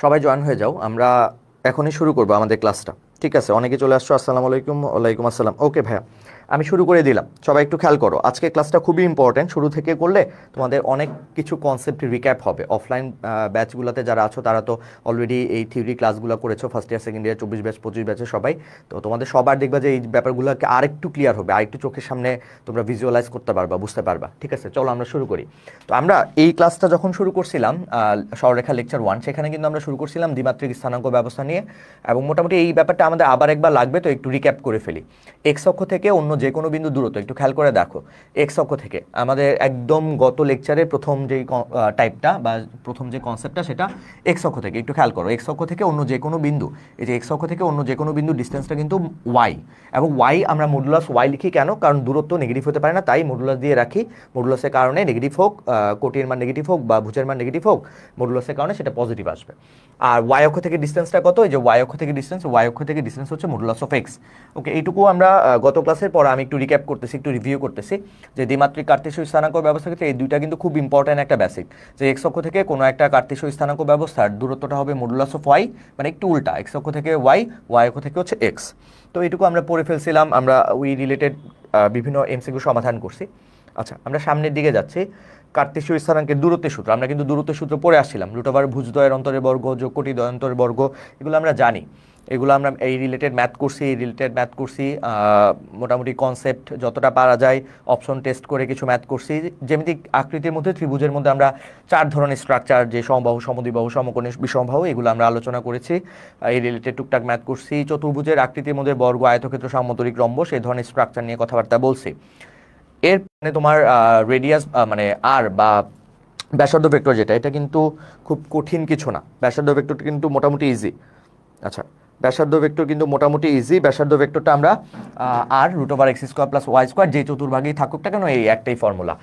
সবাই জয়েন হয়ে যাও, আমরা এখনই শুরু করবো আমাদের ক্লাসটা। ঠিক আছে, অনেকে চলে আসছো। আসসালামু আলাইকুম। ওয়ালাইকুম আসসালাম। ওকে ভাইয়া, আমি শুরু করে দিলাম। সবাই একটু খেয়াল করো, আজকে ক্লাসটা খুবই ইম্পর্টেন্ট। শুরু থেকে করলে তোমাদের অনেক কিছু কনসেপ্ট রিক্যাপ হবে। অফলাইন ব্যাচগুলোতে যারা আছো তারা তো অলরেডি এই থিওরি ক্লাসগুলো করেছো, first year, second year, 24 batch, 25 ব্যাচে সবাই। তো তোমাদের সবার দেখবা যে এই ব্যাপারগুলোকে আরেকটু ক্লিয়ার হবে, আরেকটু চোখের সামনে তোমরা ভিজুয়ালাইজ করতে পারবা, বুঝতে পারবা। ঠিক আছে, চলো আমরা শুরু করি। তো আমরা এই ক্লাসটা যখন শুরু করছিলাম, সরলরেখা লেকচার 1, সেখানে কিন্তু আমরা শুরু করছিলাম দ্বিমাত্রিক স্থানাঙ্ক ব্যবস্থা নিয়ে। এবং মোটামুটি এই ব্যাপারটা আমাদের আবার একবার লাগবে, তো একটু রিক্যাপ করে ফেলি। এক্স অক্ষ থেকে অন্য যে কোনো বিন্দু দূরত্ব একটু খেয়াল করে দেখো। এক্স অক্ষ থেকে আমাদের একদম গত লেকচারের প্রথম যে টাইপটা বা প্রথম যে কনসেপ্টটা, সেটা এক্স অক্ষ থেকে। একটু খেয়াল করো, এক্স অক্ষ থেকে অন্য যে কোনো বিন্দু, এই যে এক্স অক্ষ থেকে অন্য যে কোনো বিন্দু ডিস্টেন্সটা কিন্তু ওয়াই। এবং ওয়াই আমরা মডুলাস ওয়াই লিখি কেন? কারণ দূরত্ব নেগেটিভ হতে পারে না, তাই মডুলাস দিয়ে রাখি। মডুলাসের কারণে নেগেটিভ হোক, কোটির মান নেগেটিভ হোক বা ভুজের মান নেগেটিভ হোক, মডুলাসের কারণে সেটা পজিটিভ আসবে। আর ওয়াই অক্ষ থেকে ডিস্টেন্সটা কত? এই যে ওয়াই অক্ষ থেকে ডিস্টেন্স হচ্ছে মডুলাস অফ এক্স। ওকে, এইটুকু আমরা গত ক্লাসের পর আমি একটু রিক্যাপ করতেছি, একটু রিভিউ করতেছি যে দ্বিমাত্রিক কার্তেশীয় স্থানাঙ্ক ব্যবস্থা ক্ষেত্রে এই দুইটা কিন্তু খুব ইম্পর্টেন্ট একটা বেসিক। যে এক্স অক্ষ থেকে কোনো একটা কার্তেশীয় স্থানাঙ্ক ব্যবস্থার দূরত্বটা হবে মডুলাস অফ ওয়াই, মানে একটু উল্টা, এক্স অক্ষ থেকে ওয়াই, ওয়াই অক্ষ থেকে হচ্ছে এক্স। তো এইটুকু আমরা পড়ে ফেলছিলাম, আমরা ওই রিলেটেড বিভিন্ন এমসিকিউ সমাধান করছি। আচ্ছা, আমরা সামনের দিকে যাচ্ছি। কার্তেশীয় স্থানাঙ্কের দূরত্বের সূত্র, আমরা কিন্তু দূরত্বের সূত্র পড়ে আসছিলাম। √ ভুজদ্বয়ের অন্তরের বর্গ যোগ কোটিদ্বয় অন্তরের বর্গ, এগুলো আমরা জানি। এগুলো আমরা এই রিলেটেড ম্যাথ করছি। মোটামুটি কনসেপ্ট যতটা পারা যায় অপশন টেস্ট করে কিছু ম্যাথ করছি। জ্যামিতিক আকৃতির মধ্যে, ত্রিভুজের মধ্যে আমরা 4 ধরনের স্ট্রাকচার, যে সমবাহু, সমদ্বিবাহু, সমকোণী, বিষমবাহু, এগুলো আমরা আলোচনা করেছি। এই রিলেটেড টুকটাক ম্যাথ করছি। চতুর্ভুজের আকৃতির মধ্যে বর্গ, আয়তক্ষেত্র, সামন্তরিক, রম্বস, এই ধরনের স্ট্রাকচার নিয়ে কথাবার্তা বলছি। এর মানে তোমার রেডিয়াস মানে আর বা ব্যাসার্ধ ভেক্টর যেটা, এটা কিন্তু খুব কঠিন কিছু না। ব্যাসার্ধ ভেক্টরটা কিন্তু মোটামুটি ইজি। আচ্ছা, ব্যাসার্ধ ভেক্টর কিন্তু মোটামুটি ইজি। ব্যাসার্ধ ভেক্টরটা আমরা আর √x² + y², যে চতুর্ভাগেই থাকুক না কেন, এই একটাই ফর্মুলা।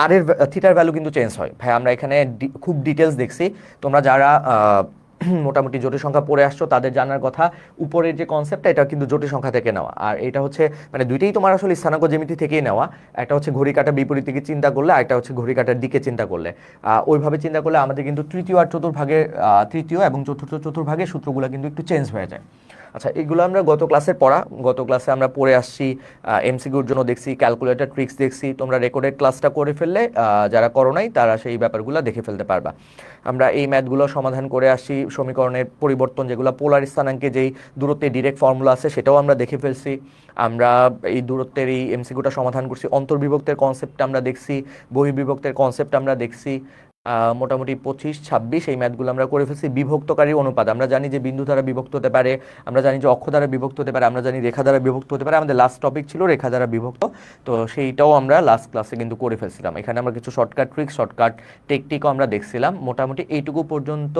আর এর থিটার ভ্যালু কিন্তু চেঞ্জ হয়। ভাই আমরা এখানে খুব ডিটেলস দেখছি। তোমরা যারা মোটামুটি জটিল সংখ্যা পড়ে আসছো তাদের জানার কথা, উপরের যে কনসেপ্টটা এটা কিন্তু জটিল সংখ্যা থেকে নেওয়া। আর এটা হচ্ছে মানে দুইটাই তোমার আসলে স্থানাঙ্ক জ্যামিতি থেকেই নেওয়া। একটা হচ্ছে ঘড়ি কাটা বিপরীত দিকে চিন্তা করলে, আর একটা হচ্ছে ঘড়ি কাটার দিকে চিন্তা করলে। ওইভাবে চিন্তা করলে আমাদের কিন্তু তৃতীয় আর চতুর্ভাগে, তৃতীয় এবং চতুর্থ চতুর্ভাগের সূত্রগুলো কিন্তু একটু চেঞ্জ হয়ে যায়। আচ্ছা, এগুলো আমরা গত ক্লাসে আমরা পড়ে আসছি। এমসিকিউর জন্য দেখছি, ক্যালকুলেটর ট্রিক্স দেখছি। তোমরা রেকর্ডেড ক্লাসটা করে ফেললে, যারা করো নাই তারা সেই ব্যাপারগুলো দেখে ফেলতে পারবা। আমরা এই ম্যাথগুলো সমাধান করে আসছি। সমীকরণের পরিবর্তন, যেগুলো পোলার স্থানাঙ্কে যেই দূরত্বের ডিরেক্ট ফর্মুলা আছে, সেটাও আমরা দেখে ফেলছি। আমরা এই দূরত্বের এই এমসিকিউটা সমাধান করছি। অন্তর্বিভক্তের কনসেপ্ট আমরা দেখছি, বহির্বিভক্তের কনসেপ্ট আমরা দেখছি। মোটামুটি 25, 26 এই ম্যাথগুলো আমরা করে ফেলছি। বিভক্তকারী অনুপাত, আমরা জানি যে বিন্দু দ্বারা বিভক্ত হতে পারে, আমরা জানি যে অক্ষ দ্বারা বিভক্ত হতে পারে, আমরা জানি রেখা দ্বারা বিভক্ত হতে পারে। আমাদের লাস্ট টপিক ছিল রেখা দ্বারা বিভক্ত, তো সেইটাও আমরা লাস্ট ক্লাসে কিন্তু করে ফেলছিলাম। এখানে আমরা কিছু শর্টকাট ট্রিক্স, শর্টকাট টেকটিকও আমরা দেখছিলাম। মোটামুটি এইটুকু পর্যন্ত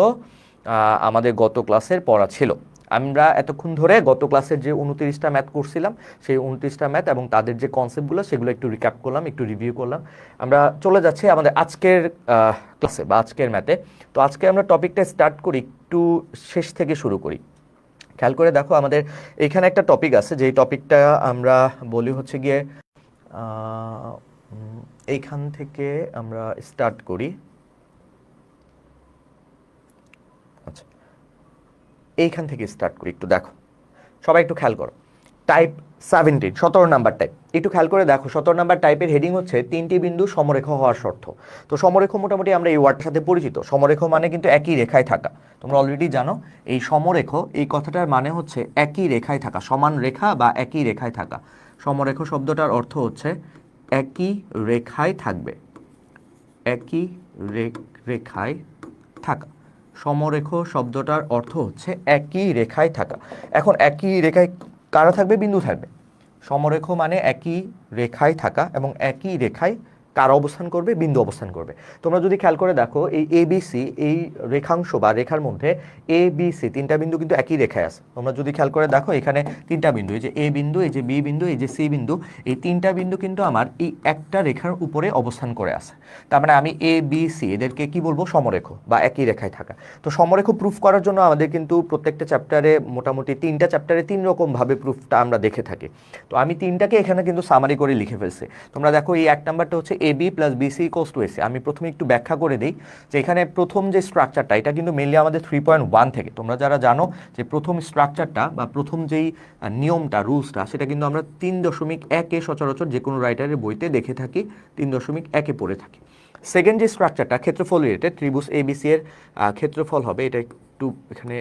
আমাদের গত ক্লাসের পড়া ছিল। আমরা এতক্ষণ ধরে গত ক্লাসের যে 29টা ম্যাথ করছিলাম, সেই 29টা ম্যাথ এবং তাদের যে কনসেপ্টগুলো, সেগুলো একটু রিক্যাপ করলাম, একটু রিভিউ করলাম। আমরা চলে যাচ্ছি আমাদের আজকের ক্লাসে বা আজকের ম্যাথে। তো আজকে আমরা টপিকটা স্টার্ট করি, একটু শেষ থেকে শুরু করি। খেয়াল করে দেখো, আমাদের এখানে একটা টপিক আছে, যেই টপিকটা আমরা বলি হচ্ছে গিয়ে এইখান থেকে আমরা স্টার্ট করি। আচ্ছা, এইখান থেকে স্টার্ট করি। একটু দেখো, সবাই একটু খেয়াল করো। Type 17, 17 number type. একটু খেয়াল করে দেখো, 17 নাম্বার টাইপের হেডিং হচ্ছে 3টি বিন্দু সমরেখ হওয়ার শর্ত। তো সমরেখ মোটামুটি আমরা এই ওয়ার্ডটার সাথে পরিচিত। সমরেখ মানে কিন্তু একই রেখায় থাকা। তোমরা অলরেডি জানো এই সমরেখ, এই কথাটার মানে হচ্ছে একই রেখায় থাকা, সমান রেখা বা একই রেখায় থাকা। সমরেখ শব্দটার অর্থ হচ্ছে একই রেখায় থাকবে, একই রেখায় থাকা। সমরেখ শব্দটার অর্থ হচ্ছে একই রেখায় থাকা। এখন একই রেখায় কারা থাকবে? বিন্দু থাকবে। সমরেখ মানে একই রেখায় থাকা, এবং একই রেখায় কারা অবস্থান করবে? বিন্দু অবস্থান করবে। তোমরা যদি খেয়াল করে দেখো, এই ABC, এই রেখাংশ বা রেখার মধ্যে ABC 3টা বিন্দু কিন্তু একই রেখায় আছে। তোমরা যদি খেয়াল করে দেখো, এখানে 3টা বিন্দু, এই যে A বিন্দু, এই যে B বিন্দু, এই যে C বিন্দু, এই 3টা বিন্দু কিন্তু আমার এই একটা রেখার উপরে অবস্থান করে আছে। তার মানে আমি ABC এদেরকে কি বলবো? সমরেখ বা একই রেখায় থাকা। তো সমরেখ প্রুফ করার জন্য আমাদের কিন্তু প্রত্যেকটা চ্যাপ্টারে, মোটামুটি 3টা চ্যাপ্টারে 3 রকম ভাবে প্রুফটা আমরা দেখে থাকি। তো আমি 3টাকে এখানে কিন্তু সামারি করে লিখে ফেলছি। তোমরা দেখো, এই 1 নাম্বারটা হচ্ছে A B plus BC equals to AC. আমি প্রথমে একটু ব্যাখ্যা করে দিই যে এখানে প্রথম যে স্ট্রাকচারটা এটা কিন্তু মেনলি আমাদের 3.1 থেকে, তোমরা যারা জানো যে প্রথম স্ট্রাকচারটা বা প্রথম যেই নিয়মটা রুলসটা সেটা কিন্তু আমরা 3.1-এ সচরাচর যে কোনো রাইটারের বইতে দেখে থাকি, 3.1-এ পড়ে থাকি। সেকেন্ড যে স্ট্রাকচারটা ক্ষেত্রফল রিলেটেড, ত্রিভুজ এবিসি এর ক্ষেত্রফল হবে, এটা একটু এখানে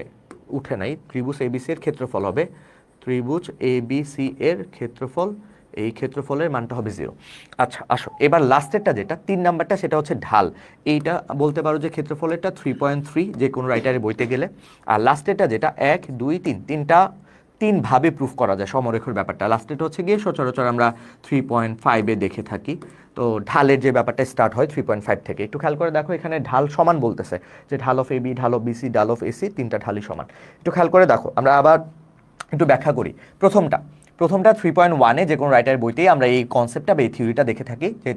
উঠে নাই, ত্রিভুজ এবিসি এর ক্ষেত্রফল হবে, ত্রিভুজ এবিসি এর ক্ষেত্রফল, এই ক্ষেত্রফলের মানটা হবে 0। আচ্ছা আসো এবার লাস্টেরটা যেটা 3 নাম্বারটা সেটা হচ্ছে ঢাল। এইটা বলতে পারো যে ক্ষেত্রফলেরটা 3.3 যে কোনো রাইটারের বইতে গেলে। আর লাস্টেরটা যেটা 1 2 3, তিনটা 3 ভাবে প্রুফ করা যায় সমরেখর ব্যাপারটা। লাস্টেরটা হচ্ছে গিয়ে সচরাচর আমরা 3.5-এ দেখে থাকি। তো ঢালের যে ব্যাপারটা স্টার্ট হয় 3.5 থেকে। একটু খেয়াল করে দেখো এখানে ঢাল সমান বলতেছে যে ঢাল অফ এবি, ঢাল অফ বিসি, ঢাল অফ এসি, তিনটা ঢালই সমান। একটু খেয়াল করে দেখো, আমরা আবার একটু ব্যাখ্যা করি। প্রথমটা 3.1-এ যে কোনো রাইটারের বইতেই আমরা এই কনসেপ্টটা বা এই থিওরিটা দেখে থাকি যে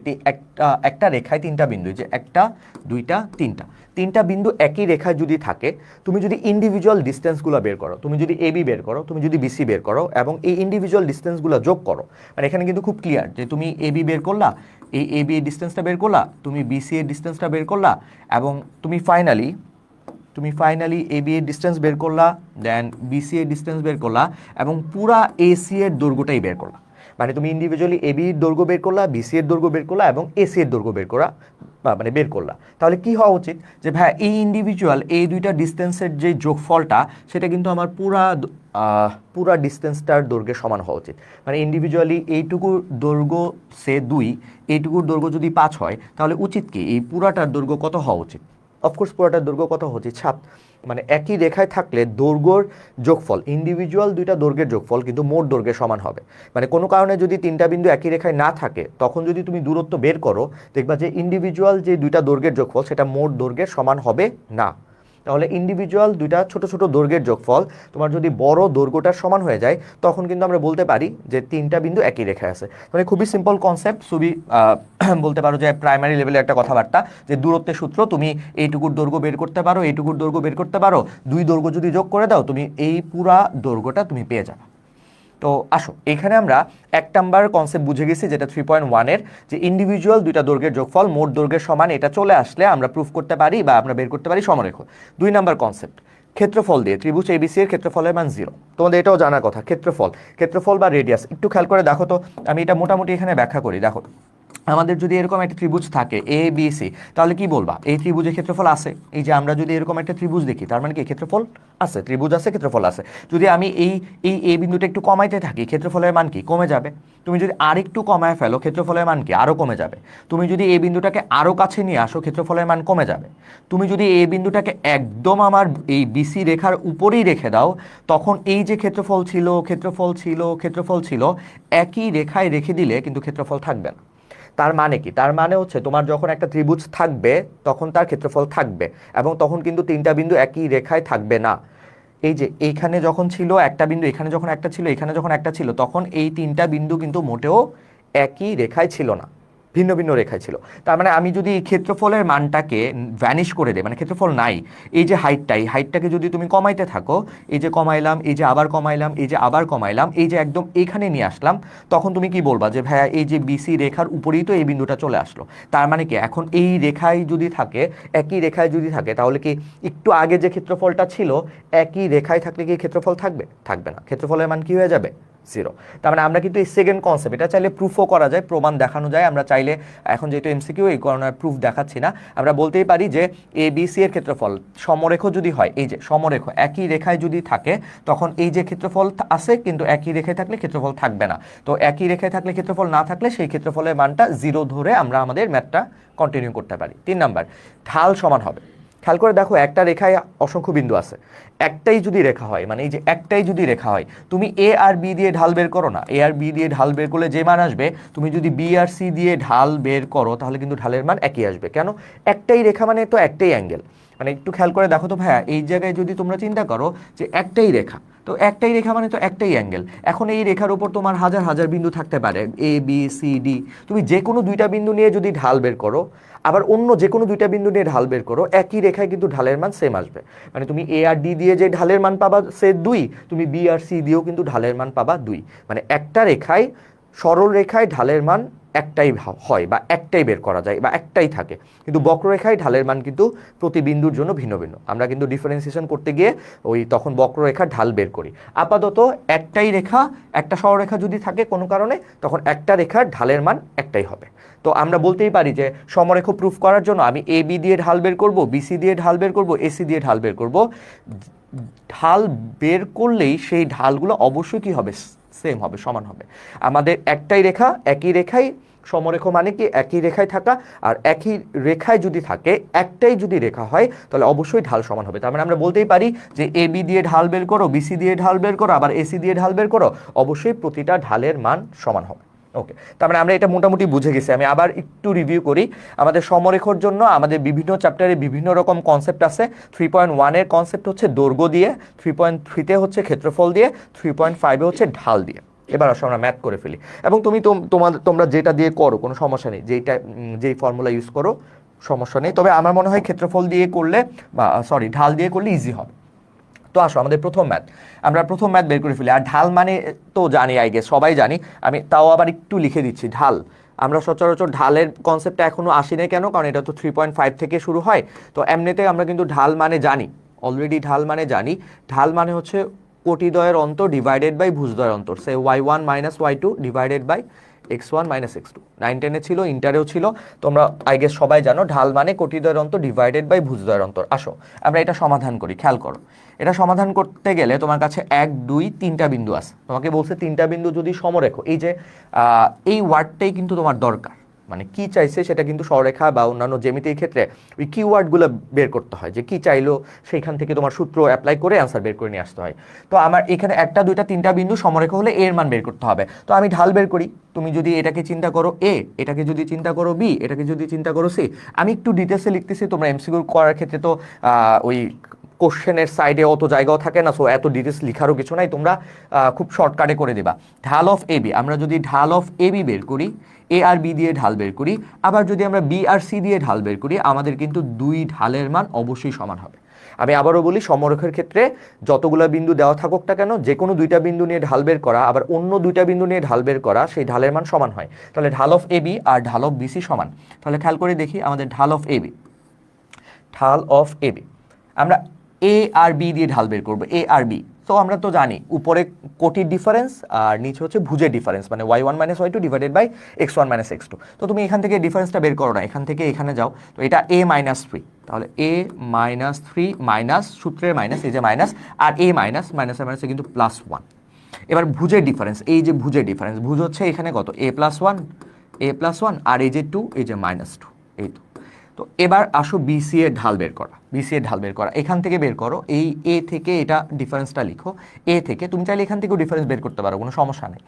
একটা রেখায় 3টা বিন্দু, যে 1 2 3টা বিন্দু একই রেখায় যদি থাকে, তুমি যদি ইন্ডিভিজুয়াল ডিস্টেন্সগুলো বের করো, তুমি যদি এবি বের করো, তুমি যদি বিসি বের করো এবং এই ইন্ডিভিজুয়াল ডিস্টেন্সগুলো যোগ করো, মানে এখানে কিন্তু খুব ক্লিয়ার যে তুমি এবি বের করলা, এই এবি এর ডিস্টেন্সটা বের করলা, তুমি বিসি এর ডিস্টেন্সটা বের করলা এবং তুমি ফাইনালি এবি এর ডিস্টেন্স বের করলা, দেন বিসি এর ডিস্টেন্স বের করলা এবং পুরা এসি এর দৈর্ঘ্যটাই বের করলা। মানে তুমি ইন্ডিভিজুয়ালি এবি এর দৈর্ঘ্য বের করলা, বিসি এর দৈর্ঘ্য বের করলা এবং এসি এর দৈর্ঘ্য বের করা মানে বের করলা। তাহলে কি হওয়া উচিত যে ভাই এই ইন্ডিভিজুয়াল এই দুইটা ডিস্টেন্সের যে যোগফলটা সেটা কিন্তু আমার পুরা ডিস্টেন্সটার দৈর্ঘ্যের সমান হওয়া উচিত। মানে ইন্ডিভিজুয়ালি এইটুকুর দৈর্ঘ্য সে 2, এইটুকুর দৈর্ঘ্য যদি 5 হয় তাহলে উচিত কি এই পুরাটার দৈর্ঘ্য কত হওয়া উচিত? অফকোর্স পুরাটার দৈর্ঘ্য কত হচ্ছে 7। মানে একই রেখায় থাকলে দৈর্ঘ্যর যোগফল, ইন্ডিভিজুয়াল দুইটা দৈর্ঘ্যের যোগফল কিন্তু মোট দৈর্ঘ্যের সমান হবে। মানে কোনো কারণে যদি 3টা বিন্দু একই রেখায় না থাকে তখন যদি তুমি দূরত্ব বের করো দেখবা যে ইন্ডিভিজুয়াল যে দুইটা দৈর্ঘ্যের যোগফল সেটা মোট দৈর্ঘ্যের সমান হবে না। তাহলে ইন্ডিভিজুয়াল দুইটা ছোট ছোট দৈর্ঘ্যের যোগফল তোমার যদি বড় দৈর্ঘ্যটার সমান হয়ে যায় তখন কিন্তু আমরা বলতে পারি যে 3টা বিন্দু একই রেখায় আছে। মানে খুবই সিম্পল কনসেপ্ট, খুবই বলতে পারো যে প্রাইমারি লেভেলের একটা কথাবার্তা যে দূরত্বের সূত্র, তুমি এইটুকুর দৈর্ঘ্য বের করতে পারো, এইটুকুর দৈর্ঘ্য বের করতে পারো, দুই দৈর্ঘ্য যদি যোগ করে দাও তুমি এই পুরা দৈর্ঘ্যটা তুমি পেয়ে যাবে। তো আসো এখানে আমরা 1 নাম্বার কনসেপ্ট বুঝে গেছি যেটা 3.1-এর যে ইন্ডিভিজুয়াল দুইটা দৈর্ঘ্যের যোগফল মোট দৈর্ঘ্যের সমান, এটা চলে আসলে আমরা প্রুফ করতে পারি বা আমরা বের করতে পারি সমরেখ। 2 নাম্বার কনসেপ্ট ক্ষেত্রফল দিয়ে ত্রিভুজ এবিসি এর ক্ষেত্রফলের মান 0। তোমাদের এটাও জানার কথা, ক্ষেত্রফল বা রেডিয়াস। একটু খেয়াল করে দেখো তো, আমি এটা মোটামুটি এখানে ব্যাখ্যা করি। দেখো আমাদের যদি এরকম একটা ত্রিভুজ থাকে এ বি সি তাহলে কি বলবা এই ত্রিভুজের ক্ষেত্রফল আছে। এই যে আমরা যদি এরকম একটা ত্রিভুজ দেখি তার মানে কি ক্ষেত্রফল আছে, ত্রিভুজ আছে, ক্ষেত্রফল আছে। যদি আমি এই এ বিন্দুটা একটু কমাইতে থাকি ক্ষেত্রফলের মান কি কমে যাবে। তুমি যদি আরেকটু কমায় ফেলো ক্ষেত্রফলের মান কি আরো কমে যাবে। তুমি যদি এই বিন্দুটাকে আরো কাছে নিয়ে আসো ক্ষেত্রফলের মান কমে যাবে। তুমি যদি এই বিন্দুটাকে একদম আমার এই বিসি রেখার উপরেই রেখে দাও তখন এই যে ক্ষেত্রফল ছিল একই রেখায় রেখে দিলে কিন্তু ক্ষেত্রফল থাকবে না। তার মানে কি? তার মানে হচ্ছে তোমার যখন একটা ত্রিভুজ থাকবে তখন তার ক্ষেত্রফল থাকবে এবং তখন কিন্তু 3টা বিন্দু একই রেখায় থাকবে না। এই যে এইখানে যখন ছিল একটা বিন্দু, এখানে যখন একটা ছিল, এখানে যখন একটা ছিল, তখন এই 3টা বিন্দু কিন্তু মোটেও একই রেখায় ছিল না, ভিন্ন ভিন্ন রেখায় ছিল। তার মানে আমি যদি ক্ষেত্রফলের মানটাকে ভ্যানিশ করে দেই, মানে ক্ষেত্রফল নাই, এই যে হাইটটাকে যদি তুমি কমাইতে থাকো, এই যে কমাইলাম, এই যে আবার কমাইলাম, এই যে আবার কমাইলাম, এই যে একদম এইখানে নিয়ে আসলাম, তখন তুমি কি বলবা যে ভাইয়া এই যে বিসি রেখার উপরেই তো এই বিন্দুটা চলে আসলো। তার মানে কি এখন এই রেখায় যদি থাকে, একই রেখায় যদি থাকে তাহলে কি একটু আগে যে ক্ষেত্রফলটা ছিল একই রেখায় থাকলে কি ক্ষেত্রফল থাকবে? থাকবে না, ক্ষেত্রফলের মান কি হয়ে যাবে? 0। তার মানে আমরা কিন্তু এই সেকেন্ড কনসেপ্ট এটা চাইলে প্রুফও করা যায়, প্রমাণ দেখানো যায়। আমরা চাইলে এখন যেহেতু এমসিকিউ এই কারণে প্রুফ দেখাচ্ছি না, আমরা বলতেই পারি যে এ বি সি এর ক্ষেত্রফল সমরেখ যদি হয়, এই যে সমরেখ একই রেখায় যদি থাকে তখন এই যে ক্ষেত্রফল আছে কিন্তু একই রেখায় থাকলে ক্ষেত্রফল থাকবে না। তো একই রেখায় থাকলে ক্ষেত্রফল না থাকলে সেই ক্ষেত্রফলের মানটা 0 ধরে আমরা আমাদের ম্যাথটা কন্টিনিউ করতে পারি। 3 নাম্বার ঢাল সমান হবে। খেয়াল করে দেখো একটা রেখায় অসংখ্য বিন্দু আছে, একটাই যদি রেখা হয়, মানে এই যে একটাই যদি রেখা হয়, তুমি এ আর বি দিয়ে ঢাল বের করো না, এ আর বি দিয়ে ঢাল বের করলে যে মান আসবে, তুমি যদি বি আর সি দিয়ে ঢাল বের করো তাহলে কিন্তু ঢালের মান একই আসবে। কেন? একটাই রেখা মানে তো একটাই অ্যাঙ্গেল। মানে একটু খেয়াল করে দেখো তো ভাইয়া, এই জায়গায় যদি তোমরা চিন্তা করো যে একটাই রেখা, তো একটাই রেখা মানে তো একটাই অ্যাঙ্গেল। এখন এই রেখার উপর তোমার হাজার হাজার বিন্দু থাকতে পারে, এ বি সি ডি, তুমি যে কোনো 2টা বিন্দু নিয়ে যদি ঢাল বের করো, আবার অন্য যে কোনো 2টা বিন্দু নিয়ে ঢাল বের করো, একই রেখায় কিন্তু ঢালের মান সেম আসবে। মানে তুমি এ আর ডি দিয়ে যে ঢালের মান পাবা সে 2, তুমি বি আর সি দিয়েও কিন্তু ঢালের মান পাবা 2। মানে একটা রেখায়, সরল রেখায় ঢালের মান একটাই হয় বা একটাই বের করা যায় বা একটাই থাকে, কিন্তু বক্ররেখায় ঢালের মান কিন্তু প্রতি বিন্দুর জন্য ভিন্ন ভিন্ন। আমরা কিন্তু ডিফারেন্সিয়েশন করতে গিয়ে তখন বক্ররেখার ঢাল বের করি। আপাতত একটাই রেখা, একটা সরলরেখা যদি থাকে কোনো কারণে, তখন একটা রেখার ঢালের মান একটাই হবে। তো আমরা বলতেই পারি যে সমরেখ প্রুফ করার জন্য আমি এ বি দিয়ে ঢাল বের করব, বিসি দিয়ে ঢাল বের করব, এসি দিয়ে ঢাল বের করব। ঢাল বের করলেই সেই ঢালগুলো অবশ্যই কি হবে, সেম হবে, সমান হবে। আমাদের একটাই রেখা, একই রেখায় সমরেখ মানে কি একই রেখায় থাকা, আর একই রেখায় যদি থাকে, একটাই যদি রেখা হয়, তাহলে অবশ্যই ঢাল সমান হবে। তার মানে আমরা বলতেই পারি যে এ বি দিয়ে ঢাল বের করো, বিসি দিয়ে ঢাল বের করো, আবার এসি দিয়ে ঢাল বের করো, অবশ্যই প্রতিটা ঢালের মান সমান হবে। ওকে, তার মানে আমরা এটা মোটামুটি বুঝে গেছি। আমি আবার একটু রিভিউ করি। আমাদের সমরেখর জন্য আমাদের বিভিন্ন চ্যাপ্টারে বিভিন্ন রকম কনসেপ্ট আছে। 3.1-এর কনসেপ্ট হচ্ছে দৈর্ঘ্য দিয়ে, 3.3-তে হচ্ছে ক্ষেত্রফল দিয়ে, 3.5-এ হচ্ছে ঢাল দিয়ে। এবার আসো আমরা ম্যাথ করে ফেলি, এবং তোমরা যেটা দিয়ে করো কোনো সমস্যা নেই, যেই ফর্মুলা ইউজ করো সমস্যা নেই। তবে আমার মনে হয় ক্ষেত্রফল দিয়ে করলে বা ঢাল দিয়ে করলে ইজি হবে। তো আসো আমাদের প্রথম ম্যাথ, আমরা প্রথম ম্যাথ বের করে ফেলি। আর ঢাল মানে তো জানি, আই গেস সবাই জানি, আমি তাও আবার একটু লিখে দিচ্ছি। ঢাল, আমরা সচরাচর ঢালের কনসেপ্টটা এখনো আসি না কেন, কারণ এটা তো 3.5 থেকে শুরু হয়। তো এমনিতে আমরা কিন্তু ঢাল মানে জানি, অলরেডি ঢাল মানে জানি। ঢাল মানে হচ্ছে কোটিদ্বয়ের অন্তর ডিভাইডেড বাই ভুজদ্বয়ের অন্তর, say y1 minus y2 divided by x1 minus x2। 9-10-এ ছিল, ইন্টারেও ছিল, তোমরা আই গেস সবাই জানো ঢাল মানে কোটিদ্বয়ের অন্তর ডিভাইডেড বাই ভুজদ্বয়ের অন্তর। আসো আমরা এটা সমাধান করি, খেয়াল করো। এটা সমাধান করতে গেলে তোমার কাছে 1, 2, 3টা বিন্দু আছে। তোমাকে বলছে 3টা বিন্দু যদি সমরেখ, এই যে এই ওয়ার্ডটাই কিন্তু তোমার দরকার, মানে কি চাইছে সেটা কিন্তু সরলরেখা বা অন্যান্য জ্যামিতির ক্ষেত্রে ওই কিওয়ার্ডগুলো বের করতে হয়, যে কি চাইলো সেইখান থেকে তোমার সূত্র অ্যাপ্লাই করে অ্যান্সার বের করে নিয়ে আসতে হয়। তো আমার এখানে 1টা 2টা 3টা বিন্দু সমরেখা হলে এর মান বের করতে হবে। তো আমি ঢাল বের করি। তুমি যদি এটাকে চিন্তা করো এ, এটাকে যদি চিন্তা করো বি, এটাকে যদি চিন্তা করো সি। আমি একটু ডিটেলসে লিখতেছি, তোমরা এমসিকিউ করার ক্ষেত্রে তো ওই কোশ্চেনের সাইডে অত জায়গাও থাকে না, সো এত ডিটেলস লিখারও কিছু নাই, তোমরা খুব শর্টকাটে করে দেবা। ঢাল অফ এ বি, আমরা যদি ঢাল অফ এ বি বের করি, এ আর বি দিয়ে ঢাল বের করি, আবার যদি আমরা বি আর সি দিয়ে ঢাল বের করি, আমাদের কিন্তু দুই ঢালের মান অবশ্যই সমান হবে। আমি আবারও বলি, সমরেখার ক্ষেত্রে যতগুলো বিন্দু দেওয়া থাকুক না কেন, যে কোনো দুইটা বিন্দু নিয়ে ঢাল বের করা, আবার অন্য দুইটা বিন্দু নিয়ে ঢাল বের করা, সেই ঢালের মান সমান হয়। তাহলে ঢাল অফ এ বি আর ঢাল অফ বিসি সমান। তাহলে খেয়াল করে দেখি আমাদের ঢাল অফ এ বি, ঢাল অফ এ বি, আমরা এ আর বি দিয়ে ঢাল বের করবো, এ আর বি। তো আমরা তো জানি উপরে কোটির ডিফারেন্স আর নিচে হচ্ছে ভুজের ডিফারেন্স, মানে y1 minus y2 divided by x1 minus x2। তো তুমি এখান থেকে ডিফারেন্সটা বের করো না, এখান থেকে এখানে যাও। তো এটা a মাইনাস 3, তাহলে a মাইনাস 3 মাইনাস সূত্রের মাইনাস, এই যে মাইনাস, আর a মাইনাস মাইনাসে মাইনাসে কিন্তু প্লাস 1। এবার ভুজের ডিফারেন্স, এই যে ভুজের ডিফারেন্স, ভুজ হচ্ছে এখানে কত a প্লাস 1, a প্লাস 1, আর এই যে 2, এই যে মাইনাস 2, এই তো। তো এবার আসো বিসি এর ঢাল বের করা, বিসি এর ঢাল বের করা এখান থেকে বের করো। এই এ থেকে এটা ডিফারেন্সটা লিখো, এ থেকে, তুমি চাইলে এখান থেকেও ডিফারেন্স বের করতে পারো, কোনো সমস্যা নেই।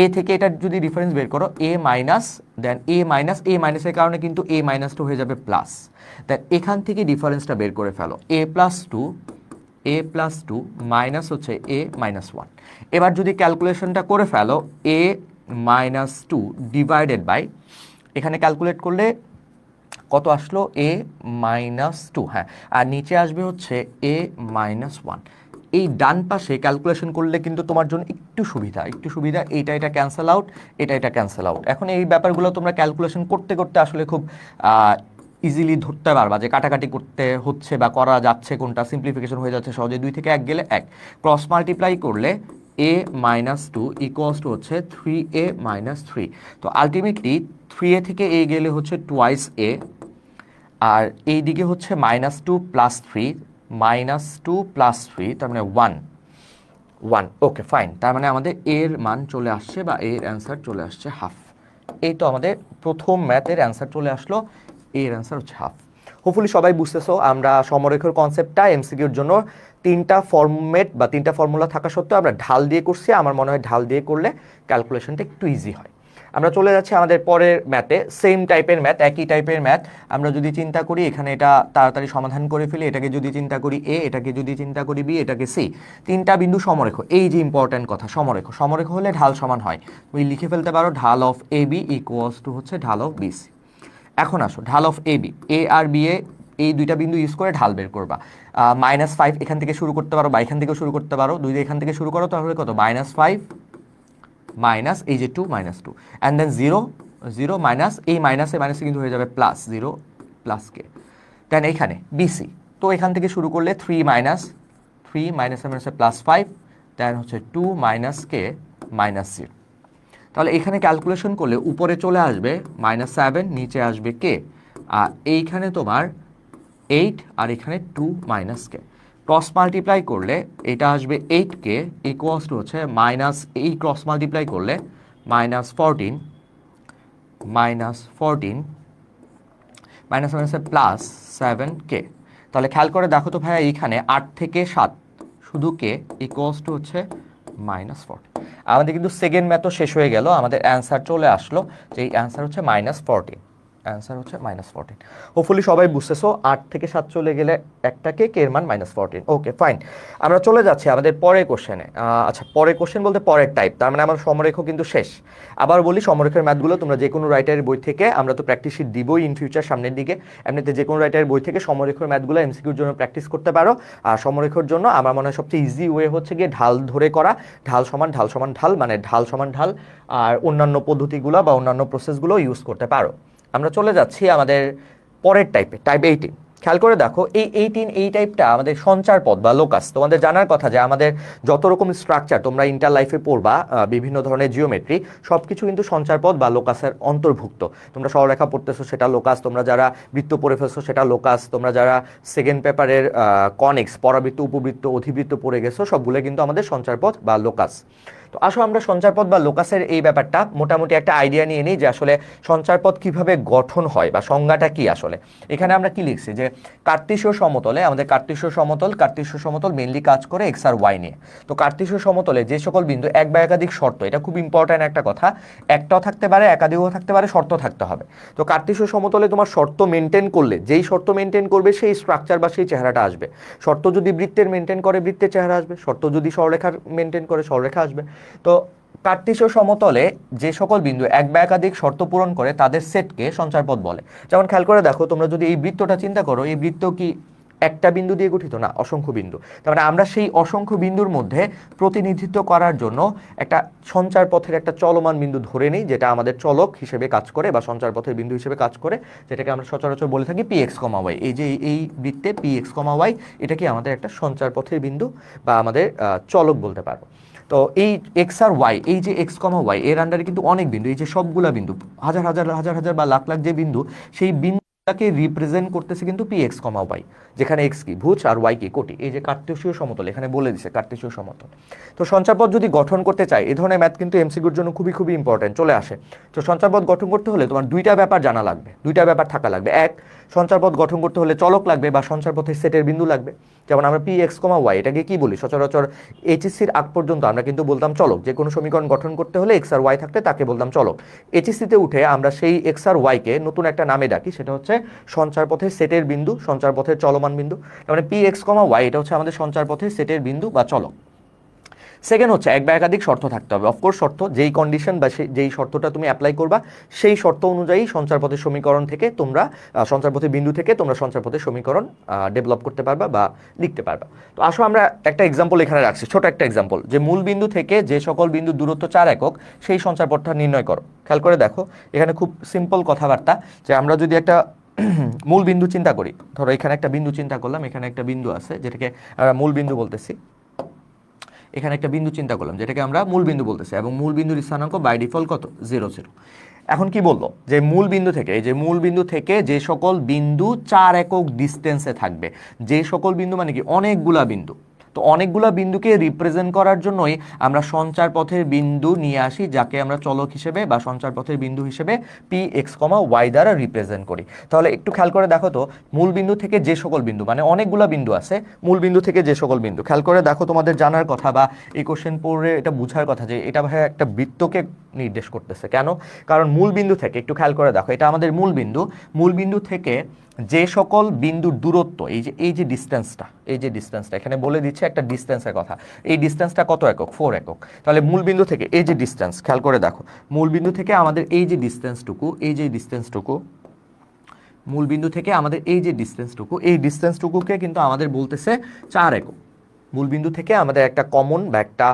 এ থেকে এটা যদি ডিফারেন্স বের করো, এ মাইনাস, দেন এ মাইনাস, এ মাইনাসের কারণে কিন্তু এ মাইনাসটা হয়ে যাবে প্লাস, দেন এখান থেকে ডিফারেন্সটা বের করে ফেলো, এ প্লাস 2, এ প্লাস 2 মাইনাস হচ্ছে এ মাইনাস 1। এবার যদি ক্যালকুলেশনটা করে ফেলো, এ মাইনাস 2 ডিভাইডেড বাই, এখানে ক্যালকুলেট করলে কত আসলো, এ মাইনাস 2, হ্যাঁ, আর নিচে আসবে হচ্ছে এ মাইনাস 1। এই ডান পাশে ক্যালকুলেশন করলে কিন্তু তোমার জন্য একটু সুবিধা, এটা ক্যান্সেল আউট, এটা ক্যান্সেল আউট। এখন এই ব্যাপারগুলো তোমরা ক্যালকুলেশন করতে করতে আসলে খুব ইজিলি ধরতে পারবা যে কাটাকাটি করতে হচ্ছে বা করা যাচ্ছে কোনটা, সিম্পলিফিকেশন হয়ে যাচ্ছে সহজে। 2 থেকে 1 গেলে 1, ক্রস মাল্টিপ্লাই করলে a মাইনাস 2 ইকুয়ালস টু হচ্ছে 3a মাইনাস 3। তো আলটিমেটলি 3a থেকে a গেলে হচ্ছে টুয়াইস a, আর এই দিকে হচ্ছে মাইনাস 2 প্লাস 3, মাইনাস 2 প্লাস 3, তার মানে 1। ওকে ফাইন, তার মানে আমাদের এর মান চলে আসছে বা এর অ্যান্সার চলে আসছে হাফ। এই তো আমাদের প্রথম ম্যাথের অ্যান্সার চলে আসলো, এর অ্যান্সার হচ্ছে হাফ। হোপফুলি সবাই বুঝতেছো আমরা সমরেখার কনসেপ্টটা এমসিকিউর জন্য 3টা ফর্মেট বা 3টা ফর্মুলা থাকা সত্ত্বেও আমরা ঢাল দিয়ে করছি। আমার মনে হয় ঢাল দিয়ে করলে ক্যালকুলেশনটা একটু ইজি হয়। আমরা চলে যাচ্ছি আমাদের পরের ম্যাথে, সেম টাইপের ম্যাথ, একই টাইপের ম্যাথ। আমরা যদি চিন্তা করি এখানে এটা তাড়াতাড়ি সমাধান করে ফেলি, এটাকে যদি চিন্তা করি এ, এটাকে যদি চিন্তা করি বি, এটাকে সি, 3টা বিন্দু সমরেখ। এই যে ইম্পর্টেন্ট কথা, সমরেখ হলে ঢাল সমান হয়। তুমি লিখে ফেলতে পারো ঢাল of A B equals to হচ্ছে ঢাল অফ বি সি। এখন আসো ঢাল অফ এ বি, এ আর বি এ, এই দুইটা বিন্দু ইউজ করে ঢাল বের করবা। -5 এখান থেকে শুরু করতে পারো বা এখান থেকে শুরু করতে পারো, 2 এখান থেকে শুরু করো, তাহলে কত, -5 মাইনাস এই যে 2 -2, অ্যান্ড দেন 0 জিরো মাইনাস এই মাইনাসে মাইনাসে কিন্তু হয়ে যাবে প্লাস জিরো প্লাস কে। দেন এইখানে বিসি, তো এখান থেকে শুরু করলে থ্রি মাইনাসে মাইনাসে প্লাস ফাইভ, দেন হচ্ছে টু মাইনাস কে মাইনাস জিরো। তাহলে এখানে ক্যালকুলেশন করলে উপরে চলে আসবে -7, নিচে আসবে কে, আর এইখানে তোমার 8 আর এখানে 2 মাইনাস কে। ক্রস মাল্টিপ্লাই করলে এটা আসবে 8k ইকুয়ালস টু হচ্ছে মাইনাস, এই ক্রস মাল্টিপ্লাই করলে -14 মাইনাস মাইনাসে প্লাস 7k। তাহলে খেয়াল করে দেখো তো ভাইয়া, এইখানে 8 থেকে 7 শুধু কে ইকুয়ালস টু হচ্ছে -14। আমাদের কিন্তু সেকেন্ড ম্যাথও শেষ হয়ে গেল, আমাদের অ্যান্সার চলে আসলো যে এই অ্যান্সার হচ্ছে -14। অ্যান্সার হচ্ছে -14। হোপফুলি সবাই বুঝতেছো, 8 থেকে 7 চলে গেলে একটাকে কে এর মান -14। ওকে ফাইন, আমরা চলে যাচ্ছি আমাদের পরের কোশ্চেনে। আচ্ছা, পরের কোশ্চেন বলতে পরের টাইপ, তার মানে আমার সমরেখ কিন্তু শেষ। আবার বলি, সমরেখের ম্যাথগুলো তোমরা যে কোনো রাইটারের বই থেকে, আমরা তো প্র্যাকটিস শিট দিবই ইন ফিউচার সামনের দিকে, এমনিতে যে কোনো রাইটারের বই থেকে সমরেখের ম্যাথগুলো এমসিকিউর জন্য প্র্যাকটিস করতে পারো। আর সমরেখের জন্য আমার মনে হয় সবচেয়ে ইজি ওয়ে হচ্ছে গিয়ে ঢাল ধরে করা, ঢাল সমান ঢাল সমান ঢাল, মানে ঢাল সমান ঢাল, আর অন্যান্য পদ্ধতিগুলো বা অন্যান্য প্রসেসগুলো ইউজ করতে পারো। আমরা চলে যাচ্ছি আমাদের পরের টাইপে, টাইপ 18। খেয়াল করে দেখো, এই 18 এই টাইপটা আমাদের সঞ্চার পদ বা লোকাস। তোমাদের জানার কথা যে আমাদের যত রকম স্ট্রাকচার তোমরা ইন্টার লাইফে পড়বা, বিভিন্ন ধরনের জিওমেট্রি, সব কিছু কিন্তু সঞ্চার পদ বা লোকাসের অন্তর্ভুক্ত। তোমরা সরলরেখা পড়তেছো সেটা লোকাস, তোমরা যারা বৃত্ত পড়ে ফেলছো সেটা লোকাস, তোমরা যারা সেকেন্ড পেপারের কনিক্স, পরাবৃত্ত, উপবৃত্ত, অধিবৃত্ত পড়ে গেছো, সবগুলো কিন্তু আমাদের সঞ্চার পদ বা লোকাস। তো আসো আমরা সঞ্চারপথ বা লোকাসের এই ব্যাপারটা মোটামুটি একটা আইডিয়া নিয়ে নিই যে আসলে সঞ্চারপথ কিভাবে গঠন হয় বা সংজ্ঞাটা কি আসলে। এখানে আমরা কি লিখছি যে কার্তেশীয় সমতলে, আমাদের কার্তেশীয় সমতল মেইনলি কাজ করে এক্স আর ওয়াই নিয়ে। তো কার্তেশীয় সমতলে যে সকল বিন্দু এক বা একাধিক শর্ত, এটা খুব ইম্পর্ট্যান্ট একটা কথা, একটাও থাকতে পারে একাধিকও থাকতে পারে, শর্ত থাকতে হবে। তো কার্তেশীয় সমতলে তোমার শর্ত মেনটেন করলে, যেই শর্ত মেনটেন করবে সেই স্ট্রাকচার বা সেই চেহারাটা আসবে। শর্ত যদি বৃত্তের মেনটেন করে বৃত্তের চেহারা আসবে, শর্ত যদি সরলরেখার মেনটেন করে সরলরেখা আসবে। তো কার্তেশীয় সমতলে যে সকল বিন্দু এক বা একাধিক শর্ত পূরণ করে তাদের সেটকে সঞ্চারপথ বলে। যেমন খেয়াল করে দেখো, তোমরা যদি এই বৃত্তটা চিন্তা করো, এই বৃত্ত কি একটা বিন্দু দিয়ে গঠিত? না, অসংখ্য বিন্দু। তার মানে আমরা সেই অসংখ্য বিন্দুর মধ্যে প্রতিনিধিত্ব করার জন্য একটা সঞ্চারপথের একটা চলমান বিন্দু ধরে নিই, যেটা আমাদের চলক হিসেবে কাজ করে বা সঞ্চারপথের বিন্দু হিসেবে কাজ করে, যেটাকে আমরা সচরাচর বলে থাকি px, y। এই যে এই বৃত্তে px, y, এটা কি আমাদের একটা সঞ্চারপথের বিন্দু বা আমাদের চলক বলতে পারো। তো এই এক্স আর ওয়াই, এই যে এক্স কমা ওয়াই, এর আন্ডারে কিন্তু অনেক বিন্দু, এই যে সবগুলা বিন্দু, হাজার হাজার হাজার হাজার বা লাখ লাখ যে বিন্দু, সেই বিন্দুটাকে রিপ্রেজেন্ট করতেছে কিন্তু পি এক্স কমা ওয়াই, যেখানে এক্স কি ভুজ আর ওয়াই কি কোটি। এই যে কার্তেশীয় সমতল এখানে বলে দিছে, কার্তেশীয় সমতল। তো সঞ্চারপথ যদি গঠন করতে চাই, এই ধরনের ম্যাথ কিন্তু এমসিকিউর জন্য খুবই খুবই ইম্পর্টেন্ট চলে আসে। তো সঞ্চারপথ গঠন করতে হলে তোমার দুইটা ব্যাপার জানা লাগবে, দুইটা ব্যাপার থাকা লাগবে। এক, সঞ্চারপথ গঠন করতে হলে চলক লাগবে বা সঞ্চারপথের সেটের বিন্দু লাগবে। যেমন আমরা পি এক্স কমা ওয়াই, এটাকে কি বলি সচরাচর এইচএসসির আগ পর্যন্ত আমরা কিন্তু বলতাম চলক। যে কোনো সমীকরণ গঠন করতে হলে এক্স আর ওয়াই থাকতে তাকে বলতাম চলক। এইচএসসিতে উঠে আমরা সেই এক্স আর ওয়াইকে নতুন একটা নামে ডাকি, সেটা হচ্ছে সঞ্চারপথের সেটের বিন্দু, সঞ্চারপথের চলমান বিন্দু। মানে পি এক্স কমা ওয়াই, এটা হচ্ছে আমাদের সঞ্চারপথের সেটের বিন্দু বা চলক। সেকেন্ড হচ্ছে এক বা একাধিক শর্ত থাকতে হবে। অফকোর্স শর্ত, যেই কন্ডিশন বা যেই শর্তটা তুমি অ্যাপ্লাই করবা, সেই শর্ত অনুযায়ী সঞ্চারপথের সমীকরণ থেকে তোমরা, সঞ্চারপথের বিন্দু থেকে তোমরা সঞ্চারপথের সমীকরণ ডেভেলপ করতে পারবা বা লিখতে পারবা। তো আসো আমরা একটা এক্সাম্পল এখানে রাখছি, ছোট একটা এক্সাম্পল, যে মূল বিন্দু থেকে যে সকল বিন্দু দূরত্ব 4 একক, সেই সঞ্চারপথটা নির্ণয় করো। খেয়াল করে দেখো, এখানে খুব সিম্পল কথাবার্তা, যে আমরা যদি একটা মূল বিন্দু চিন্তা করি, ধরো এখানে একটা বিন্দু চিন্তা করলাম, এখানে একটা বিন্দু আছে যেটাকে আমরা মূল বিন্দু বলতেছি। এখানে একটা বিন্দু চিন্তা করলাম যেটাকে আমরা মূল বিন্দু বলতেছি, এবং মূল বিন্দুর স্থানাঙ্ক বাই ডিফল্ট কত? 0 0। এখন কি বললো, যে মূল বিন্দু থেকে, এই যে মূল বিন্দু থেকে যে সকল বিন্দু 4 একক ডিস্টেন্সে থাকবে, যে সকল বিন্দু মানে কি অনেকগুলা বিন্দু, তো অনেকগুলা বিন্দুকে রিপ্রেজেন্ট করার জন্যই আমরা সঞ্চার পথের বিন্দু নিয়ে আসি, যাকে আমরা চলক হিসেবে বা সঞ্চার পথের বিন্দু হিসেবে পি এক্স কমা ওয়াই দ্বারা রিপ্রেজেন্ট করি। তাহলে একটু খেয়াল করে দেখো তো, মূল বিন্দু থেকে যে সকল বিন্দু, মানে অনেকগুলা বিন্দু আছে, মূল বিন্দু থেকে যে সকল বিন্দু, খেয়াল করে দেখো, তোমাদের জানার কথা বা এই কোশ্চেন পড়ে এটা বোঝার কথা যে এটা ভাই একটা বৃত্তকে নির্দেশ করতেছে। কেন? কারণ মূল বিন্দু থেকে, একটু খেয়াল করে দেখো, এটা আমাদের মূল বিন্দু, মূল বিন্দু থেকে যে সকল বিন্দুর দূরত্ব, এই যে ডিস্টেন্সটা, এই যে ডিস্টেন্সটা এখানে বলে দিচ্ছে একটা ডিস্টেন্সের কথা, এই ডিস্টেন্সটা কত একক? 4 একক। তাহলে মূল বিন্দু থেকে এই যে ডিস্টেন্স, খেয়াল করে দেখো, মূল বিন্দু থেকে আমাদের এই যে ডিস্টেন্সটুকু, এই যে ডিস্টেন্সটুকু, মূল বিন্দু থেকে আমাদের এই যে ডিস্টেন্সটুকু, এই ডিস্টেন্সটুকুকে কিন্তু আমাদের বলতেছে 4 একক। মূল বিন্দু থেকে আমাদের একটা কমন বা একটা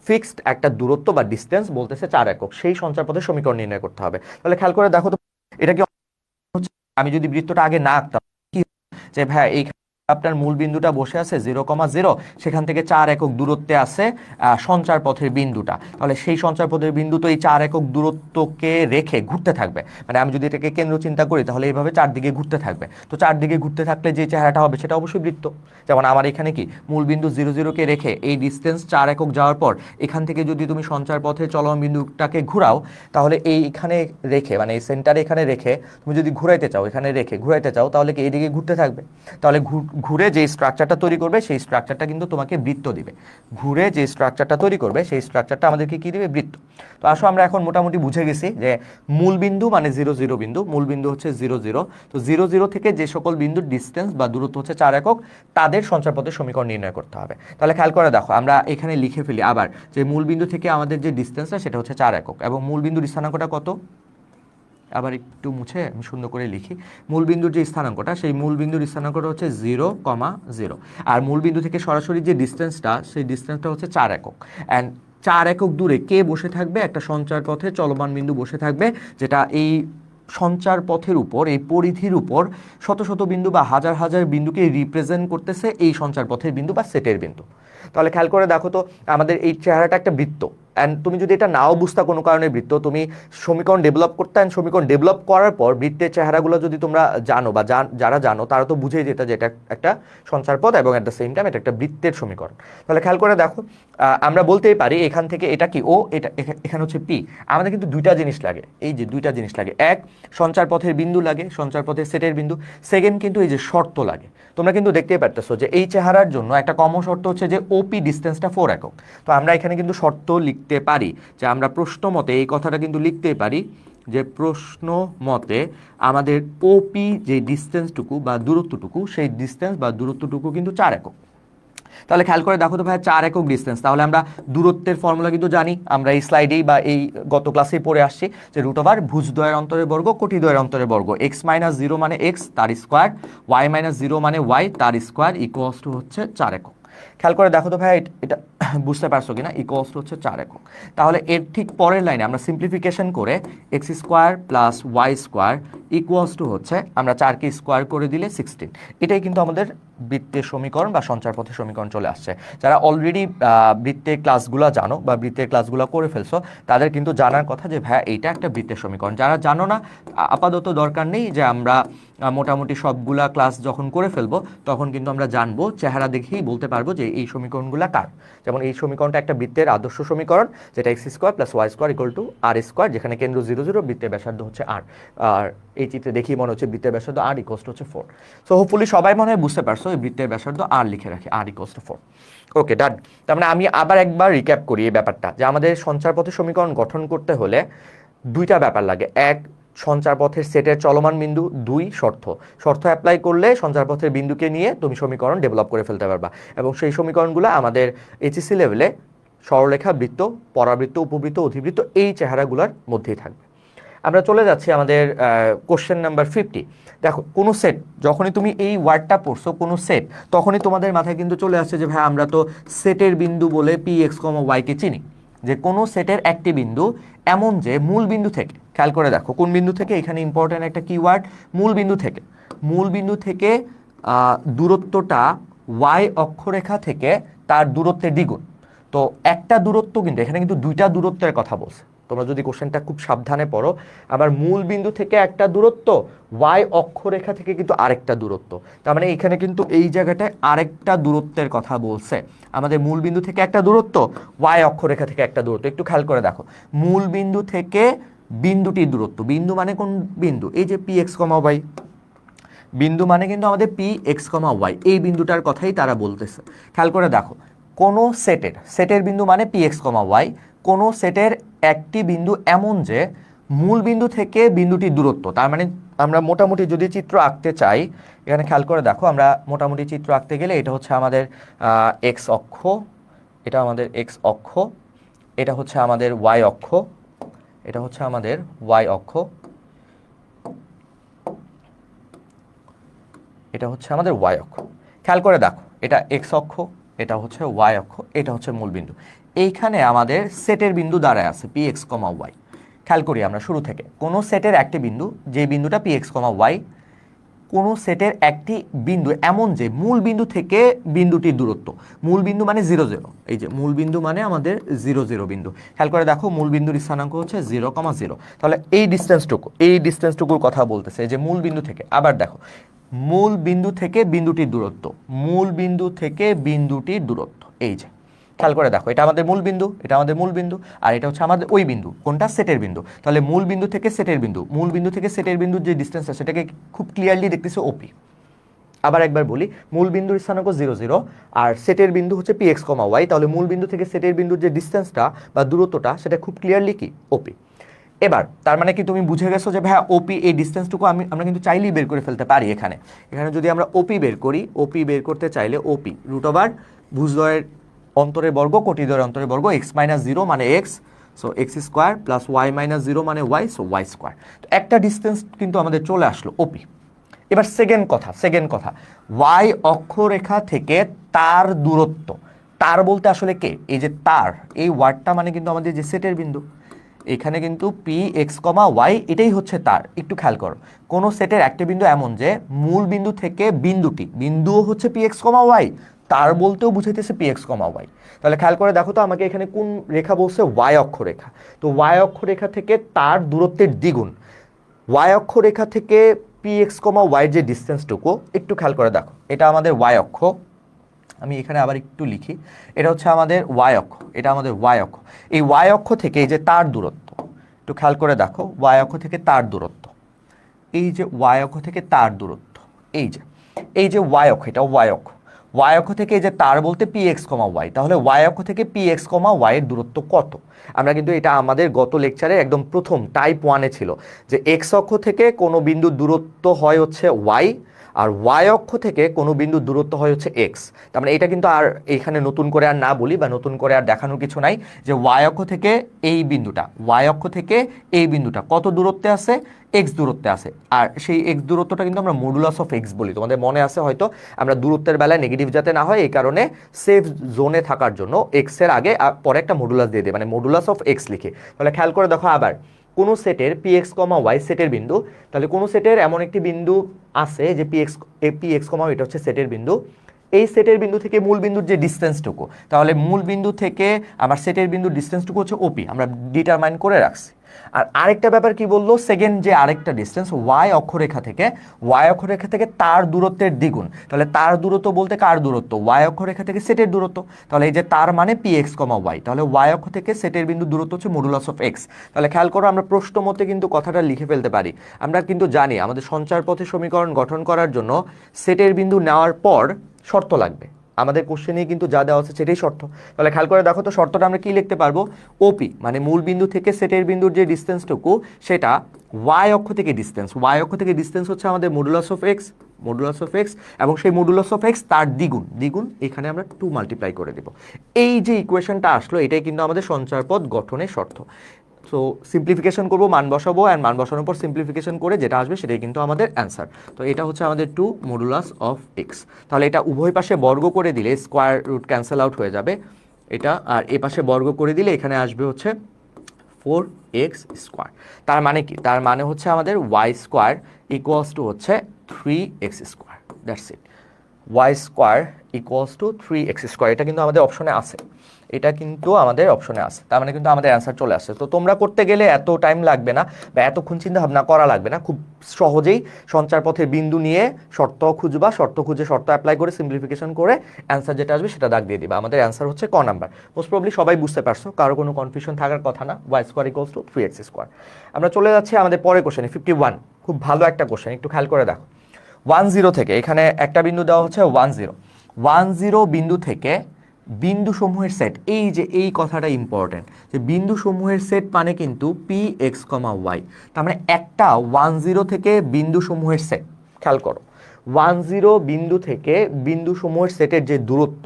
ফিক্সড একটা দূরত্ব বা ডিস্টেন্স বলতেছে 4 একক, সেই সঞ্চারপথের সমীকরণ নির্ণয় করতে হবে। তাহলে খেয়াল করে দেখো তো, এটা কি হচ্ছে, আমি যদি বৃত্তটা আগে না আঁকতাম, কি যে ভাই এই আপনার মূল বিন্দুটা বসে আছে 0,0, সেখান থেকে 4 একক দূরত্বে আছে সঞ্চার পথের বিন্দুটা, তাহলে সেই সঞ্চার পথের বিন্দু তো এই 4 একক দূরত্বকে রেখে ঘুরতে থাকবে। মানে আমি যদি এটাকে কেন্দ্র চিন্তা করি তাহলে এইভাবে চারদিকে ঘুরতে থাকবে। তো চারদিকে ঘুরতে থাকলে যে চেহারাটা হবে সেটা অবশ্যই বৃত্ত। যেমন আমার এখানে কি মূল বিন্দু 0,0 কে রেখে এই ডিস্টেন্স 4 একক যাওয়ার পর এখান থেকে যদি তুমি সঞ্চার পথে চলমান বিন্দুটাকে ঘুরাও, তাহলে এইখানে রেখে, মানে এই সেন্টারে এখানে রেখে তুমি যদি ঘুরাইতে চাও, এখানে রেখে ঘুরাইতে চাও, তাহলে কি এইদিকে ঘুরতে থাকবে। তাহলে ঘুরে যে স্ট্রাকচারটা তৈরি করবে সেই স্ট্রাকচারটা কিন্তু তোমাকে বৃত্ত দিবে। ঘুরে যে স্ট্রাকচারটা তৈরি করবে সেই স্ট্রাকচারটা আমাদেরকে কি দিবে, বৃত্ত। তো আসো আমরা এখন মোটামুটি বুঝে গেছি যে মূল বিন্দু মানে 0,0 বিন্দু, মূল বিন্দু হচ্ছে 0,0। তো 0,0 থেকে যে সকল বিন্দুর ডিস্টেন্স বা দূরত্ব হচ্ছে 4 একক, তাদের সঞ্চারপথের সমীকরণ নির্ণয় করতে হবে। তাহলে খেয়াল করে দেখো, আমরা এখানে লিখে ফেলি আবার যে মূল বিন্দু থেকে আমাদের যে ডিস্টেন্সটা সেটা হচ্ছে 4 একক, এবং মূল বিন্দুর স্থানাঙ্কটা কত, আবার একটু মুছে আমি সুন্দর করে লিখি। মূলবিন্দুর যে স্থানাঙ্কটা, সেই মূলবিন্দুর স্থানাঙ্কটা হচ্ছে 0,0, আর মূলবিন্দু থেকে সরাসরি যে ডিস্টেন্সটা, সেই ডিস্টেন্সটা হচ্ছে 4 একক। অ্যান্ড 4 একক দূরে কে বসে থাকবে, একটা সঞ্চার পথে চলমান বিন্দু বসে থাকবে, যেটা এই সঞ্চার পথের উপর, এই পরিধির উপর শত শত বিন্দু বা হাজার হাজার বিন্দুকে রিপ্রেজেন্ট করতেছে এই সঞ্চার পথের বিন্দু বা সেটের বিন্দু। তাহলে খেয়াল করে দেখো তো, আমাদের এই চেহারাটা একটা বৃত্ত। অ্যান্ড তুমি যদি এটা নাও বুঝতা কোনো কারণে বৃত্ত, তুমি সমীকরণ ডেভেলপ করতে, অ্যান্ড সমীকরণ ডেভেলপ করার পর বৃত্তের চেহারাগুলো যদি তোমরা জানো বা যারা জানো তারা তো বুঝেই যেটা যে এটা একটা সঞ্চারপথ এবং অ্যাট দ্য সেম টাইম এটা একটা বৃত্তের সমীকরণ। তাহলে খেয়াল করে দেখো, আমরা বলতেই পারি এখান থেকে এটা কি ও, এটা এখানে হচ্ছে পি। আমাদের কিন্তু দুইটা জিনিস লাগে, এই যে দুইটা জিনিস লাগে, এক সঞ্চারপথের বিন্দু লাগে, সঞ্চারপথের সেটের বিন্দু, সেকেন্ড কিন্তু এই যে শর্ত লাগে। তোমরা কিন্তু দেখতেই পারতেছো যে এই চেহারার জন্য একটা কমন শর্ত হচ্ছে যে ওপি ডিস্টেন্সটা 4 একক। তো আমরা এখানে কিন্তু শর্ত লিখতে পারি যে আমরা প্রশ্ন মতে এই কথাটা কিন্তু লিখতেই পারি যে প্রশ্ন মতে আমাদের ওপি যে ডিস্টেন্সটুকু বা দূরত্বটুকু, সেই ডিস্টেন্স বা দূরত্বটুকু কিন্তু 4 একক। তাহলে খেয়াল করে দেখো তো ভাই, 4 একক ডিস্টেন্স, তাহলে আমরা দূরত্বের ফর্মুলা কিন্তু জানি, আমরা এই স্লাইডেই বা এই গত ক্লাসেই পড়ে আসছি যে √ ভুজদ্বয়ের অন্তরের বর্গ কোটিদ্বয়ের অন্তরের বর্গ, x-0 মানে x তার স্কোয়ার, y-0 মানে y তার স্কোয়ার ইকুয়ালস টু হচ্ছে 4 একক। খেয়াল করে দেখো তো ভাই, এটা বুঝতে পারছো কিনা, ইকুয়ালস টু হচ্ছে 4 একক। তাহলে এর ঠিক পরের লাইনে আমরা সিম্পলিফিকেশন করে x² plus y² equals to হচ্ছে, আমরা 4কে স্কোয়ার করে দিলে 16। এটাই কিন্তু আমাদের বৃত্তের সমীকরণ বা সঞ্চারপথের সমীকরণ চলে আসছে। যারা অলরেডি বৃত্তের ক্লাসগুলো জানো বা বৃত্তের ক্লাসগুলো করে ফেলছো, তাদের কিন্তু জানার কথা যে ভাইয়া এইটা একটা বৃত্তের সমীকরণ। যারা জানো না, আপাতত দরকার নেই যে আমরা মোটামুটি সবগুলা ক্লাস যখন করে ফেলবো তখন কিন্তু আমরা জানবো, চেহারা দেখেই বলতে পারবো যে এই সমীকরণগুলো কার। যেমন এই সমীকরণটা একটা বৃত্তের আদর্শ সমীকরণ, যেটা x² plus y² equal to r², যেখানে কেন্দ্র 0,0, বৃত্তের ব্যাসার্ধ হচ্ছে r। আর এই চিত্রে দেখি মনে হচ্ছে বৃত্তের ব্যাসার্ধ r ইকুয়ালস টু হচ্ছে 4। সো হোপফুলি সবাই মনে হয় বুঝতে পারছো, এই বৃত্তের ব্যাসার্ধ r লিখে রাখি, r ইকুয়ালস টু 4। ওকে, ডান। তার মানে আমি আবার একবার রিক্যাপ করি এই ব্যাপারটা, যে আমাদের সঞ্চারপথের সমীকরণ গঠন করতে হলে দুইটা ব্যাপার লাগে, এক সঞ্চারপথের সেটের চলমান বিন্দু, দুই শর্ত অ্যাপ্লাই করলে সঞ্চারপথের বিন্দুকে নিয়ে তুমি সমীকরণ ডেভেলপ করে ফেলতে পারবা। এবং সেই সমীকরণগুলো আমাদের এইচএসসি লেভেলে সরলরেখা, বৃত্ত, পরাবৃত্ত, উপবৃত্ত, অধিবৃত্ত এই চেহারাগুলোর মধ্যেই থাকবে। আমরা চলে যাচ্ছি আমাদের কোশ্চেন নাম্বার 50। দেখো, কোনো সেট, যখনই তুমি এই ওয়ার্ডটা পড়ছো কোনো সেট, তখনই তোমাদের মাথায় কিন্তু চলে আসছে যে ভাই আমরা তো সেটের বিন্দু বলে px, y কে চিনি, যে কোনো সেটের একটি বিন্দু এমন যে মূল বিন্দু থেকে, খেয়াল করে দেখো কোন বিন্দু থেকে, এখানে ইম্পর্টেন্ট একটা কিওয়ার্ড, মূল বিন্দু থেকে, মূল বিন্দু থেকে দূরত্বটা y অক্ষরেখা থেকে তার দূরত্বের দ্বিগুণ। তো একটা দূরত্ব কিন্তু এখানে কিন্তু দুইটা দূরত্বের কথা বলছে, তোমরা যদি কোশ্চেনটা খুব সাবধানে পড়ো। আবার মূল বিন্দু থেকে একটা দূরত্ব, y অক্ষরেখা থেকে কিন্তু আরেকটা দূরত্ব। তার মানে এখানে কিন্তু এই জায়গাটায় আরেকটা দূরত্বের কথা বলছে। আমাদের মূল বিন্দু থেকে একটা দূরত্ব, y অক্ষরেখা থেকে একটা দূরত্ব। একটু খেয়াল করে দেখো, মূল বিন্দু থেকে বিন্দুটির দূরত্ব, বিন্দু মানে কোন বিন্দু, এই যে px, y, বিন্দু মানে কিন্তু আমাদের px, y, এই বিন্দুটার কথাই তারা বলতেছে। খেয়াল করে দেখো, কোনো সেটের বিন্দু মানে px, y, কোনো সেটের একটি বিন্দু এমন যে মূল বিন্দু থেকে বিন্দুটির দূরত্ব, তার মানে আমরা মোটামুটি যদি চিত্র আঁকতে চাই, এখানে খেয়াল করে দেখো, আমরা মোটামুটি চিত্র আঁকতে গেলে এটা হচ্ছে আমাদের x অক্ষ, এটা আমাদের x অক্ষ, এটা হচ্ছে আমাদের y অক্ষ, এটা হচ্ছে আমাদের y অক্ষ, এটা হচ্ছে আমাদের y অক্ষ। খেয়াল করে দেখো, এটা x অক্ষ, এটা হচ্ছে ওয়াই অক্ষ, এটা হচ্ছে মূল বিন্দু। এইখানে আমাদের সেটের বিন্দু দাঁড়ায় আছে পি এক্স কমা ওয়াই। খেয়াল করি আমরা শুরু থেকে, কোনো সেটের একটি বিন্দু, যে বিন্দুটা পি এক্স কমা ওয়াই, কোনো সেটের একটি বিন্দু এমন যে মূল বিন্দু থেকে বিন্দুটির দূরত্ব, মূল বিন্দু মানে 0 0, এই যে মূল বিন্দু মানে আমাদের 0 0 বিন্দু। খেয়াল করে দেখো মূল বিন্দুর স্থানাঙ্ক হচ্ছে 0,0। তাহলে এই ডিস্টেন্সটুকুর কথা বলতেছে, এই যে মূল বিন্দু থেকে। আবার দেখো মূল বিন্দু থেকে বিন্দুটির দূরত্ব, মূল বিন্দু থেকে বিন্দুটির দূরত্ব, এই যে খেয়াল করে দেখো এটা আমাদের মূল বিন্দু, এটা আমাদের মূল বিন্দু, আর এটা হচ্ছে আমাদের ওই বিন্দু, কোনটা সেটের বিন্দু। তাহলে মূল বিন্দু থেকে সেটের বিন্দু, মূল বিন্দু থেকে সেটের বিন্দুর যে ডিস্টেন্স আছে সেটাকে খুব ক্লিয়ারলি দেখতেছে ওপি। আবার একবার বলি, মূল বিন্দুর স্থানাঙ্ক 0 0 আর সেটের বিন্দু হচ্ছে পি এক্স কমা ওয়াই। তাহলে মূল বিন্দু থেকে সেটের বিন্দুর যে ডিস্টেন্সটা বা দূরত্বটা সেটা খুব ক্লিয়ারলি কি ওপি। এবার তার মানে কি তুমি বুঝে গেছো যে ভাইয়া ওপি এই ডিস্টেন্সটুকু আমরা কিন্তু চাইলেই বের করে ফেলতে পারি। এখানে যদি আমরা ওপি বের করি, ওপি বের করতে চাইলে ওপি √, ভুজদ্বয়ের অন্তরের বর্গ, কোটিদ্বয়ের অন্তরের বর্গ, x মাইনাস 0 মানে x, so x square plus Y minus 0 মানে ওয়াই, সো ওয়াই স্কোয়ার। তো একটা ডিস্টেন্স কিন্তু আমাদের চলে আসলো ওপি। এবার সেকেন্ড কথা, ওয়াই অক্ষরেখা থেকে তার দূরত্ব। তার বলতে আসলে কে? এই যে তার, এই ওয়ার্ডটা মানে কিন্তু আমাদের যে সেটের বিন্দু, এখানে কিন্তু পি এক্স কমা ওয়াই এটাই হচ্ছে তার। একটু খেয়াল করো, কোনো সেটের একটা বিন্দু এমন যে মূল বিন্দু থেকে বিন্দুও হচ্ছে পি এক্স কমা ওয়াই, তার বলতেও বুঝাইতেছে পি এক্স কমা ওয়াই। তাহলে খেয়াল করে দেখো তো আমাকে এখানে কোন রেখা বলছে? ওয়াই অক্ষরেখা। তো ওয়াই অক্ষরেখা থেকে তার দূরত্বের দ্বিগুণ। ওয়াই অক্ষরেখা থেকে পি এক্স কমা ওয়াই যে ডিস্টেন্সটুকু, একটু খেয়াল করে দেখো, এটা আমাদের ওয়াই অক্ষ। আমি এখানে আবার একটু লিখি, এটা হচ্ছে আমাদের ওয়াই অক্ষ, এটা আমাদের ওয়াই অক্ষ। এই ওয়াই অক্ষ থেকে এই যে তার দূরত্ব, একটু খেয়াল করে দেখো, ওয়াই অক্ষ থেকে তার দূরত্ব, এই যে ওয়াই অক্ষ থেকে তার দূরত্ব, এই যে ওয়াই অক্ষ, এটা ওয়াই অক্ষ থেকে এই যে তার বলতে পি এক্স কমা ওয়াই। তাহলে ওয়াই অক্ষ থেকে পি এক্স কমা ওয়াই এর দূরত্ব কত? আমরা কিন্তু এটা আমাদের গত লেকচারে একদম প্রথম টাইপ 1-এ ছিল যে এক্স অক্ষ থেকে কোনো বিন্দুর দূরত্ব হয় হচ্ছে ওয়াই, আর ওয়াই অক্ষ থেকে কোনো বিন্দুর দূরত্ব হয় হচ্ছে এক্স। তার মানে এটা কিন্তু আর এইখানে নতুন করে আর না বলি বা নতুন করে আর দেখানোর কিছু নাই যে ওয়াই অক্ষ থেকে এই বিন্দুটা কত দূরত্বে আছে? এক্স দূরত্বে আছে। আর সেই এক্স দূরত্বটা কিন্তু আমরা মডুলাস অফ এক্স বলি। তোমাদের মনে আছে হয়তো, আমরা দূরত্বের বেলায় নেগেটিভ যাতে না হয় এই কারণে সেফ জোনে থাকার জন্য এক্স এর আগে পরে একটা মডুলাস দিয়ে দিই, মানে মডুলাস অফ এক্স লিখে। তাহলে খেয়াল করে দেখো আবার, কোনো সেটের পি এক্স কমা ওয়াই সেটের বিন্দু, তাহলে কোনো সেটের এমন একটি বিন্দু আছে যে পি এক্স কমা এটা হচ্ছে সেটের বিন্দু। এই সেটের বিন্দু থেকে মূল বিন্দুর যে ডিস্টেন্সটুকু, তাহলে মূল বিন্দু থেকে আমার সেটের বিন্দুর ডিস্টেন্সটুকু হচ্ছে ওপি, আমরা ডিটারমাইন করে রাখছি। আর আরেকটা ব্যাপার কি বললো, সেকেন্ড যে আরেকটা ডিস্টেন্স ওয়াই অক্ষরেখা থেকে তার দূরত্বের দ্বিগুণ। তাহলে তার দূরত্ব বলতে কার দূরত্ব? ওয়াই অক্ষরেখা থেকে সেটের দূরত্ব। তাহলে এই যে তার মানে পি এক্স কমা ওয়াই, তাহলে ওয়াই অক্ষ থেকে সেটের বিন্দু দূরত্ব হচ্ছে মডুলাস অফ এক্স। তাহলে খেয়াল করো, আমরা প্রশ্ন মতে কিন্তু কথাটা লিখে ফেলতে পারি। আমরা কিন্তু জানি আমাদের সঞ্চার পথে সমীকরণ গঠন করার জন্য সেটের বিন্দু নেওয়ার পর শর্ত লাগবে। আমাদের কোশ্চেনে কিন্তু যা দেওয়া আছে সেটাই শর্ত। তাহলে খেয়াল করে দেখো তো শর্তটা আমরা কি লিখতে পারবো? ওপি মানে মূল বিন্দু থেকে সেটের বিন্দুর যে ডিস্টেন্সটুকু, সেটা ওয়াই অক্ষ থেকে ডিস্টেন্স হচ্ছে আমাদের মডুলাস অফ এক্স, এবং সেই মডুলাস অফ এক্স তার দ্বিগুণ এখানে আমরা 2 মাল্টিপ্লাই করে দেব। এই যে ইকুয়েশনটা আসলো, এটাই কিন্তু আমাদের সঞ্চারপথ গঠনের শর্ত। সো সিম্পলিফিকেশন করবো, মান বসাবো, অ্যান্ড মান বসানোর পর সিম্পলিফিকেশন করে যেটা আসবে সেটাই কিন্তু আমাদের অ্যান্সার। তো এটা হচ্ছে আমাদের 2 মডুলাস অফ এক্স। তাহলে এটা উভয় পাশে বর্গ করে দিলে স্কোয়ার রুট ক্যান্সেল আউট হয়ে যাবে এটা, আর এ পাশে বর্গ করে দিলে এখানে আসবে হচ্ছে 4x স্কোয়ার। তার মানে কি? তার মানে হচ্ছে আমাদের ওয়াই স্কোয়ার ইকুয়ালস টু হচ্ছে 3x square. That's it, Y square equals to 3x square. এটা কিন্তু আমাদের অপশনে আছে, তার মানে কিন্তু আমাদের অ্যান্সার চলে আসছে। তো তোমরা করতে গেলে এত টাইম লাগবে না বা এতক্ষণ চিন্তা ভাবনা করা লাগবে না, খুব সহজেই সঞ্চার পথের বিন্দু নিয়ে শর্ত খুঁজে শর্ত অ্যাপ্লাই করে সিম্পলিফিকেশন করে অ্যান্সার যেটা আসবে সেটা দাগ দিয়ে দিবা। আমাদের অ্যান্সার হচ্ছে ক নাম্বার। মোস্ট প্রবলি সবাই বুঝতে পারছো, কারো কোনো কনফিউশন থাকার কথা না। Y square equals to 3x square. আমরা চলে যাচ্ছি আমাদের পরের কোশ্চেনে 51। খুব ভালো একটা কোশ্চেন, একটু খেয়াল করে দেখো। 10 থেকে এখানে একটা বিন্দু দেওয়া হচ্ছে 10 বিন্দু থেকে বিন্দু সমূহের সেট। এই যে এই কথাটা ইম্পর্টেন্ট, যে বিন্দু সমূহের সেট মানে কিন্তু পি এক্স কমা ওয়াই। তার মানে একটা 10 থেকে বিন্দু সমূহের সেট। খেয়াল করো, 10 বিন্দু থেকে বিন্দু সমূহের সেটের যে দূরত্ব,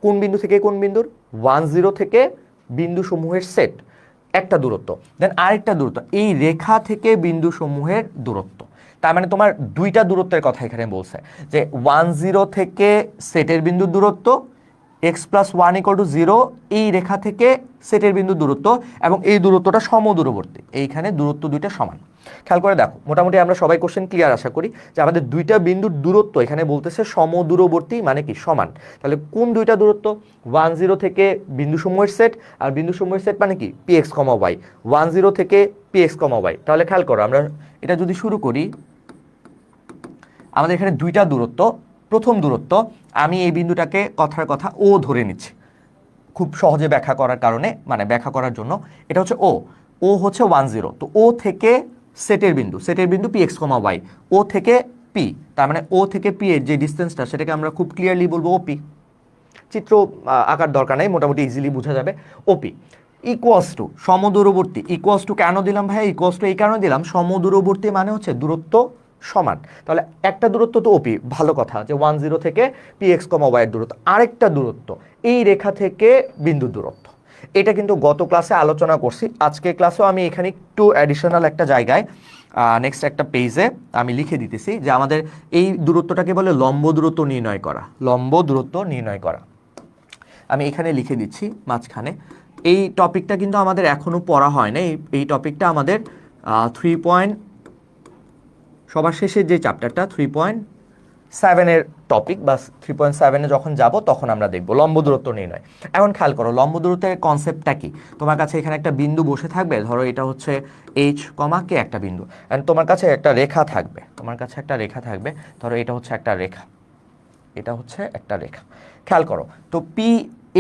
কোন বিন্দু থেকে কোন বিন্দুর? 10 থেকে বিন্দু সমূহের সেট একটা দূরত্ব, দেন আরেকটা দূরত্ব এই রেখা থেকে বিন্দু সমূহের দূরত্ব। তার মানে তোমার দুইটা দূরত্বের কথা এখানে বলছে, যে 10 থেকে সেটের বিন্দুর দূরত্ব x plus one equal to 0 এই রেখা থেকে সেটের বিন্দু দূরত্ব, এবং এই দূরত্বটা সমদূরবর্তী, এইখানে দূরত্ব দুইটা সমান। খেয়াল করে দেখো, মোটামুটি আমরা সবাই কোশ্চেন ক্লিয়ার আশা করি যে আমাদের দুইটা বিন্দুর দূরত্ব এখানে বলতেছে সমদূরবর্তী, মানে কি সমান। তাহলে কোন দুইটা দূরত্ব? 10 থেকে বিন্দুসমূহের সেট, আর বিন্দুসমূহের সেট মানে কি পি এক্স কমা ওয়াই, 10 থেকে পি এক্স কমা ওয়াই। তাহলে খেয়াল করো, আমরা এটা যদি শুরু করি, আমাদের এখানে দুইটা দূরত্ব। প্রথম দূরত্ব, আমি এই বিন্দুটাকে কথার কথা ও ধরে নিচ্ছি খুব সহজে ব্যাখ্যা করার কারণে, মানে ব্যাখ্যা করার জন্য। এটা হচ্ছে ও হচ্ছে 10, তো ও থেকে সেটের বিন্দু পি এক্স কমা ওয়াই, ও থেকে পি, তার মানে ও থেকে পি এর যে ডিস্টেন্সটা সেটাকে আমরা খুব ক্লিয়ারলি বলবো ওপি। চিত্র আঁকার দরকার নেই, মোটামুটি ইজিলি বোঝা যাবে। ওপি ইকুয়ালস টু সমদূরবর্তী। ইকুয়ালস টু কেন দিলাম ভাই? ইকুয়ালস টু এই কারণে দিলাম, সমদূরবর্তী মানে হচ্ছে দূরত্ব সমান। তাহলে একটা দূরত্ব তো ওপি, ভালো কথা, যে 10 থেকে পি এক্স কমা ওয়াই এর দূরত্ব। আরেকটা দূরত্ব এই রেখা থেকে বিন্দু দূরত্ব। এটা কিন্তু গত ক্লাসে আলোচনা করছি, আজকে ক্লাসেও আমি এখানে একটু অ্যাডিশনাল একটা জায়গায় নেক্সট একটা পেজে আমি লিখে দিতেছি যে আমাদের এই দূরত্বটাকে বলে লম্ব দূরত্ব নির্ণয় করা। লম্ব দূরত্ব নির্ণয় করা আমি এখানে লিখে দিচ্ছি মাঝখানে। এই টপিকটা কিন্তু আমাদের এখনো পড়া হয় না, এই টপিকটা আমাদের 3. সবার শেষের যে চ্যাপ্টারটা 3.7-এর টপিক, বা 3.7-এ যখন যাব তখন আমরা দেখব লম্ব দূরত্ব নির্ণয়। এখন খেয়াল করো, লম্ব দূরত্বের কনসেপ্টটা কি। তোমার কাছে এখানে একটা বিন্দু বসে থাকবে, ধরো এটা হচ্ছে এইচ কমা কে একটা বিন্দু, এন্ড তোমার কাছে একটা রেখা থাকবে, ধরো এটা হচ্ছে একটা রেখা, এটা হচ্ছে একটা রেখা। খেয়াল করো তো, পি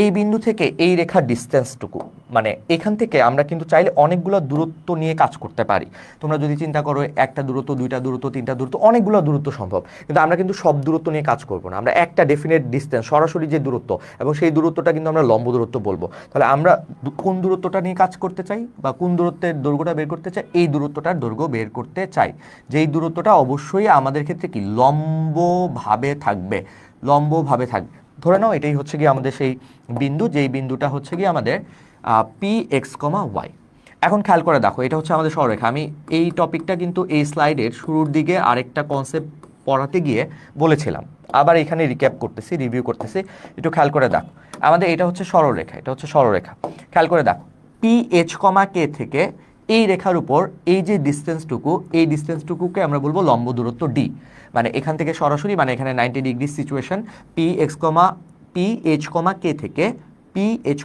এই বিন্দু থেকে এই রেখার ডিস্টেন্সটুকু, মানে এখান থেকে আমরা কিন্তু চাইলে অনেকগুলো দূরত্ব নিয়ে কাজ করতে পারি। তোমরা যদি চিন্তা করো একটা দূরত্ব, দুইটা দূরত্ব, তিনটা দূরত্ব, অনেকগুলো দূরত্ব সম্ভব, কিন্তু আমরা কিন্তু সব দূরত্ব নিয়ে কাজ করব না। আমরা একটা ডেফিনেট ডিস্টেন্স, সরাসরি যে দূরত্ব, এবং সেই দূরত্বটা কিন্তু আমরা লম্ব দূরত্ব বলবো। তাহলে আমরা কোন দূরত্বটা নিয়ে কাজ করতে চাই, বা কোন দূরত্বের দৈর্ঘ্যটা বের করতে চাই? এই দূরত্বটার দৈর্ঘ্য বের করতে চাই, যেই দূরত্বটা অবশ্যই আমাদের ক্ষেত্রে কি লম্বভাবে থাকবে, লম্বভাবে থাকবে। ধরে নাও এটাই হচ্ছে কি আমাদের সেই বিন্দু, যেই বিন্দুটা হচ্ছে কি আমাদের পি এক্স কমা ওয়াই। এখন খেয়াল করে দেখো, এটা হচ্ছে আমাদের সরলরেখা। আমি এই টপিকটা কিন্তু এই স্লাইডের শুরুর দিকে আরেকটা কনসেপ্ট পড়াতে গিয়ে বলেছিলাম, আবার এখানে রিক্যাপ করতেছি, রিভিউ করতেছি। একটু খেয়াল করে দেখো, আমাদের এটা হচ্ছে সরলরেখা, এটা হচ্ছে সরলরেখা। খেয়াল করে দেখো, পি এইচ কমা কে থেকে এই রেখার উপর এই যে ডিস্টেন্সটুকু, এই ডিস্টেন্সটুকুকে আমরা বলবো লম্ব দূরত্ব ডি। মানে এখান থেকে সরাসরি, মানে এখানে 90 ডিগ্রি সিচুয়েশন, পি এইচ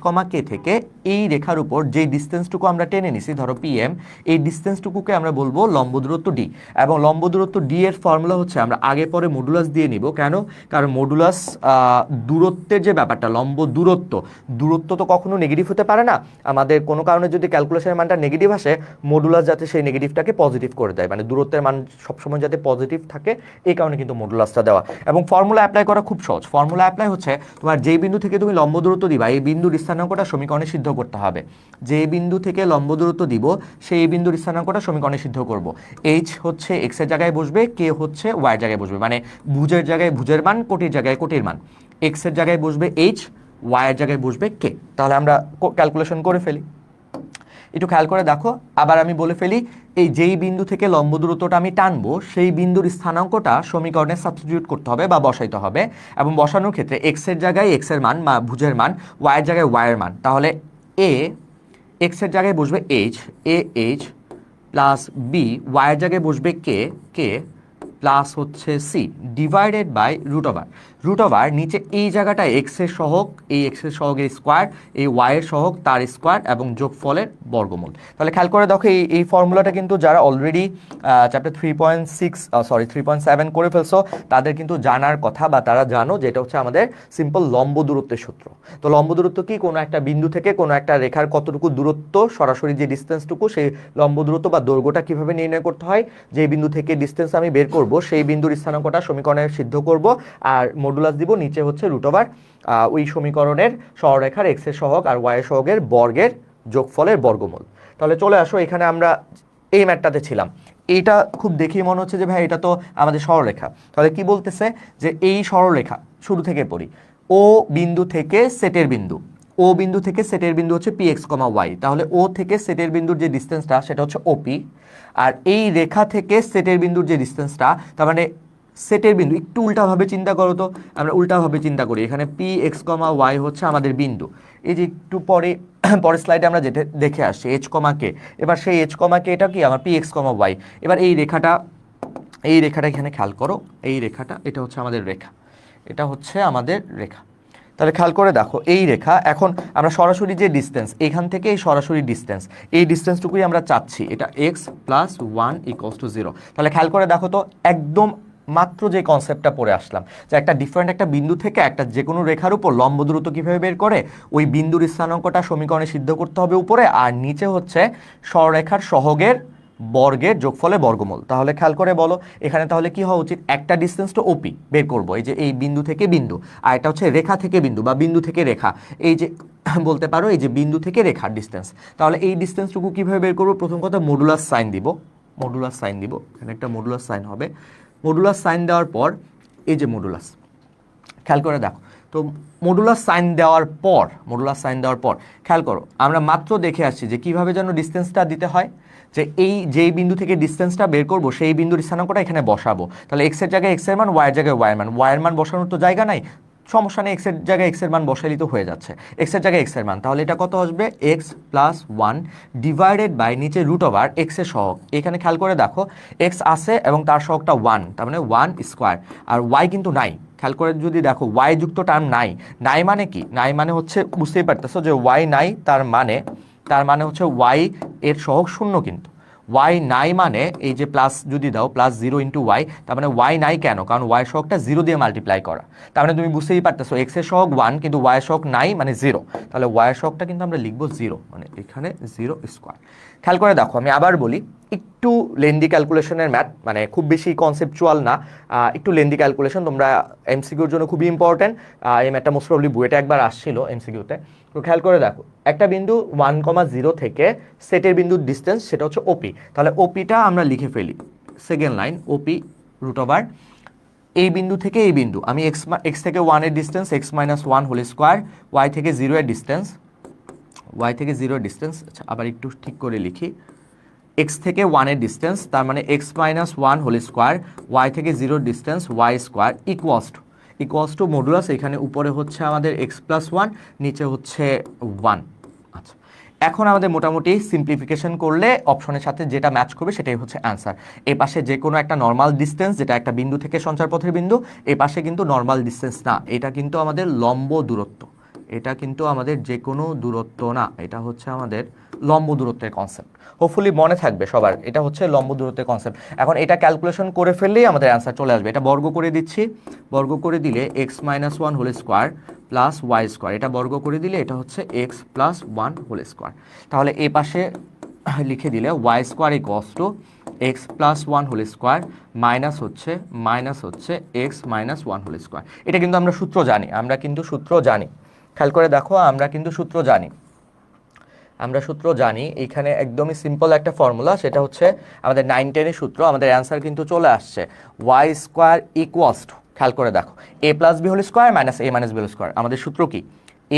কমা কে থেকে এই রেখার উপর যে ডিস্টেন্সটুকু আমরা টেনে নিছি, ধরো পি এম, এই ডিস্টেন্সটুকুকে আমরা বলবো লম্ব দূরত্ব ডি। এবং লম্ব দূরত্ব ডি এর ফর্মুলা হচ্ছে, আমরা আগে পরে মডুলাস দিয়ে নিব। কেন? কারণ মডুলাস দূরত্বের যে ব্যাপারটা, লম্ব দূরত্ব তো কখনো নেগেটিভ হতে পারে না। আমাদের কোনো কারণে যদি ক্যালকুলেশনের মানটা নেগেটিভ আসে, মডুলাস যাতে সেই নেগেটিভটাকে পজিটিভ করে দেয়, মানে দূরত্বের মান সবসময় যাতে পজিটিভ থাকে, এই কারণে কিন্তু মডুলাসটা দেওয়া। এবং ফর্মুলা অ্যাপ্লাই করা খুব সহজ। ফর্মুলা অ্যাপ্লাই হচ্ছে, তোমার যেই বিন্দু থেকে তুমি লম্ব দূরত্ব দিবা, এই বিন্দুর স্থানাঙ্কটা সমীকরণে সিদ্ধ করতে হবে। যে বিন্দু থেকে লম্ব দূরত্ব দিব, সেই বিন্দুর স্থানাঙ্কটা সমীকরণে সিদ্ধ করব। এইচ হচ্ছে এক্স এর জায়গায় বসবে, কে হচ্ছে ওয়াই এর জায়গায় বসবে, মানে ভুজের জায়গায় ভুজের মান, কোটির জায়গায় কোটির মান। এক্স এর জায়গায় বসবে এইচ, ওয়াই এর জায়গায় বসবে কে। তাহলে আমরা ক্যালকুলেশন করে ফেলি। একটু খেয়াল করে দেখো, আবার আমি বলে ফেলি, এই যেই বিন্দু থেকে লম্ব দূরত্বটা আমি টানবো, সেই বিন্দুর স্থানাঙ্কটা সমীকরণে সাবস্টিটিউট করতে হবে বা বসাইতে হবে। এবং বসানোর ক্ষেত্রে এক্স এর জায়গায় এক্স এর মান বা ভুজের মান, ওয়াই এর জায়গায় ওয়াই এর মান। তাহলে এ এক্স এর জায়গায় বসবে এইচ প্লাস বি, ওয়াই এর জায়গায় বসবে কে প্লাস হচ্ছে C, divided by root over নিচে এই জায়গাটায় এক্স এর সহগ, এই এক্স এর সহগের স্কোয়ার, এই ওয়াই এর সহগ তার স্কোয়ার, এবং যোগফলের বর্গমূল। তাহলে খেয়াল করে দেখো, এই ফর্মুলাটা কিন্তু যারা অলরেডি চ্যাপ্টার 3.7 করে ফেলছো, তাদের কিন্তু জানার কথা, বা তারা জানো যে এটা হচ্ছে আমাদের সিম্পল লম্ব দূরত্বের সূত্র। তো লম্ব দূরত্ব কি? কোনো একটা বিন্দু থেকে কোনো একটা রেখার কতটুকু দূরত্ব, সরাসরি যে ডিস্টেন্সটুকু, সেই লম্ব দূরত্ব বা দৈর্ঘ্যটা কিভাবে নির্ণয় করতে হয়। যে বিন্দু থেকে ডিস্টেন্স আমি বের করব, সেই বিন্দুর স্থানাঙ্কটা সমীকরণে সিদ্ধ করব, আর মডুলাস দিব, নিচে হচ্ছে রুট ওভার ওই সমীকরণের সরলরেখার এক্স এর সহগ আর ওয়াই এর সহগের বর্গের যোগফলের বর্গমূল। তাহলে চলে আসো, এখানে আমরা এই ম্যাটটাতে ছিলাম। এইটা খুব দেখেই মনে হচ্ছে যে ভাই এটা তো আমাদের সরলরেখা। তাহলে কি বলতেছে যে এই সরলরেখা, শুরু থেকে পড়ি, ও বিন্দু থেকে সেটের বিন্দু হচ্ছে পি এক্স কমা ওয়াই। তাহলে ও থেকে সেটের বিন্দুর যে ডিস্টেন্সটা, সেটা হচ্ছে ওপি। আর এই রেখা থেকে সেটের বিন্দুর যে ডিস্টেন্সটা, তার মানে সেটের বিন্দু, একটু উল্টাভাবে চিন্তা করো তো, আমরা উল্টাভাবে চিন্তা করি। এখানে পি এক্স কমা ওয়াই হচ্ছে আমাদের বিন্দু। এই যে একটু পরে পরের স্লাইডে আমরা যেটা দেখে আসছি এইচ কমা কে, এবার সেই এইচ কমা কে এটা কি আমার পি এক্স কমা ওয়াই। এবার এই রেখাটা এখানে খেয়াল করো, এই রেখাটা এটা হচ্ছে আমাদের রেখা, এটা হচ্ছে আমাদের রেখা। তাহলে খেয়াল করে দেখো এই রেখা, এখন আমরা সরাসরি যে ডিস্টেন্স এখান থেকে এই সরাসরি ডিস্টেন্স, এই ডিস্টেন্সটুকুই আমরা চাচ্ছি, এটা x plus one equals to zero. তাহলে খেয়াল করে দেখো তো, একদম মাত্র যে কনসেপ্টটা পড়ে আসলাম যে একটা ডিফারেন্ট একটা বিন্দু থেকে একটা যে কোনো রেখার উপর লম্ব দূরত্ব কীভাবে বের করে, ওই বিন্দুর স্থানাঙ্কটা সমীকরণে সিদ্ধ করতে হবে উপরে, আর নিচে হচ্ছে সরলরেখার সহগের বর্গের যোগফলে বর্গমূল। তাহলে খেয়াল করে বলো এখানে তাহলে কি হওয়া উচিত, একটা ডিস্টেন্স তো ওপি বের করবো, এই যে এই বিন্দু থেকে বিন্দু, আর এটা হচ্ছে রেখা থেকে বিন্দু বা বিন্দু থেকে রেখা, এই যে বলতে পারো এই যে বিন্দু থেকে রেখার ডিস্টেন্স। তাহলে এই ডিস্টেন্সটুকু কীভাবে বের করবো, প্রথম কথা মডুলাস সাইন দিব, মডুলাস সাইন দিব, এখানে একটা মডুলাস সাইন হবে। মডুলাস সাইন দেওয়ার পর এই যে মডুলাস, খেয়াল করে দেখো তো মডুলাস সাইন দেওয়ার পর খেয়াল করো আমরা মাত্র দেখে আসছি যে কিভাবে যেন ডিস্টেন্সটা দিতে হয়, যে এই যেই বিন্দু থেকে ডিস্টেন্সটা বের করবো সেই বিন্দুর স্থানাঙ্কটা এখানে বসাবো। তাহলে এক্স এর জায়গায় এক্স এর মান, ওয়াই এর জায়গায় ওয়াই এর মান, ওয়াই এর মান বসানোর তো জায়গা নাই, সমস্যা নেই, এক্স এর জায়গায় এক্স এর মান বসাইলেই তো হয়ে যাচ্ছে, এক্স এর জায়গায় এক্স এর মান। তাহলে এটা কত আসবে, x plus one divided by নিচে রুট ওভার এক্স এর সহগ। এখানে খেয়াল করে দেখো এক্স আছে এবং তার সহগটা ওয়ান, তার মানে ওয়ান স্কোয়ার, আর ওয়াই কিন্তু নাই। খেয়াল করে যদি দেখো ওয়াই যুক্ত টার্ম নাই, নাই মানে কি, নাই মানে হচ্ছে বুঝতেই পারতেছো যে ওয়াই নাই, তার মানে হচ্ছে ওয়াই এর সহগ শূন্য, কিন্তু ওয়াই নাই মানে এই যে প্লাস যদি দাও প্লাস জিরো ইন্টু ওয়াই, তার মানে ওয়াই নাই কেন, কারণ ওয়াই সহগটা জিরো দিয়ে মাল্টিপ্লাই করা, তার মানে তুমি বুঝতেই পারতেছো এক্স এর সহগ ওয়ান কিন্তু ওয়াই সহগ নাই মানে জিরো, তাহলে ওয়াই সহগটা কিন্তু আমরা লিখবো জিরো, মানে এখানে জিরো স্কোয়ার। খেয়াল করে দেখো আমি আবার বলি, একটু লেন্দি ক্যালকুলেশনের ম্যাথ, মানে খুব বেশি কনসেপচুয়াল না, একটু লেন্দি ক্যালকুলেশন, তোমরা এমসিকিউর জন্য খুবই ইম্পর্টেন্ট। এই ম্যাথটা মোস্ট প্রবলি বুয়েটে একবার আসছিল এমসিকিউতে। তো খেয়াল করে দেখো একটা বিন্দু 1,0 থেকে সেটের বিন্দুর ডিস্টেন্স সেটা হচ্ছে ওপি, তাহলে ওপিটা আমরা লিখে ফেলি, সেকেন্ড লাইন ওপি রুট ওভার এই বিন্দু থেকে এই বিন্দু, আমি এক্স থেকে 1 এর distance x minus 1 whole square, Y থেকে 0 এর ডিস্টেন্স, আচ্ছা আবার একটু ঠিক করে লিখি, এক্স থেকে 1 এর ডিস্টেন্স তার মানে x minus 1 whole square, Y থেকে 0 distance Y square equals to modulus, এখানে উপরে হচ্ছে আমাদের এক্স প্লাস 1, নিচে হচ্ছে 1। আচ্ছা এখন আমাদের মোটামুটি সিম্পলিফিকেশন করলে অপশনের সাথে যেটা ম্যাচ করবে সেটাই হচ্ছে অ্যান্সার। এই পাশে যে কোনো একটা নর্মাল ডিস্টেন্স, যেটা একটা বিন্দু থেকে সঞ্চারপথের বিন্দু, এই পাশে কিন্তু নর্মাল ডিস্টেন্স না, এটা কিন্তু আমাদের লম্ব দূরত্ব, এটা কিন্তু আমাদের যে কোনো দূরত্ব না, এটা হচ্ছে আমাদের লম্ব দূরত্বের কনসেপ্ট। হোপফুলি মনে থাকবে সবার, এটা হচ্ছে লম্ব দূরত্বের কনসেপ্ট। এখন এটা ক্যালকুলেশন করে ফেললেই আমাদের অ্যান্সার চলে আসবে। এটা বর্গ করে দিচ্ছি, বর্গ করে দিলে x minus 1 whole square plus Y square, এটা বর্গ করে দিলে এটা হচ্ছে এক্স প্লাস 1 হোল স্কোয়ার। তাহলে এই পাশে লিখে দিলে Y square equals to x plus 1 whole square minus হচ্ছে এক্স মাইনাস 1 হোল স্কোয়ার। এটা কিন্তু আমরা সূত্র জানি, খেয়াল করে দেখো আমরা কিন্তু সূত্র জানি, এখানে একদমই সিম্পল একটা ফর্মুলা, সেটা হচ্ছে আমাদের 9-10 এর সূত্র। আমাদের অ্যান্সার কিন্তু চলে আসছে ওয়াই স্কোয়ার ইকুয়ালস টু, খেয়াল করে দেখো A plus B whole square minus A minus B whole square. আমাদের সূত্র কি,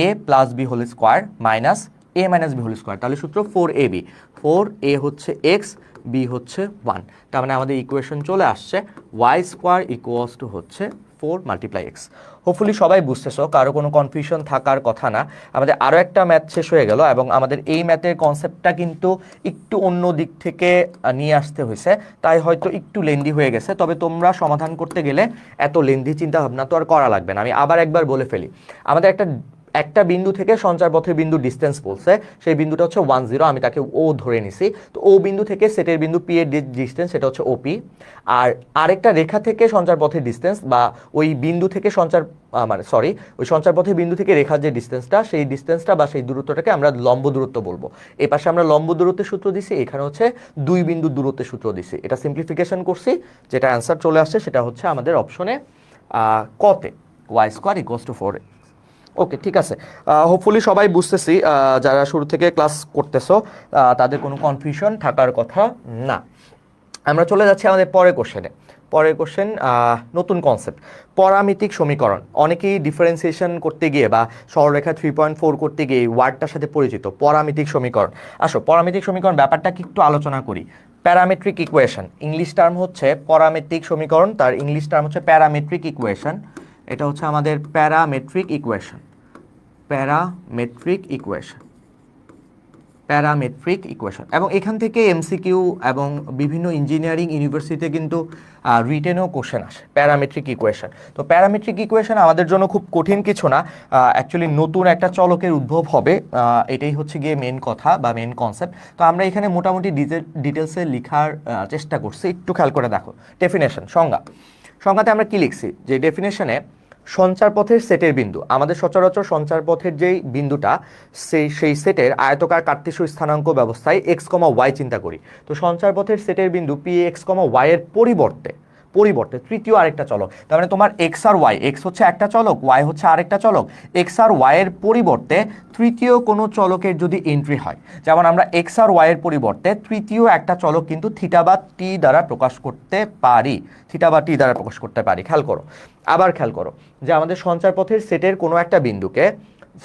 A plus B whole square minus A minus B whole square, তাহলে সূত্র 4ab, 4a হচ্ছে এক্স, বি হচ্ছে 1, তার মানে আমাদের ইকুয়েশন চলে আসছে ওয়াই স্কোয়ার ইকুয়ালস টু হচ্ছে 4 মাল্টিপ্লাই এক্স। হোপফুলি সবাই বুঝতেছো, কারো কোনো কনফিউশন থাকার কথা না। আমাদের আরও একটা ম্যাথ শেষ হয়ে গেল এবং আমাদের এই ম্যাথের কনসেপ্টটা কিন্তু একটু অন্য দিক থেকে নিয়ে আসতে হয়েছে, তাই হয়তো একটু লেন্দি হয়ে গেছে, তবে তোমরা সমাধান করতে গেলে এত লেন্দি চিন্তা ভাবনা তো আর করা লাগবে না। আমি আবার একবার বলে ফেলি, আমাদের একটা বিন্দু থেকে সঞ্চারপথের বিন্দু ডিস্টেন্স বলছে, সেই বিন্দুটা হচ্ছে 10, আমি তাকে ও ধরে নিছি। তো ও বিন্দু থেকে সেটের বিন্দু পি এর ডিস্টেন্স সেটা হচ্ছে ওপি, আর আরেকটা রেখা থেকে সঞ্চারপথের ডিস্টেন্স বা ওই বিন্দু থেকে ওই সঞ্চারপথের বিন্দু থেকে রেখার যে ডিস্টেন্সটা, সেই ডিস্টেন্সটা বা সেই দূরত্বটাকে আমরা লম্ব দূরত্ব বলবো। এই পাশে আমরা লম্ব দূরত্বের সূত্র দিছি, এখানে হচ্ছে দুই বিন্দুর দূরত্বের সূত্র দিছি। এটা সিম্পলিফিকেশন করছি, যেটা অ্যান্সার চলে আসছে সেটা হচ্ছে আমাদের অপশনে কতে ওয়াই স্কোয়ার ইকুয়ালস টু 4। ওকে ঠিক আছে, হোপফুলি সবাই বুঝতেছি, যারা শুরু থেকে ক্লাস করতেছো তাদের কোনো কনফিউশন থাকার কথা না। আমরা চলে যাচ্ছি আমাদের পরের কোশ্চেনে। পরের কোশ্চেন, নতুন কনসেপ্ট, পরামিতিক সমীকরণ। অনেকেই ডিফারেন্সিয়েশন করতে গিয়ে বা সরলরেখা 3.4 করতে গিয়ে এই ওয়ার্ডটার সাথে পরিচিত, পরামিতিক সমীকরণ। আসো পরামিতিক সমীকরণ ব্যাপারটা কি একটু আলোচনা করি। প্যারামেট্রিক ইকুয়েশন, ইংলিশ টার্ম হচ্ছে পরামিতিক সমীকরণ, তার ইংলিশ টার্ম হচ্ছে প্যারামেট্রিক ইকুয়েশন। এটা হচ্ছে আমাদের parametric equation, parametric equation, parametric equation. এবং এখান থেকে এমসিকিউ এবং বিভিন্ন ইঞ্জিনিয়ারিং ইউনিভার্সিটিতে কিন্তু রিটেনও কোশ্চেন আসে প্যারামেট্রিক ইকুয়েশন। তো প্যারামেট্রিক ইকুয়েশন আমাদের জন্য খুব কঠিন কিছু না, অ্যাকচুয়ালি নতুন একটা চলকের উদ্ভব হবে, এটাই হচ্ছে গিয়ে মেন কথা বা মেন কনসেপ্ট। তো আমরা এখানে মোটামুটি ডিটেলসে লেখার চেষ্টা করছি, একটু খেয়াল করে দেখো। ডেফিনেশন, সংজ্ঞাতে আমরা কি লিখছি, যে ডেফিনেশনে সঞ্চারপথের সেটের বিন্দু, আমাদের সচরাচর সঞ্চারপথের যেই বিন্দুটা সেই সেটের আয়তকার কার্তেশীয় স্থানাঙ্ক ব্যবস্থায় এক্স কমা ওয়াই চিন্তা করি। তো সঞ্চারপথের সেটের বিন্দু পি এক্স কমা ওয়াই এর পরিবর্তে তৃতীয় আরেকটা চলক, তার মানে তোমার এক্স আর ওয়াই, এক্স হচ্ছে একটা চলক, ওয়াই হচ্ছে আরেকটা চলক, এক্স আর ওয়াই এর পরিবর্তে তৃতীয় কোনো চলকের যদি এন্ট্রি হয়, যেমন আমরা এক্স আর ওয়াই এর পরিবর্তে তৃতীয় একটা চলক কিন্তু থিটা বা টি দ্বারা প্রকাশ করতে পারি, খেয়াল করো, আবার খেয়াল করো যে আমাদের সঞ্চারপথের সেটের কোনো একটা বিন্দুকে,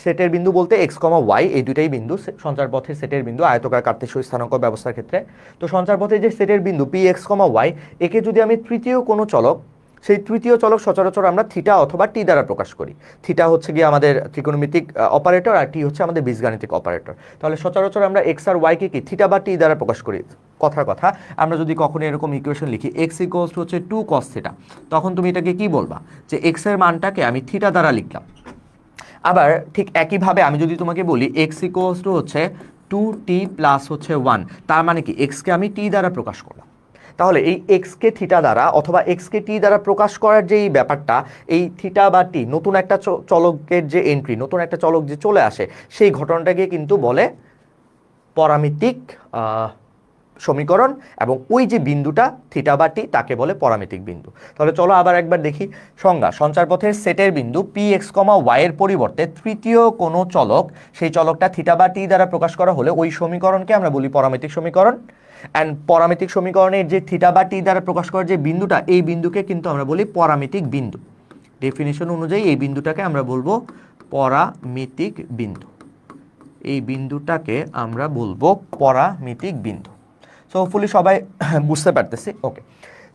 সেটের বিন্দু বলতে এক্স কমা ওয়াই এই দুটাই বিন্দু সঞ্চারপথের সেটের বিন্দু আয়তকার কার্তেশীয় স্থানাঙ্ক ব্যবস্থার ক্ষেত্রে। তো সঞ্চারপথের যে সেটের বিন্দু পি এক্স কমা ওয়াই, একে যদি আমি তৃতীয় কোনো চলক, সেই তৃতীয় চলক সচরাচর আমরা থিটা অথবা টি দ্বারা প্রকাশ করি। থিটা হচ্ছে গিয়ে আমাদের ত্রিকোণমিতিক অপারেটর আর টি হচ্ছে আমাদের বীজগাণিতিক অপারেটর। তাহলে সচরাচর আমরা এক্স আর ওয়াইকে কি থিটা বা টি দ্বারা প্রকাশ করি। কথার কথা, আমরা যদি কখনো এরকম ইকুয়েশন লিখি এক্স ইকুয়ালস টু হচ্ছে 2 cos থিটা, তখন তুমি এটাকে কি বলবা, যে এক্স এর মানটাকে আমি থিটা দ্বারা লিখলাম। আবার ঠিক একইভাবে আমি যদি তোমাকে বলি এক্স ইকুয়ালস টু হচ্ছে 2t প্লাস হচ্ছে 1, তার মানে কি এক্সকে আমি টি দ্বারা প্রকাশ করলাম। তাহলে এই এক্সকে থিটা দ্বারা অথবা এক্সকে টি দ্বারা প্রকাশ করার যে এই ব্যাপারটা, এই থিটা বা টি নতুন একটা চলকের যে এন্ট্রি, নতুন একটা চলক যে চলে আসে, সেই ঘটনাটাকে কিন্তু বলে পরামিতিক সমীকরণ, এবং ওই যে বিন্দুটা থিটা বা টি তাকে বলে পরামিতিক বিন্দু। তাহলে চলো আবার একবার দেখি সংজ্ঞা। সঞ্চারপথের সেটের বিন্দু পি এক্স কমা ওয়াই এর পরিবর্তে তৃতীয় কোনো চলক, সেই চলকটা থিটা বা টি দ্বারা প্রকাশ করা হলে ওই সমীকরণকে আমরা বলি পরামিতিক সমীকরণ। অ্যান্ড পরামিতিক সমীকরণের যে থিটা বা টি দ্বারা প্রকাশ করার যে বিন্দুটা, এই বিন্দুকে কিন্তু আমরা বলি পরামিতিক বিন্দু। ডেফিনিশন অনুযায়ী এই বিন্দুটাকে আমরা বলবো পরামিতিক বিন্দু, এই বিন্দুটাকে আমরা বলবো পরামিতিক বিন্দু। সো হোপফুলি সবাই বুঝতে পারতেছি, ওকে।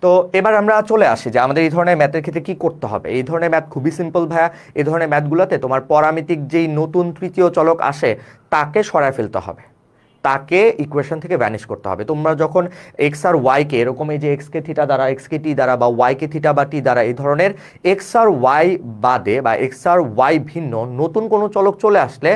তো এবার আমরা চলে আসি যে আমাদের এই ধরনের ম্যাথের ক্ষেত্রে কি করতে হবে। এই ধরনের ম্যাথ খুবই সিম্পল ভাইয়া। এই ধরনের ম্যাথগুলোতে তোমার পরামিতিক যেই নতুন তৃতীয় চলক আসে তাকে সরায় ফেলতে হবে, তাকে ইকুয়েশন থেকে ভ্যানিশ করতে হবে। তোমরা যখন এক্স আর ওয়াইকে এরকম এই যে এক্সকে থিটা দ্বারা, এক্সকে টি দ্বারা বা ওয়াইকে থিটা বা টি দ্বারা, এই ধরনের এক্স আর ওয়াই বাদে বা এক্স আর ওয়াই ভিন্ন নতুন কোনো চলক চলে আসলে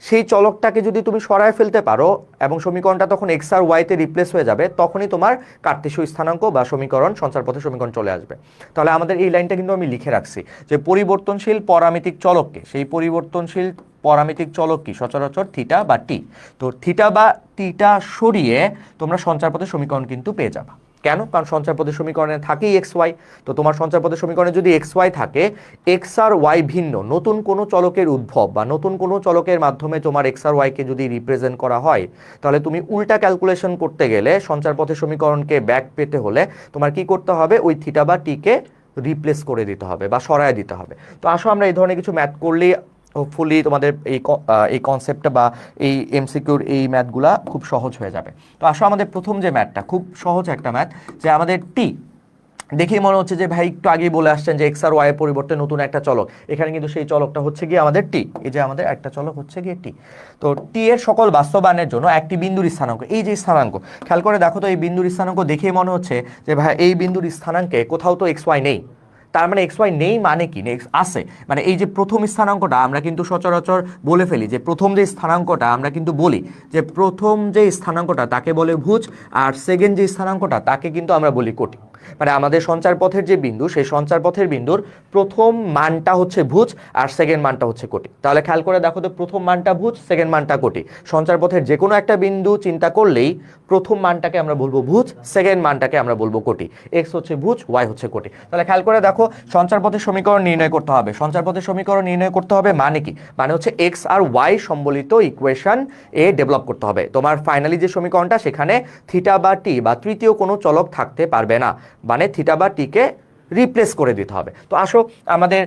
সেই চলকটাকে যদি তুমি সরায় ফেলতে পারো এবং সমীকরণটা তখন এক্স আর ওয়াইতে রিপ্লেস হয়ে যাবে, তখনই তোমার কার্তেশীয় স্থানাঙ্ক বা সমীকরণ, সঞ্চারপথের সমীকরণ চলে আসবে। তাহলে আমাদের এই লাইনটা কিন্তু আমি লিখে রাখছি যে পরিবর্তনশীল পরামিতিক চলককে, সেই পরিবর্তনশীল পরামিতিক চলক কি সচরাচর থিটা বা টি। তো থিটা বা টিটা সরিয়ে তোমরা সঞ্চারপথের সমীকরণ কিন্তু পেয়ে যাবা। কেন? কারণ সঞ্চারপথের সমীকরণে থাকেই এক্স ওয়াই। তো তোমার সঞ্চারপথের সমীকরণে যদি এক্স ওয়াই থাকে, এক্স আর ওয়াই ভিন্ন নতুন কোনো চলকের উদ্ভব বা নতুন কোনো চলকের মাধ্যমে তোমার এক্স আর ওয়াইকে যদি রিপ্রেজেন্ট করা হয়, তাহলে তুমি উল্টা ক্যালকুলেশন করতে গেলে সঞ্চারপথের সমীকরণকে ব্যাক পেতে হলে তোমার কি করতে হবে, ওই থিটা বা টিকে রিপ্লেস করে দিতে হবে বা সরায় দিতে হবে। তো আসো আমরা এই ধরনের কিছু ম্যাথ করলেই হোপফুলি তোমাদের এই কনসেপ্টটা বা এই এমসিকিউর এই ম্যাথগুলা খুব সহজ হয়ে যাবে। তো আসো আমাদের প্রথম যে ম্যাথটা খুব সহজ একটা ম্যাথ, যে আমাদের টি দেখেই মনে হচ্ছে যে ভাই একটু আগেই বলে আসছেন যে এক্স আর ওয়াই এর পরিবর্তে নতুন একটা চলক, এখানে কিন্তু সেই চলকটা হচ্ছে গিয়ে আমাদের টি। এই যে আমাদের একটা চলক হচ্ছে গিয়ে টি। তো টি এর সকল বাস্তবায়নের জন্য একটি বিন্দুর স্থানাঙ্ক, এই যে স্থানাঙ্ক খেয়াল করে দেখো তো, এই বিন্দুর স্থানাঙ্ক দেখেই মনে হচ্ছে যে ভাই এই বিন্দুর স্থানাঙ্কে কোথাও তো এক্স ওয়াই নেই। তার মানে এক্স ওয়াই নেই মানে কি, আছে মানে এই যে প্রথম স্থানাঙ্কটা আমরা কিন্তু সচরাচর বলে ফেলি যে প্রথম যে স্থানাঙ্কটা আমরা কিন্তু বলি যে প্রথম যে স্থানাঙ্কটা তাকে বলে ভুজ, আর সেকেন্ড যে স্থানাঙ্কটা তাকে কিন্তু আমরা বলি কোটি। মানে আমাদের সঞ্চার পথের যে বিন্দু, সেই সঞ্চার পথের বিন্দুর প্রথম মানটা হচ্ছে ভুজ আর সেকেন্ড মানটা হচ্ছে কোটি। তাহলে খেয়াল করে দেখো তো, প্রথম মানটা ভুজ, সেকেন্ড মানটা কোটি। সঞ্চার পথের যে কোনো একটা বিন্দু চিন্তা করলেই প্রথম মানটাকে আমরা বলবো ভুজ, সেকেন্ড মানটাকে আমরা বলবো কোটি। এক্স হচ্ছে ভুজ, ওয়াই হচ্ছে কোটি। তাহলে খেয়াল করে দেখো, সঞ্চার পথের সমীকরণ নির্ণয় করতে হবে। সঞ্চার পথের সমীকরণ নির্ণয় করতে হবে মানে কি? মানে হচ্ছে এক্স আর ওয়াই সম্বলিত ইকুয়েশন এ ডেভেলপ করতে হবে। তোমার ফাইনালি যে সমীকরণটা, সেখানে থিটা বা টি বা তৃতীয় কোনো চলক থাকতে পারবে না, মানে থিটা বা টিকে রিপ্লেস করে দিতে হবে। তো আসো, আমাদের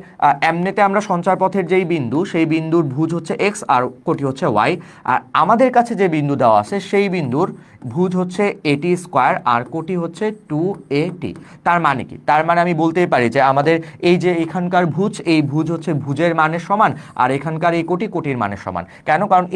এমনিতে আমরা সঞ্চার পথের যেই বিন্দু, সেই বিন্দুর ভুজ হচ্ছে এক্স আর কোটি হচ্ছে ওয়াই। আর আমাদের কাছে যে বিন্দু দেওয়া আছে, সেই বিন্দুর ভুজ হচ্ছে এটি স্কোয়ার আর কোটি হচ্ছে 2AT। তার মানে কি? তার মানে আমি বলতেই পারি যে আমাদের এই যে এখানকার ভুজ, এই ভুজ হচ্ছে ভুজের মানের সমান, আর এখানকার এই কোটি কোটির মানের সমান। কেন? কারণ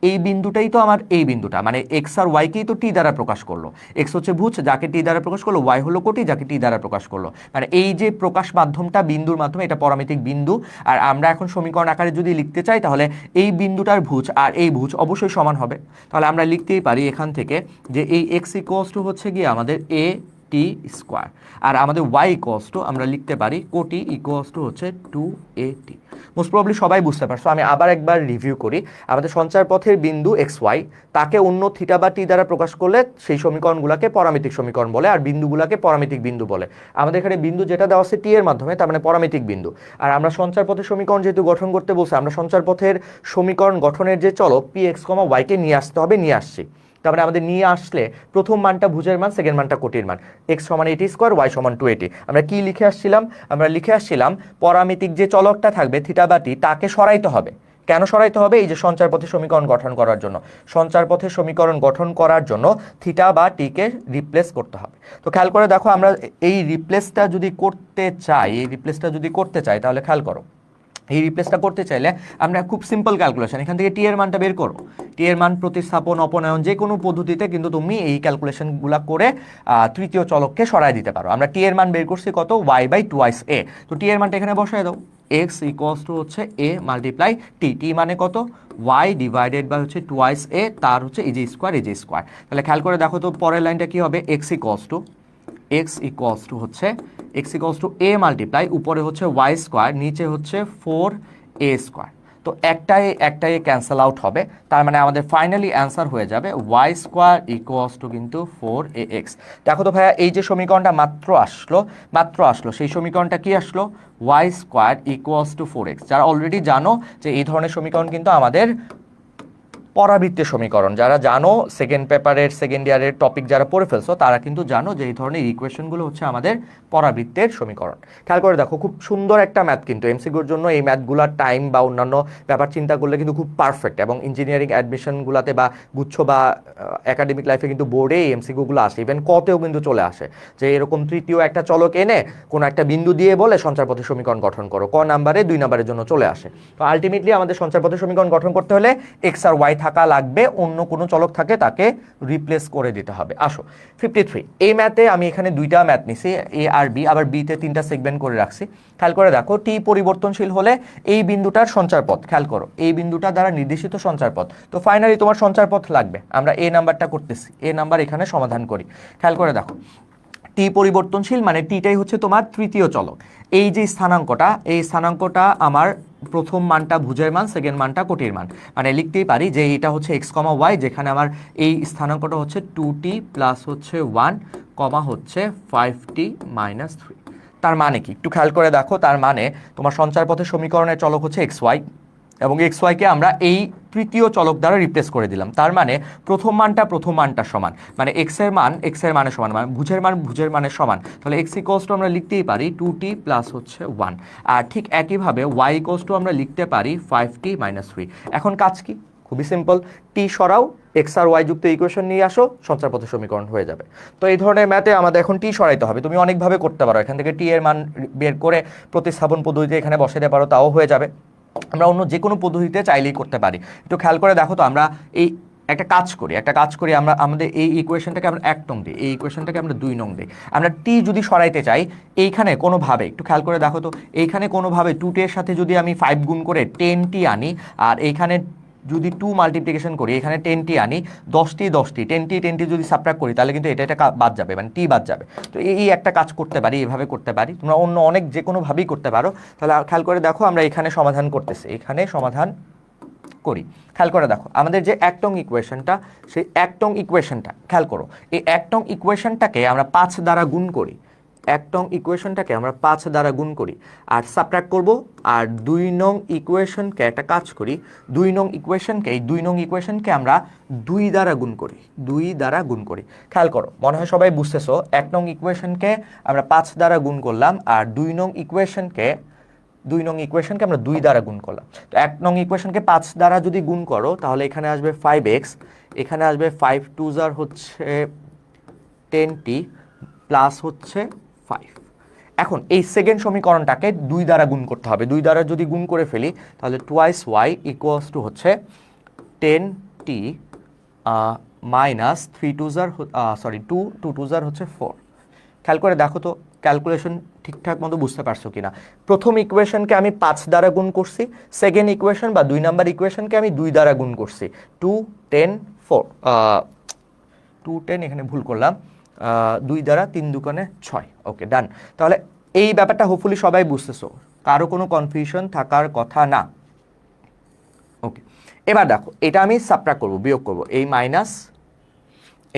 এই বিন্দুটাই তো আমার এই বিন্দুটা, মানে এক্স আর ওয়াইকেই তো টি দ্বারা প্রকাশ করলো। এক্স হচ্ছে ভুজ, যাকে টি দ্বারা প্রকাশ করলো, ওয়াই হলো কোটি, যাকে টি দ্বারা প্রকাশ করলো। মানে এই যে প্রকাশ মাধ্যমটা বিন্দুর মাধ্যমে, এটা পরামিতিক বিন্দু। আর আমরা এখন সমীকরণ আকারে যদি লিখতে চাই, তাহলে এই বিন্দুটার ভুজ আর এই ভুজ অবশ্যই সমান হবে। তাহলে আমরা লিখতেই পারি এখান থেকে যে এই এক্স ইকুয়ালস টু হচ্ছে গিয়ে আমাদের এ টি স্কোয়ার, আর আমাদের ওয়াই ইকুয়ালস টু আমরা লিখতে পারি কোটি ইকুয়ালস টু হচ্ছে 2AT। মোস্ট প্রবলি সবাই বুঝতে পারছো। আমি আবার একবার রিভিউ করি। আমাদের সঞ্চার পথের বিন্দু এক্স ওয়াই, তাকে অন্য থিটা বা টি দ্বারা প্রকাশ করলে সেই সমীকরণগুলোকে পরামিতিক সমীকরণ বলে, আর বিন্দুগুলোকে পরামিতিক বিন্দু বলে। আমাদের এখানে বিন্দু যেটা দেওয়া আছে টি এর মাধ্যমে, তার মানে পরামিতিক বিন্দু। আর আমরা সঞ্চার পথের সমীকরণ যেহেতু গঠন করতে বলছি, আমরা সঞ্চার পথের সমীকরণ গঠনের যে চলক পি এক্স কমা ওয়াইকে নিয়ে আসতে হবে, নিয়ে আসছি। তারপরে আমাদের নিয়ে আসলে প্রথম মানটা ভুজের মান, সেকেন্ড মানটা কোটির মান। এক্স সমান এটি স্কোয়ার, ওয়াই সমান 2AT। আমরা কি লিখে আসছিলাম? আমরা লিখে আসছিলাম পরামিতিক যে চলকটা থাকবে থিটা বা টি, তাকে সরাইতে হবে। কেন সরাইতে হবে? এই যে সঞ্চার পথের সমীকরণ গঠন করার জন্য। সঞ্চার পথের সমীকরণ গঠন করার জন্য থিটা বা টিকে রিপ্লেস করতে হবে। তো খেয়াল করে দেখো, আমরা এই রিপ্লেসটা যদি করতে চাই, তাহলে খেয়াল করো, এই রিপ্লেসটা করতে চাইলে আমরা খুব সিম্পল ক্যালকুলেশন, এখান থেকে টি এর মানটা বের করো। টি এর মান প্রতিস্থাপন, অপনয়ন, যে কোনো পদ্ধতিতে কিন্তু তুমি এই ক্যালকুলেশনগুলো করে তৃতীয় চলককে সরাই দিতে পারো। আমরা টি এর মান বের করছি কত? ওয়াই বাই টুয়াইস এ। তো টি এর মানটা এখানে বসায় দাও। এক্স ইকুয়ালস টু হচ্ছে এ মাল্টিপ্লাই টি। টি মানে কত? ওয়াই ডিভাইডেড বাই হচ্ছে টুয়াইস এ, তার হচ্ছে এই যে স্কোয়ার। তাহলে খেয়াল করে দেখো তো, পরের লাইনটা কি হবে? এক্স ইকুয়ালস টু এ মাল্টিপ্লাই, উপরে হচ্ছে ওয়াই স্কোয়ার, নিচে হচ্ছে 4a স্কোয়ার। তো একটাই ক্যান্সেল আউট হবে। তার মানে আমাদের ফাইনালি অ্যান্সার হয়ে যাবে ওয়াই স্কোয়ার ইকুয়ালস টু কিন্তু 4ax। দেখো তো ভাইয়া, এই যে সমীকরণটা মাত্র আসলো, সেই সমীকরণটা কি আসলো? Y square equals to 4x। যারা অলরেডি জানো যে এই ধরনের সমীকরণ কিন্তু আমাদের পরাবৃত্তের সমীকরণ, যারা জানো সেকেন্ড পেপারের সেকেন্ড ইয়ারের টপিক যারা পড়ে ফেলছো, তারা কিন্তু জানো যে এই ধরনের ইকুয়েশনগুলো হচ্ছে আমাদের পরাবৃত্তের সমীকরণ। খেয়াল করে দেখো, খুব সুন্দর একটা ম্যাথ কিন্তু এমসিকিউর জন্য। এই ম্যাথগুলোর টাইম বা অন্যান্য ব্যাপার চিন্তা করলে কিন্তু খুব পারফেক্ট, এবং ইঞ্জিনিয়ারিং অ্যাডমিশনগুলোতে বা গুচ্ছ বা একাডেমিক লাইফে কিন্তু বোর্ডে এই এমসিকিউগুলো আসে, ইভেন কতেও কিন্তু চলে আসে যে এরকম তৃতীয় একটা চলক এনে কোনো একটা বিন্দু দিয়ে বলে সঞ্চারপথের সমীকরণ গঠন করো, ক নাম্বারে 2 নাম্বারের জন্য চলে আসে। তো আলটিমেটলি আমাদের সঞ্চারপথের সমীকরণ গঠন করতে হলে এক্স আর ওয়াই থাকা লাগবে, অন্য কোনো চলক থাকে তাকে রিপ্লেস করে দিতে হবে। আসো 53, এই ম্যাথে আমি এখানে দুইটা ম্যাথ নিছি, এ আর বি, আবার বিতে 3টা সেগমেন্ট করে রাখছি। খেয়াল করে দেখো, টি পরিবর্তনশীল হলে এই বিন্দুটার সঞ্চারপথ, খেয়াল করো এই বিন্দুটা দ্বারা নির্দেশিত সঞ্চারপথ। তো ফাইনালি তোমার সঞ্চারপথ লাগবে, আমরা এ নাম্বারটা করতেছি, এ নাম্বার এখানে সমাধান করি। খেয়াল করে দেখো, টি পরিবর্তনশীল মানে টিটাই হচ্ছে তোমার তৃতীয় চলক। এই যে স্থানাঙ্কটা, এই স্থানাঙ্কটা আমার প্রথম মানটা ভুজের মান, সেকেন্ড মানটা কোটির মান। মানে লিখতেই পারি যে এটা হচ্ছে এক্স কমা ওয়াই, যেখানে আমার এই স্থানাঙ্কটা হচ্ছে 2t প্লাস হচ্ছে 1 কমা হচ্ছে 5t মাইনাস 3। তার মানে কি একটু খেয়াল করে দেখো, তার মানে তোমার সঞ্চারপথের সমীকরণের চলক হচ্ছে এক্স ওয়াই, এবং এক্স ওয়াইকে আমরা এই তৃতীয় চলক দ্বারা রিপ্লেস করে দিলাম। তার মানে প্রথম মানটা সমান, মানে এক্স এর মানের সমান, মানে ভুজের মানের সমান। তাহলে এক্স ইকুয়ালস টু আমরা লিখতেই পারি 2t প্লাস হচ্ছে 1। আর ঠিক একইভাবে ওয়াই ইকুয়ালস টু আমরা লিখতে পারি 5t মাইনাস 3। এখন কাজ কি? খুবই সিম্পল, টি সরাও, এক্স আর ওয়াই যুক্ত ইকুয়েশন নিয়ে আসো, সঞ্চারপথের সমীকরণ হয়ে যাবে। তো এই ধরনের ম্যাথে আমাদের এখন টি সরাইতে হবে। তুমি অনেকভাবে করতে পারো, এখান থেকে টি এর মান বের করে প্রতিস্থাপন পদ্ধতিতে এখানে বসাতে পারো, তাও হয়ে যাবে। আমরা অন্য যে কোনো পদ্ধতিতে চাইলেই করতে পারি। একটু খেয়াল করে দেখো তো, আমরা এই একটা কাজ করি, আমরা আমাদের এই ইকুয়েশনটাকে আমরা 1 নং দিই, এই ইকুয়েশনটাকে আমরা 2 নং দিই। আমরা টি যদি সরাইতে চাই, এইখানে কোনোভাবে একটু খেয়াল করে দেখো তো, এইখানে কোনোভাবে 2t এর সাথে যদি আমি 5 গুণ করে 10t আনি, আর এইখানে যদি 2 মাল্টিপ্লিকেশন করি, এখানে 10টি আনি, 10টি 10টি 10টি 10টি যদি সাবট্রাক্ট করি, তাহলে কিন্তু এটা বাদ যাবে, মানে টি বাদ যাবে। তো এই একটা কাজ করতে পারি, এভাবে করতে পারি, তোমরা অন্য অনেক যে কোনোভাবেই করতে পারো। তাহলে খেয়াল করে দেখো, আমরা এখানে সমাধান করতেছি, এখানে সমাধান করি। খেয়াল করে দেখো, আমাদের যে এক টং ইকুয়েশনটা, সেই এক টং ইকুয়েশনটা খেয়াল করো, এই এক টং ইকুয়েশনটাকে আমরা 5 দ্বারা গুণ করি, এক টং ইকুয়েশনটাকে আমরা 5 দ্বারা গুণ করি আর সাবট্রাক্ট করব। আর 2 নং ইকুয়েশনকে একটা কাজ করি, 2 নং ইকুয়েশনকে, এই 2 নং ইকুয়েশনকে আমরা 2 দ্বারা গুণ করি, 2 দ্বারা গুণ করি। খেয়াল করো, মনে হয় সবাই বুঝতেছো, এক নং ইকুয়েশনকে আমরা 5 দ্বারা গুণ করলাম আর 2 নং ইকুয়েশনকে আমরা 2 দ্বারা গুণ করলাম। তো এক নং ইকুয়েশনকে 5 দ্বারা যদি গুণ করো, তাহলে এখানে আসবে 5x, এখানে আসবে 5 2 হচ্ছে 10t প্লাস হচ্ছে 5। এখন এই সেকেন্ড সমীকরণটাকে 2 দ্বারা গুণ করতে হবে। 2 দ্বারা যদি গুণ করে ফেলি, তাহলে টুয়াইস y ইকুয়ালস টু হচ্ছে 10t মাইনাস 3 2 2 2 হচ্ছে 4। খেয়াল করে দেখো তো, ক্যালকুলেশন ঠিকঠাক মতো বুঝতে পারছো কিনা। প্রথম ইকুয়েশনকে আমি 5 দ্বারা গুণ করছি, সেকেন্ড ইকুয়েশন বা 2 নাম্বার ইকুয়েশনকে আমি 2 দ্বারা গুণ করছি, 2 10 4 2 10, এখানে ভুল করলাম, 2 দ্বারা 3 দুগুণে 6। ওকে, ডান। তাহলে এই ব্যাপারটা হোপফুলি সবাই বুঝতেছো, কারো কোনো কনফিউশন থাকার কথা না। ওকে, এবার দেখো, এটা আমি সাবট্রাক্ট করব, বিয়োগ করব, এই মাইনাস,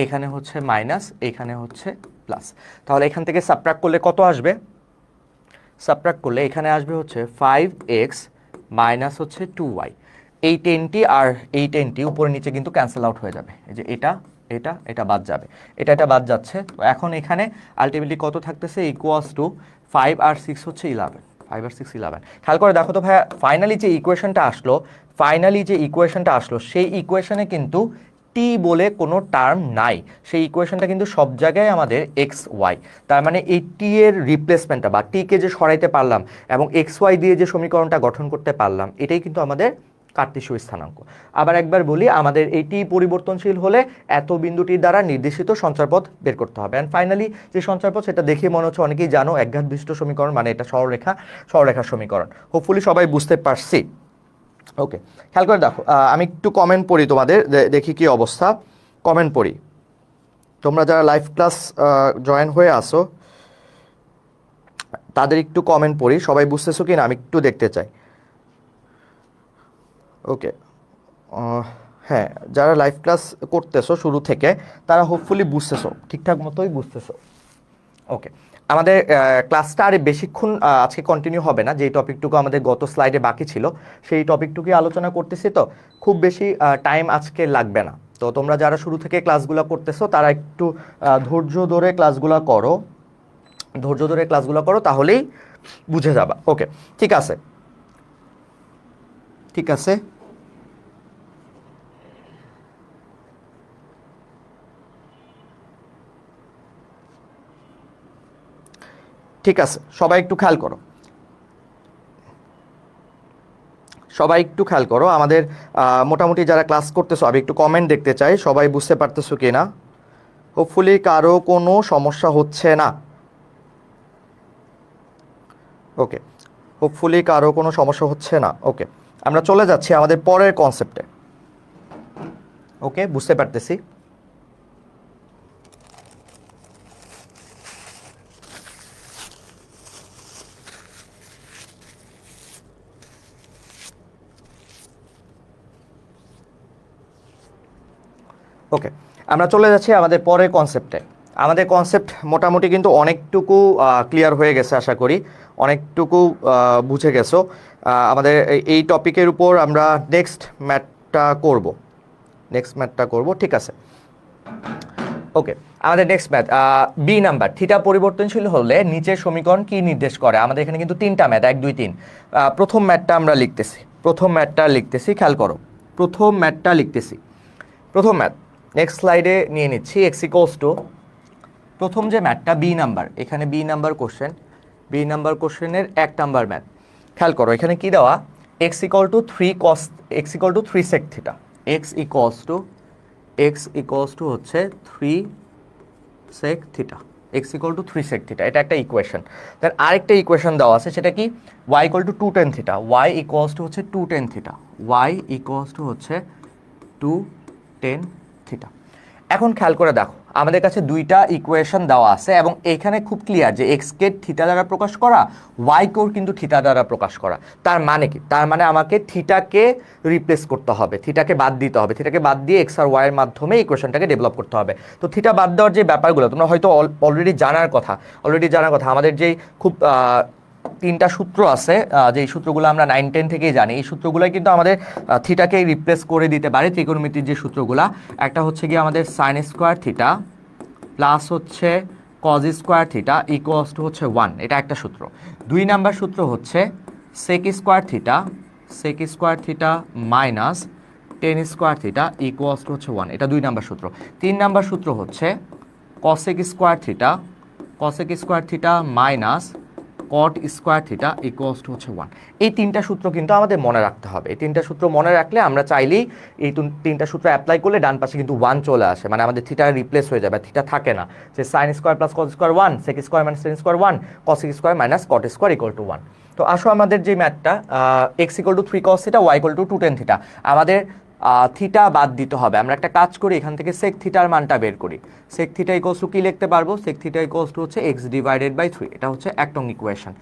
এখানে হচ্ছে মাইনাস, এখানে হচ্ছে প্লাস। তাহলে এখান থেকে সাবট্রাক্ট করলে কত আসবে? সাবট্রাক্ট করলে এখানে আসবে হচ্ছে 5x মাইনাস হচ্ছে 2y। এই 10টি আর এই 10টি উপরে নিচে কিন্তু ক্যান্সেল আউট হয়ে যাবে, এই যে এটা বাদ যাবে, এটা বাদ যাচ্ছে। তো এখন এখানে আলটিমেটলি কত থাকতেছে? ইকুয়ালস টু 5 আর 6 হচ্ছে 11, 5 আর 6 11। খেয়াল করে দেখো তো ভাইয়া, ফাইনালি যে ইকুয়েশনটা আসলো, সেই ইকুয়েশনে কিন্তু টি বলে কোনো টার্ম নাই, সেই ইকুয়েশনটা কিন্তু সব জায়গায় আমাদের এক্স ওয়াই। তার মানে এই টি এর রিপ্লেসমেন্টটা বা টিকে যে সরাইতে পারলাম এবং এক্স ওয়াই দিয়ে যে সমীকরণটা গঠন করতে পারলাম, এটাই কিন্তু আমাদের কার্টেসীয় স্থানাঙ্ক। আবার একবার বলি, আমাদের এই টি পরিবর্তনশীল হলে এত বিন্দুটির দ্বারা নির্দেশিত সঞ্চারপথ বের করতে হবে। অ্যান্ড ফাইনালি যে সঞ্চারপথ, সেটা দেখে মনে হচ্ছে অনেকেই জানো, একঘাত বিশিষ্ট সমীকরণ, মানে এটা সরলরেখার সমীকরণ। হোপফুলি সবাই বুঝতে পারছি। ওকে, খেয়াল করে দেখো, আমি একটু কমেন্ট পড়ি তোমাদের, দেখি কি অবস্থা। কমেন্ট পড়ি, তোমরা যারা লাইভ ক্লাস জয়েন হয়ে আসো তাদের একটু কমেন্ট পড়ি, সবাই বুঝতেছো কি না আমি একটু দেখতে চাই। ওকে, হ্যাঁ, যারা লাইভ ক্লাস করতেছো শুরু থেকে, তারা হোপফুলি বুঝতেছো, ঠিকঠাক মতোই বুঝতেছো। ওকে, আমাদের ক্লাসটা আর বেশিক্ষণ আজকে কন্টিনিউ হবে না। যেই টপিকটুকু আমাদের গত স্লাইডে বাকি ছিল, সেই টপিকটুকুই আলোচনা করতেছি, তো খুব বেশি টাইম আজকে লাগবে না। তো তোমরা যারা শুরু থেকে ক্লাসগুলো করতেছো, তারা একটু ধৈর্য ধরে ক্লাসগুলো করো, তাহলেই বুঝে যাবা। ওকে, ঠিক আছে। ঠিক আছে, সবাই একটু খেয়াল করো, আমাদের মোটামুটি যারা ক্লাস করতেছো, আমি একটু কমেন্ট দেখতে চাই, সবাই বুঝতে পারতেছো কি না। হোপফুলি কারো কোনো সমস্যা হচ্ছে না। ওকে, হোপফুলি কারো কোনো সমস্যা হচ্ছে না। ওকে, আমরা চলে যাচ্ছি আমাদের পরের কনসেপ্টে। ওকে, বুঝতে পারতেছি। ওকে, আমরা চলে যাচ্ছি আমাদের পরের কনসেপ্টে। আমাদের কনসেপ্ট মোটামুটি কিন্তু অনেকটুকু ক্লিয়ার হয়ে গেছে, আশা করি অনেকটুকু বুঝে গেছো। আমাদের এই টপিকের উপর আমরা নেক্সট ম্যাথটা করব। ঠিক আছে, ওকে, আমাদের next math, B number. Theta পরিবর্তনশীল হলে নিচের সমীকরণ কি নির্দেশ করে? আমাদের এখানে কিন্তু 3টা ম্যাথ, 1 2 3। প্রথম ম্যাথটা আমরা লিখতেছি, খেয়াল করো, প্রথম ম্যাথ নেক্সট স্লাইডে নিয়ে নিচ্ছি। এক্স ইকুয়ালস টু, প্রথম যে ম্যাথটা বি নাম্বার, এখানে বি নাম্বার কোশ্চেনের 1 নাম্বার ম্যাথ। খেয়াল করো, এখানে কি দেওয়া? X equal to 3 sec theta. X equals to হচ্ছে 3 সেক থিটা। এটা একটা ইকুয়েশন। দেন আরেকটা ইকুয়েশন দেওয়া আছে, সেটা কি? y equal to 2 tan theta. y equals to হচ্ছে 2 tan theta. Y equals to হচ্ছে 2 tan থিটা। এখন খেয়াল করে দেখো আমাদের কাছে দুইটা ইকুয়েশন দেওয়া আছে এবং এখানে খুব ক্লিয়ার যে এক্স কে থিটা দ্বারা প্রকাশ করা, ওয়াই কেও কিন্তু থিটা দ্বারা প্রকাশ করা। তার মানে কি? তার মানে আমাকে থিটাকে রিপ্লেস করতে হবে, থিটাকে বাদ দিতে হবে, থিটাকে বাদ দিয়ে এক্স আর ওয়াই এর মাধ্যমে ইকুয়েশনটাকে ডেভেলপ করতে হবে। তো থিটা বাদ দেওয়ার যে ব্যাপারগুলো তোমরা হয়তো অলরেডি জানার কথা, আমাদের যেই খুব তিনটা সূত্র আছে, যেই সূত্রগুলো আমরা 9-10 থেকেই জানি, এই সূত্রগুলোই কিন্তু আমাদের থিটাকে রিপ্লেস করে দিতে পারে। ত্রিকোণমিতির যে সূত্রগুলা, একটা হচ্ছে গিয়ে আমাদের সাইন স্কোয়ার থিটা প্লাস হচ্ছে cos square theta equals to হচ্ছে 1, এটা একটা সূত্র। 2 নাম্বার সূত্র হচ্ছে sec square theta minus tan square theta equals to হচ্ছে 1, এটা 2 নাম্বার সূত্র। 3 নাম্বার সূত্র হচ্ছে cosec square theta minus cot square theta equals to হচ্ছে 1। এই তিনটা সূত্র কিন্তু আমাদের মনে রাখতে হবে। এই তিনটা সূত্র মনে রাখলে আমরা চাইলেই এই তিনটা সূত্র অ্যাপ্লাই করলে ডান পাশে কিন্তু 1 চলে আসে, মানে আমাদের থিটা রিপ্লেস হয়ে যাবে, থিটা থাকে না। যে sine square plus cos square 1, sec square minus tan square 1, cosec square minus cot square equal to 1। তো আসো আমাদের যে ম্যাথটা x equal to 3 cos theta, Y equal to 2 tan theta, আমাদের থিটা বাদ দিতে হবে। আমরা একটা কাজ করি, এখান থেকে সেক থিটার মানটা বের করি। সেক থিটা ইকুয়ালস টু কি লিখতে পারবো? সেক থিটা ইকুয়ালস টু হচ্ছে এক্স ডিভাইডেড বাই 3, এটা হচ্ছে 1 নং ইকুয়েশন।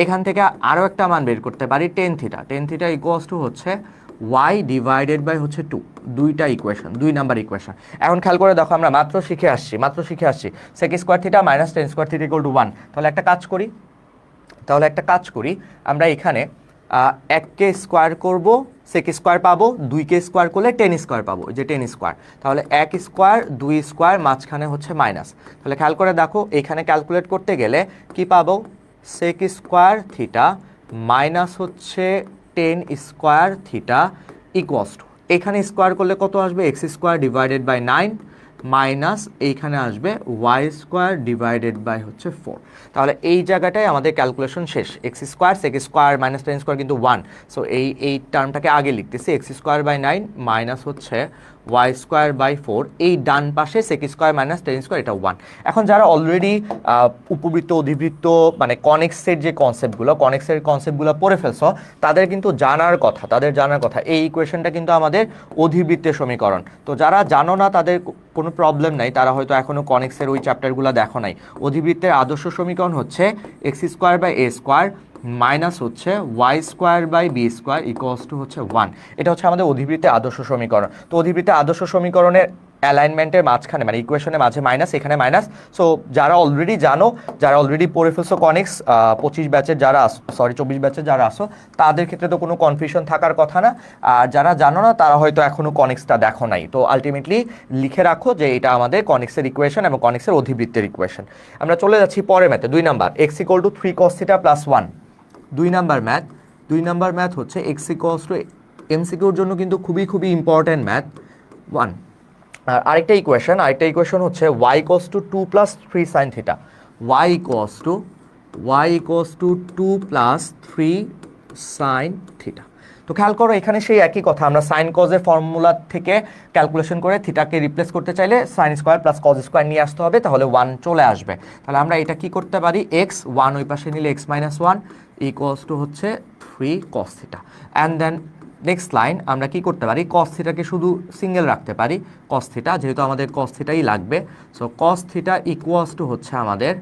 এখান থেকে আরও একটা মান বের করতে পারি, টেন থিটা ইকুয়ালস টু হচ্ছে ওয়াই ডিভাইডেড বাই হচ্ছে 2, দুইটা ইকুয়েশন, 2 নাম্বার ইকুয়েশন। এখন খেয়াল করে দেখো আমরা মাত্র শিখে আসছি sec square theta minus tan square theta equal to 1। তাহলে একটা কাজ করি, আমরা এখানে 1কে স্কোয়ার করব, সেক স্কোয়ার পাবো, 2কে স্কোয়ার করলে টেন স্কোয়ার পাবো, যে টেন স্কোয়ার। তাহলে 1 স্কোয়ার 2 স্কোয়ার, মাঝখানে হচ্ছে মাইনাস। তাহলে খেয়াল করে দেখো এখানে ক্যালকুলেট করতে গেলে কি পাবো? সেক স্কোয়ার থিটা মাইনাস হচ্ছে tan square theta equals to, এখানে স্কোয়ার করলে কত আসবে? X square divided by 9 minus এইখানে আসবে ওয়াই স্কোয়ার ডিভাইডেড বাই হচ্ছে 4। তাহলে এই জায়গাটায় আমাদের ক্যালকুলেশন শেষ। X square sec square minus tan square কিন্তু 1, সো এই টার্মটাকে আগে লিখতেছি, এক্স স্কোয়ার বাই 9 মাইনাস হচ্ছে ওয়াই স্কোয়ার বাই 4, এই ডান পাশে sec square minus tan square, এটা 1। এখন যারা অলরেডি উপবৃত্ত অধিবৃত্ত মানে কনেক্সের যে কনসেপ্টগুলো পড়ে ফেলছো, তাদের কিন্তু জানার কথা এই ইকুয়েশনটা কিন্তু আমাদের অধিবৃত্তের সমীকরণ। তো যারা জানো না তাদের কোনো প্রবলেম নাই, তারা হয়তো এখনো কনেক্সের ওই চ্যাপ্টারগুলো দেখো নাই। অধিবৃত্তের আদর্শ সমীকরণ হচ্ছে X square by A square minus হচ্ছে Y square by B square equals to হচ্ছে 1। এটা হচ্ছে আমাদের অধিবৃত্তের আদর্শ সমীকরণ। তো অধিবৃত্তের আদর্শ সমীকরণের অ্যালাইনমেন্টের মাঝখানে মানে ইকুয়েশনের মাঝে মাইনাস, এখানে মাইনাস। সো যারা অলরেডি পড়ে ফেলছো কনেক্স 24 ব্যাচের যারা আসো, তাদের ক্ষেত্রে তো কোনো কনফিউশন থাকার কথা না। আর যারা জানো না তারা হয়তো এখনো কনেক্সটা দেখো নাই। তো আলটিমেটলি লিখে রাখো যে এটা আমাদের কনেক্সের ইকুয়েশন এবং কনেক্সের অধিবৃত্তের ইকুয়েশন। আমরা চলে যাচ্ছি পরের ম্যাথে, 2 number x equal to 3 cos theta plus 1। 2 number math হচ্ছে এক্স ইকুয়ালস টু, এমসিকিউর জন্য কিন্তু খুবই ইম্পর্টেন্ট ম্যাথ 1। আর আরেকটা ইকুয়েশন হচ্ছে y equals two 2 plus 3 sine theta, y equals two 2 plus 3 sine theta. তো খেয়াল করো এখানে সেই একই কথা, আমরা সাইন কজের ফর্মুলা থেকে ক্যালকুলেশন করে থিটাকে রিপ্লেস করতে চাইলে sign square plus cos square নিয়ে আসতে হবে, তাহলে 1 চলে আসবে। তাহলে আমরা এটা কি করতে পারি? এক্স 1 ওই পাশে নিলে এক্স মাইনাস 1 ইকুয়ালস টু হচ্ছে 3 cos theta. And then next line আমরা কি করতে পারি? cos থিটাকে শুধু সিঙ্গেল রাখতে পারি, cos থিটা, যেহেতু আমাদের cos থিটাই লাগবে। So cos theta equals to হচ্ছে আমাদের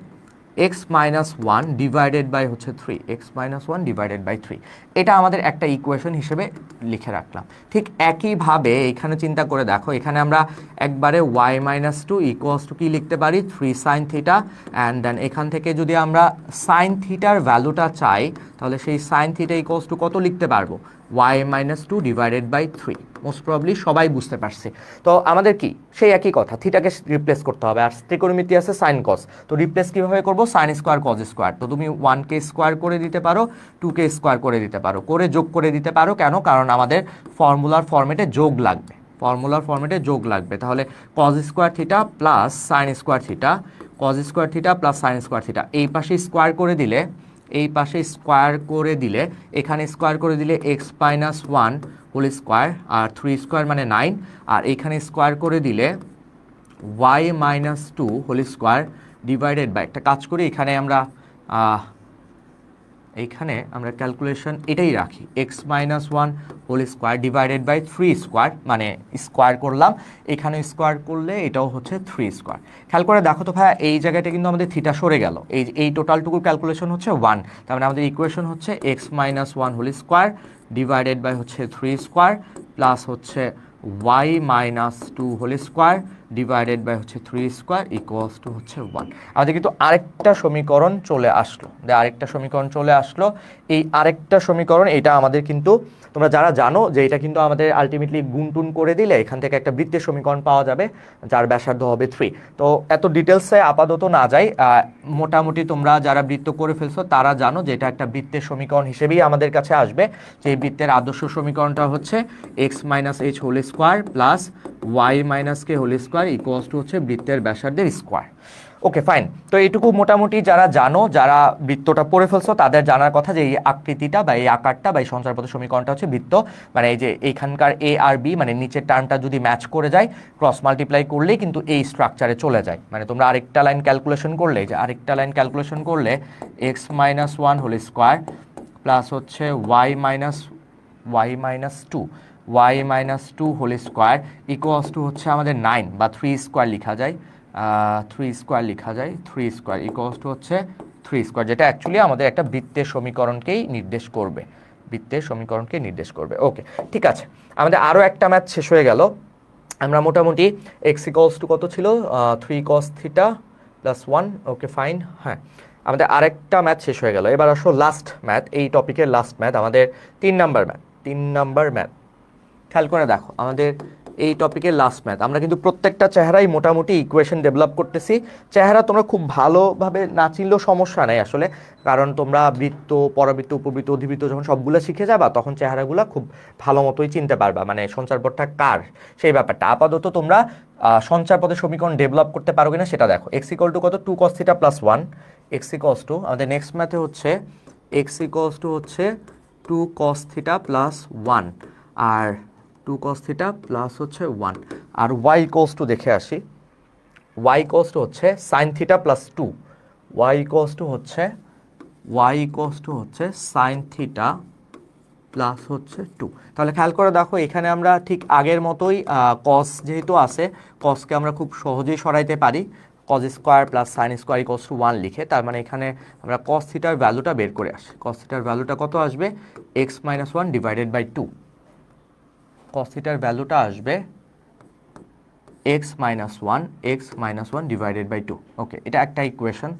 x মাইনাস 1 ডিভাইডেড বাই হচ্ছে 3, এটা আমাদের একটা ইকুয়েশন হিসেবে লিখে রাখলাম। ঠিক একইভাবে এখানে চিন্তা করে দেখো, এখানে আমরা একবারে y মাইনাস 2 ইকুয়ালস টু কি লিখতে পারি? 3 সাইন থিটা। অ্যান্ড দেন এখান থেকে যদি আমরা সাইন থিটার ভ্যালুটা চাই, তাহলে সেই সাইন থিটা ইকুয়ালস টু কত লিখতে পারবো? y minus 2 divided by 3। Most probably সবাই বুঝতে পারছি। তো আমাদের কি সেই একই কথা, থিটাকে রিপ্লেস করতে হবে। আর ত্রিকোণমিতি আছে সাইন কস, তো রিপ্লেস কিভাবে করবো? Sine square cos square. তো তুমি 1কে স্কোয়ার করে দিতে পারো, 2কে স্কোয়ার করে দিতে পারো, করে যোগ করে দিতে পারো। কেন? কারণ আমাদের ফর্মুলার ফর্মেটে যোগ লাগবে। তাহলে cos square theta plus sine square theta, plus sine square theta, এই পাশে স্কোয়ার করে দিলে এখানে স্কোয়ার করে দিলে এক্স মাইনাস 1 হোল স্কোয়ার, আর 3 স্কোয়ার মানে 9, আর এখানে স্কোয়ার করে দিলে y minus 2 whole square divided by, একটা কাজ করি এখানে আমরা এইখানে আমরা ক্যালকুলেশন এটাই রাখি, x minus one whole square divided by 3 square, মানে স্কোয়ার করলাম, এখানে স্কোয়ার করলে এটাও হচ্ছে 3 স্কোয়ার। খেয়াল করে দেখো তো ভাইয়া, এই জায়গাটা কিন্তু আমাদের থিটা সরে গেল, এই টোটালটুকুর ক্যালকুলেশন হচ্ছে 1, তার মানে আমাদের ইকুয়েশন হচ্ছে x minus one whole square divided by হচ্ছে 3 স্কোয়ার প্লাস হচ্ছে y minus 2 whole square divided by হচ্ছে 3 স্কোয়ার ইকুয়ালস টু হচ্ছে 1। আমাদের কিন্তু আরেকটা সমীকরণ চলে আসলো, এই আরেকটা সমীকরণ, এটা আমাদের কিন্তু তোমরা যারা জানো যে এটা কিন্তু আমাদের আলটিমেটলি গুণটুন করে দিলে এখান থেকে একটা বৃত্তের সমীকরণ পাওয়া যাবে যার ব্যাসার্ধ হবে 3। তো এত ডিটেলসে আপাতত না যাই, মোটামুটি তোমরা যারা বৃত্ত করে ফেলছো তারা জানো যে এটা একটা বৃত্তের সমীকরণ হিসেবেই আমাদের কাছে আসবে, যে এই বৃত্তের আদর্শ সমীকরণটা হচ্ছে x minus h whole square plus Y minus k whole square equals to হচ্ছে বৃত্তের ব্যাসার্ধের স্কোয়ার। ওকে ফাইন, তো এইটুকু মোটামুটি যারা জানো, যারা বৃত্তটা পড়ে ফেলছো তাদের জানার কথা যে এই আকৃতিটা বা এই আকারটা বা এই সঞ্চারপথের সমীকরণটা হচ্ছে বৃত্ত, মানে এই যে এইখানকার এ আর বি মানে নিচের টার্মটা যদি ম্যাচ করে যায় ক্রস মাল্টিপ্লাই করলেই কিন্তু এই স্ট্রাকচারে চলে যায়। মানে তোমরা আরেকটা লাইন ক্যালকুলেশন করলে X minus one whole square plus হচ্ছে Y minus two whole square equals to হচ্ছে আমাদের 9 বা 3 স্কোয়ার লিখা যায়, 3 স্কোয়ার ইকুয়ালস টু হচ্ছে 3 স্কোয়ার, যেটা অ্যাকচুয়ালি আমাদের একটা বৃত্তের সমীকরণকেই নির্দেশ করবে। ওকে ঠিক আছে, আমাদের আরও একটা ম্যাথ শেষ হয়ে গেল। আমরা মোটামুটি এক্স ইকুয়ালস টু কত ছিল, 3 cos theta plus 1। Okay fine, হ্যাঁ আমাদের আরেকটা ম্যাথ শেষ হয়ে গেল। এবার আসো লাস্ট ম্যাথ, এই টপিকের লাস্ট ম্যাথ, আমাদের 3 নাম্বার ম্যাথ। খেয়াল করে দেখো, আমাদের এই টপিকের লাস্ট ম্যাথ, আমরা কিন্তু প্রত্যেকটা চেহারাই মোটামুটি ইকুয়েশন ডেভেলপ করতেছি। চেহারা তোমরা খুব ভালোভাবে না চিনলেও সমস্যা নেই আসলে, কারণ তোমরা বৃত্ত, পরাবৃত্ত, উপবৃত্ত, অধিবৃত্ত যখন সবগুলো শিখে যাবা তখন চেহারাগুলো খুব ভালো মতোই চিনতে পারবা, মানে সঞ্চারপথটা কার সেই ব্যাপারটা। আপাতত তোমরা সঞ্চারপথের সমীকরণ ডেভেলপ করতে পারো কিনা সেটা দেখো। এক্স ইকুয়াল টু কত, 2 cos theta plus 1, x equals two আমাদের নেক্সট ম্যাথে হচ্ছে এক্স ইকুয়ালস টু হচ্ছে 2 cos থিটা প্লাস 1 আর 2 cos থিটা প্লাস হচ্ছে 1, আর y ইকুয়ালস টু দেখে আসি, y ইকুয়ালস টু হচ্ছে sin theta plus 2, y equals to হচ্ছে sin থিটা প্লাস হচ্ছে 2। তাহলে খেয়াল করে দেখো, এখানে আমরা ঠিক আগের মতোই cos যেহেতু আছে, cosকে আমরা খুব সহজেই সরাইতে পারি, cos square plus sine square equals to 1 লিখে। তার মানে এখানে আমরা cos থিটার ভ্যালুটা বের করে আসি। cos থিটার ভ্যালুটা কত আসবে, x minus 1 divided by 2। cos থিটার ভ্যালুটা আসবে x minus 1 divided by 2। Okay, এটা একটা ইকুয়েশন,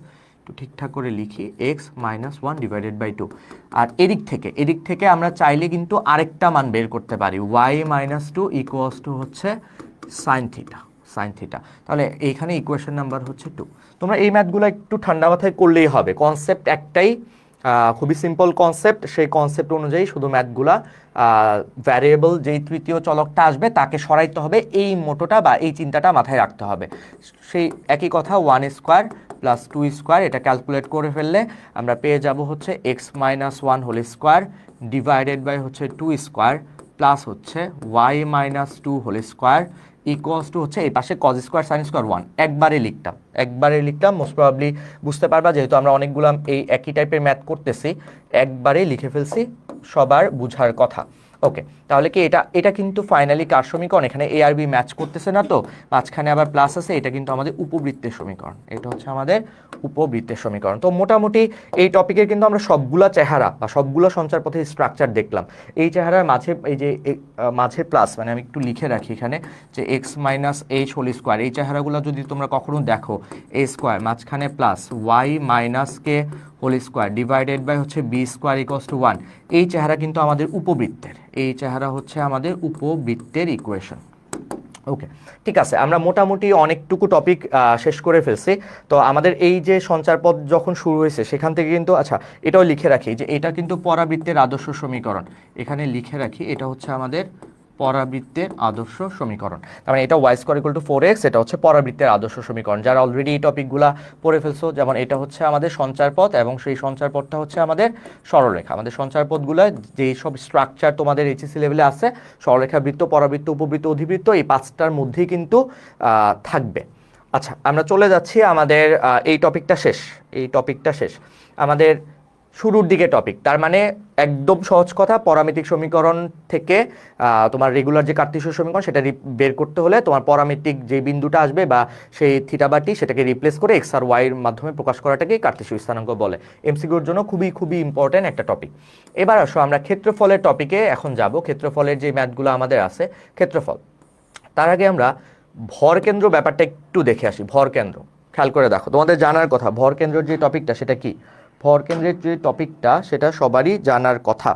একটু ঠিকঠাক করে লিখি, x মাইনাস 1 ডিভাইডেড বাই 2। আর এদিক থেকে আমরা চাইলে কিন্তু আরেকটা মান বের করতে পারি, y মাইনাস 2 ইকুয়ালস টু হচ্ছে সাইন থিটা। তাহলে এইখানে ইকুয়েশন নাম্বার হচ্ছে 2। তোমরা এই ম্যাথগুলো একটু ঠান্ডা মাথায় করলেই হবে, কনসেপ্ট একটাই, খুবই সিম্পল কনসেপ্ট। সেই কনসেপ্ট অনুযায়ী শুধু ম্যাথগুলা, ভ্যারিয়েবল যেই তৃতীয় চলকটা আসবে তাকে সরাইতে হবে, এই মোটোটা বা এই চিন্তাটা মাথায় রাখতে হবে। সেই একই কথা, 1 স্কোয়ার প্লাস 2 স্কোয়ার, এটা ক্যালকুলেট করে ফেললে আমরা পেয়ে যাব হচ্ছে x minus 1 whole square divided by হচ্ছে 2 স্কোয়ার প্লাস হচ্ছে y minus 2 whole square equals to হচ্ছে এই পাশে cos স্কোয়ার সাইন স্কোয়ার 1। একবারে লিখতাম, মোস্ট প্রবাবলি বুঝতে পারবা যেহেতু আমরা অনেকগুলো এই একই টাইপের ম্যাথ করতেছি, একবারে লিখে ফেলছি, সবার বুঝার কথা। ওকে, তাহলে কি এটা কিন্তু ফাইনালি কার সমীকরণ, এখানে এ আর বি ম্যাচ করতেছে না, তো মাঝখানে আবার প্লাস আছে, এটা কিন্তু আমাদের উপবৃত্তের সমীকরণ, এটা হচ্ছে আমাদের উপবৃত্তের সমীকরণ। তো মোটামুটি এই টপিকের কিন্তু আমরা সবগুলা চেহারা বা সবগুলো সঞ্চারপথের স্ট্রাকচার দেখলাম। এই চেহারার মাঝে এই যে মাঝে প্লাস, মানে আমি একটু লিখে রাখি এখানে, যে x minus h whole square, এই চেহারাগুলো যদি তোমরা কখনো দেখো, এ স্কোয়ার মাঝখানে plus Y minus k whole square divided by হচ্ছে বি স্কোয়ার ইকুয়ালস টু 1, এই চেহারা কিন্তু আমাদের উপবৃত্তের, এই চেহারা হচ্ছে আমাদের উপবৃত্তের ইকুয়েশন। ওকে ঠিক আছে, আমরা মোটামুটি অনেকটুকু টপিক শেষ করে ফেলছি। তো আমাদের এই যে সঞ্চারপথ যখন শুরু হয়েছে সেখান থেকে কিন্তু, আচ্ছা এটাও লিখে রাখি যে এটা কিন্তু পরাবৃত্তের আদর্শ সমীকরণ, এখানে লিখে রাখি এটা হচ্ছে আমাদের পরাবৃত্তের আদর্শ সমীকরণ। তার মানে এটা y square equal to 4x, এটা হচ্ছে পরাবৃত্তের আদর্শ সমীকরণ। যারা অলরেডি এই টপিকগুলা পড়ে ফেলছো, যেমন এটা হচ্ছে আমাদের সঞ্চারপথ এবং সেই সঞ্চারপথটা হচ্ছে আমাদের সরলরেখা। আমাদের সঞ্চারপথগুলো যেই সব স্ট্রাকচার তোমাদের এইচএসসি লেভেলে আছে, সরলরেখা, বৃত্ত, পরাবৃত্ত, উপবৃত্ত, অধিবৃত্ত, এই 5টার মধ্যেই কিন্তু থাকবে। আচ্ছা, আমরা চলে যাচ্ছি, আমাদের এই টপিকটা শেষ। আমাদের শুরুর দিকে টপিক, তার মানে একদম সহজ কথা, পরামিতিক সমীকরণ থেকে তোমার রেগুলার যে কার্তেশীয় সমীকরণ সেটা বের করতে হলে তোমার পরামিতিক যে বিন্দুটা আসবে বা সেই থিটা বা টি সেটাকে রিপ্লেস করে এক্স আর ওয়াই এর মাধ্যমে প্রকাশ করাটাকেই কার্তেশীয় স্থানাঙ্ক বলে। এমসিকিউর জন্য খুবই খুবই ইম্পর্টেন্ট একটা টপিক। এবার আসো আমরা ক্ষেত্রফলের টপিকে এখন যাব। ক্ষেত্রফলের যে ম্যাথগুলো আমাদের আছে, ক্ষেত্রফল, তার আগে আমরা ভর কেন্দ্র ব্যাপারটা একটু দেখে আসি। ভর কেন্দ্র খেয়াল করে দেখো, তোমাদের জানার কথা ভর কেন্দ্রের যে টপিকটা সেটা কি, ভর কেন্দ্রের যে টপিকটা সেটা সবারই জানার কথা।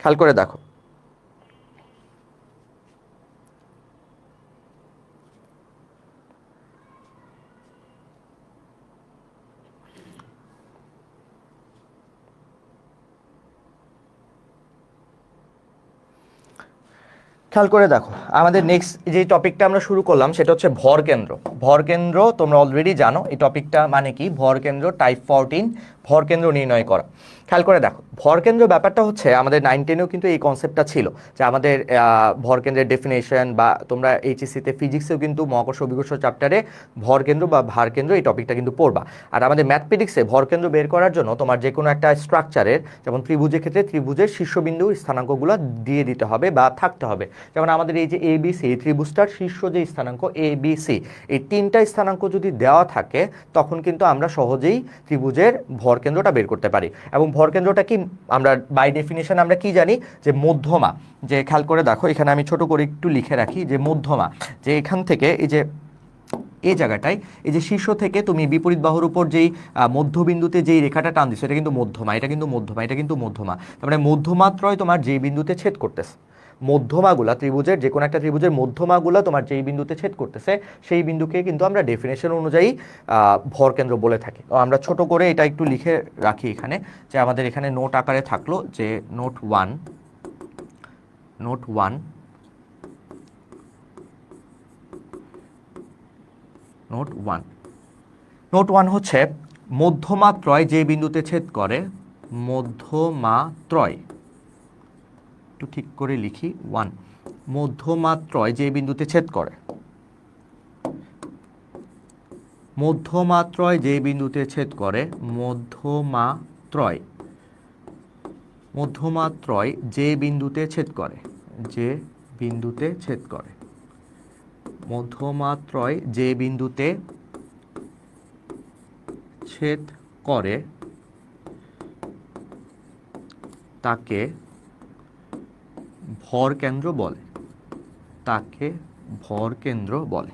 খেয়াল করে দেখো, খেয়াল করে দেখো আমাদের নেক্সট যে টপিকটা আমরা শুরু করলাম সেটা হচ্ছে ভর কেন্দ্র। ভর কেন্দ্র তোমরা অলরেডি জানো এই টপিকটা মানে কি, ভর কেন্দ্র টাইপ 14, ভর কেন্দ্র নির্ণয় করা। খেয়াল করে দেখো ভর কেন্দ্র ব্যাপারটা হচ্ছে আমাদের 9, 10-এও কিন্তু এই কনসেপ্টটা ছিল যে আমাদের ভর কেন্দ্রের ডেফিনেশন, বা তোমরা এইচএসসিতে ফিজিক্সেও কিন্তু মহাকর্ষ অভিকর্ষ চ্যাপ্টারে ভর কেন্দ্র বা ভার কেন্দ্র এই টপিকটা কিন্তু পড়বা। আর আমাদের ম্যাথমেটিক্সে ভর কেন্দ্র বের করার জন্য তোমার যে কোনো একটা স্ট্রাকচারের, যেমন ত্রিভুজের ক্ষেত্রে ত্রিভুজের শীর্ষবিন্দু স্থানাঙ্কগুলো দিয়ে দিতে হবে বা থাকতে হবে। যেমন আমাদের এই যে ABC এই ত্রিভুজটার শীর্ষ যে স্থানাঙ্ক ABC, এই তিনটা স্থানাঙ্ক যদি দেওয়া থাকে তখন কিন্তু আমরা সহজেই ত্রিভুজের ভর কেন্দ্রটা বের করতে পারি। এবং ভর কেন্দ্রটা কি আমরা বাই ডেফিনিশন আমরা কি জানি, যে মধ্যমা। যে খেয়াল করে দেখো এখানে আমি ছোট করে একটু লিখে রাখি যে মধ্যমা, যে এখান থেকে এই যে এই জায়গাটায় এই যে শীর্ষ থেকে তুমি বিপরীত বাহুর উপর যেই মধ্যবিন্দুতে যেই রেখাটা টান দিচ্ছ এটা কিন্তু মধ্যমা, এটা কিন্তু মধ্যমা, এটা কিন্তু মধ্যমা। তার মানে মধ্যমাত্রয় তোমার যেই বিন্দুতে ছেদ করতেছে, মধ্যমাগুলা ত্রিভুজের যে কোনো একটা ত্রিভুজের মধ্যমাগুলা তোমার যেই বিন্দুতে ছেদ করতেছে সেই বিন্দুকে কিন্তু আমরা ডেফিনেশন অনুযায়ী ভর কেন্দ্র বলে থাকি। তো আমরা ছোট করে এটা একটু লিখে রাখি এখানে, যে আমাদের এখানে নোট আকারে থাকলো যে নোট 1, নোট 1, নোট 1, নোট 1 হচ্ছে মধ্যমাত্রয় যে বিন্দুতে ছেদ করে, মধ্যমাত্রয়, একটু ঠিক করে লিখি 1, মধ্যমাত্রয় যে বিন্দুতে ছেদ করে, মধ্যমাত্রয় যে বিন্দুতে ছেদ করে, মধ্যমাত্রয়, মধ্যমাত্রয় যে বিন্দুতে ছেদ করে, যে বিন্দুতে ছেদ করে, মধ্যমাত্রয় যে বিন্দুতে ছেদ করে তাকে ভর কেন্দ্র বলে, তাকে ভর কেন্দ্র বলে।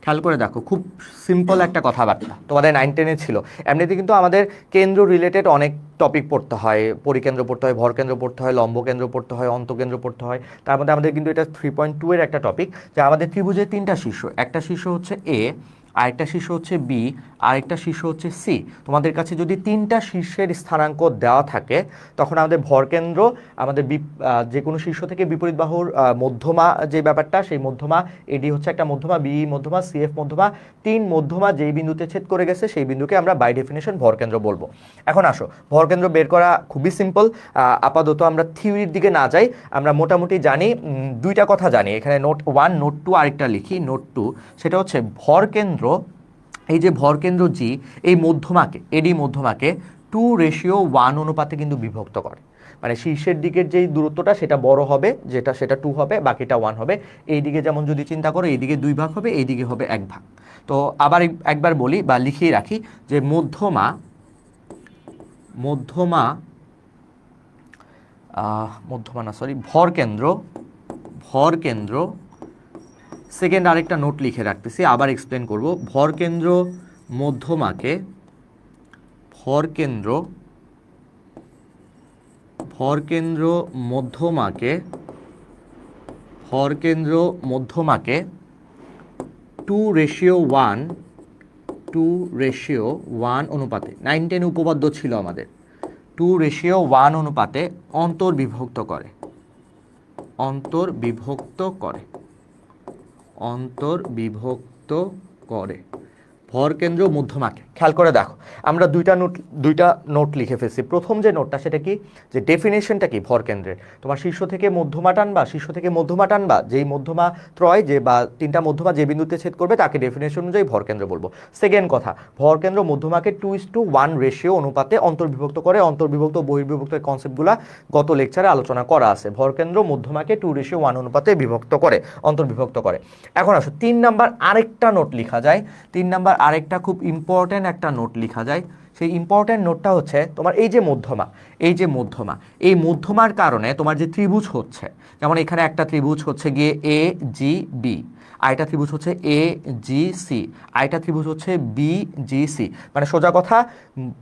খেয়াল করে দেখো খুব সিম্পল একটা কথাবার্তা, তোমাদের 9, 10-এ ছিল। এমনিতে কিন্তু আমাদের কেন্দ্র রিলেটেড অনেক টপিক পড়তে হয়, পরিকেন্দ্র পড়তে হয়, ভর কেন্দ্র পড়তে হয়, লম্ব কেন্দ্র পড়তে হয়, অন্তকেন্দ্র পড়তে হয়। তার মধ্যে আমাদের কিন্তু এটা 3.2 এর একটা টপিক, যে আমাদের ত্রিভুজের তিনটা শীর্ষ, একটা শীর্ষ হচ্ছে এ, আরেকটা শীর্ষ হচ্ছে বি, আরেকটা শীর্ষ হচ্ছে সি। তোমাদের কাছে যদি তিনটা শীর্ষের স্থানাঙ্ক দেওয়া থাকে তখন আমাদের ভরকেন্দ্র আমাদের যে কোনো শীর্ষ থেকে বিপরীত বাহুর মধ্যমা যে ব্যাপারটা, সেই মধ্যমা এডি হচ্ছে একটা মধ্যমা, বি মধ্যমা, সিএফ মধ্যমা, তিন মধ্যমা যেই বিন্দুতে ছেদ করে গেছে সেই বিন্দুকে আমরা বাই ডেফিনেশন ভরকেন্দ্র বলবো। এখন আসো ভরকেন্দ্র বের করা খুবই সিম্পল। আপাতত আমরা থিওরির দিকে না যাই, আমরা মোটামুটি জানি, দুইটা কথা জানি এখানে, নোট 1, নোট 2 আরেকটা লিখি, নোট 2, সেটা হচ্ছে ভরকেন্দ্র, এই যে ভরকেন্দ্র জি এই মধ্যমাকে, এডি মধ্যমাকে 2:1 অনুপাতে কিন্তু বিভক্ত করে। মানে শীর্ষের দিকের যেই দূরত্বটা সেটা বড় হবে, সেটা 2 হবে, বাকিটা 1 হবে। এই দিকে যেমন যদি চিন্তা করো এইদিকে 2 ভাগ হবে, এই দিকে হবে 1 ভাগ। তো আবার একবার বলি বা লিখিয়ে রাখি যে মধ্যমা, মধ্যমা মধ্যমা না সরি ভরকেন্দ্র, ভরকেন্দ্র, সেকেন্ড আরেকটা নোট লিখে রাখতেছি, আবার এক্সপ্লেন করব। ভরকেন্দ্র মধ্যমাকে, ভরকেন্দ্র, ভরকেন্দ্র মধ্যমাকে, ভরকেন্দ্র মধ্যমাকে 2:1, 2:1 অনুপাতে, 9, 10 উপপাদ্য ছিল আমাদের, 2:1 অনুপাতে অন্তর্বিভক্ত করে, অন্তর্বিভক্ত করে, অন্তর্বিভক্ত করে ভরকেন্দ্র মধ্যমাকে। খেয়াল করে দেখো, আমরা দুইটা নোট লিখে ফেলছি। প্রথম যে নোটটা সেটা কি, যে ডেফিনেশনটা কি ভরকেন্দ্রের, তোমার শীর্ষ থেকে মধ্যমা টানবা, শীর্ষ থেকে মধ্যমা টানবা, যেই মধ্যমা ত্রয় যে বা তিনটা মধ্যমা যে বিন্দুতে ছেদ করবে তাকে ডেফিনেশন অনুযায়ী ভরকেন্দ্র বলবো। সেকেন্ড কথা, ভরকেন্দ্র মধ্যমাকে 2:1 রেশিও অনুপাতে অন্তর্বিভক্ত করে। অন্তর্বিভক্ত বহির্বিভক্তের কনসেপ্টগুলা গত লেকচারে আলোচনা করা আছে। ভরকেন্দ্র মধ্যমাকে 2:1 অনুপাতে বিভক্ত করে, অন্তর্বিভক্ত করে। এখন আসো 3 নাম্বার আরেকটা নোট লিখা যায়। 3 নাম্বার আরেকটা খুব ইম্পর্টেন্ট একটা নোট লিখা যায়। সেই ইম্পর্টেন্ট নোটটা হচ্ছে তোমার এই যে মধ্যমা, এই মধ্যমার কারণে তোমার যে ত্রিভুজ হচ্ছে, যেমন এখানে একটা ত্রিভুজ হচ্ছে গিয়ে এ জি বি, আরেকটা ত্রিভুজ হচ্ছে এ জি সি, আরেকটা ত্রিভুজ হচ্ছে বি জি সি। মানে সোজা কথা,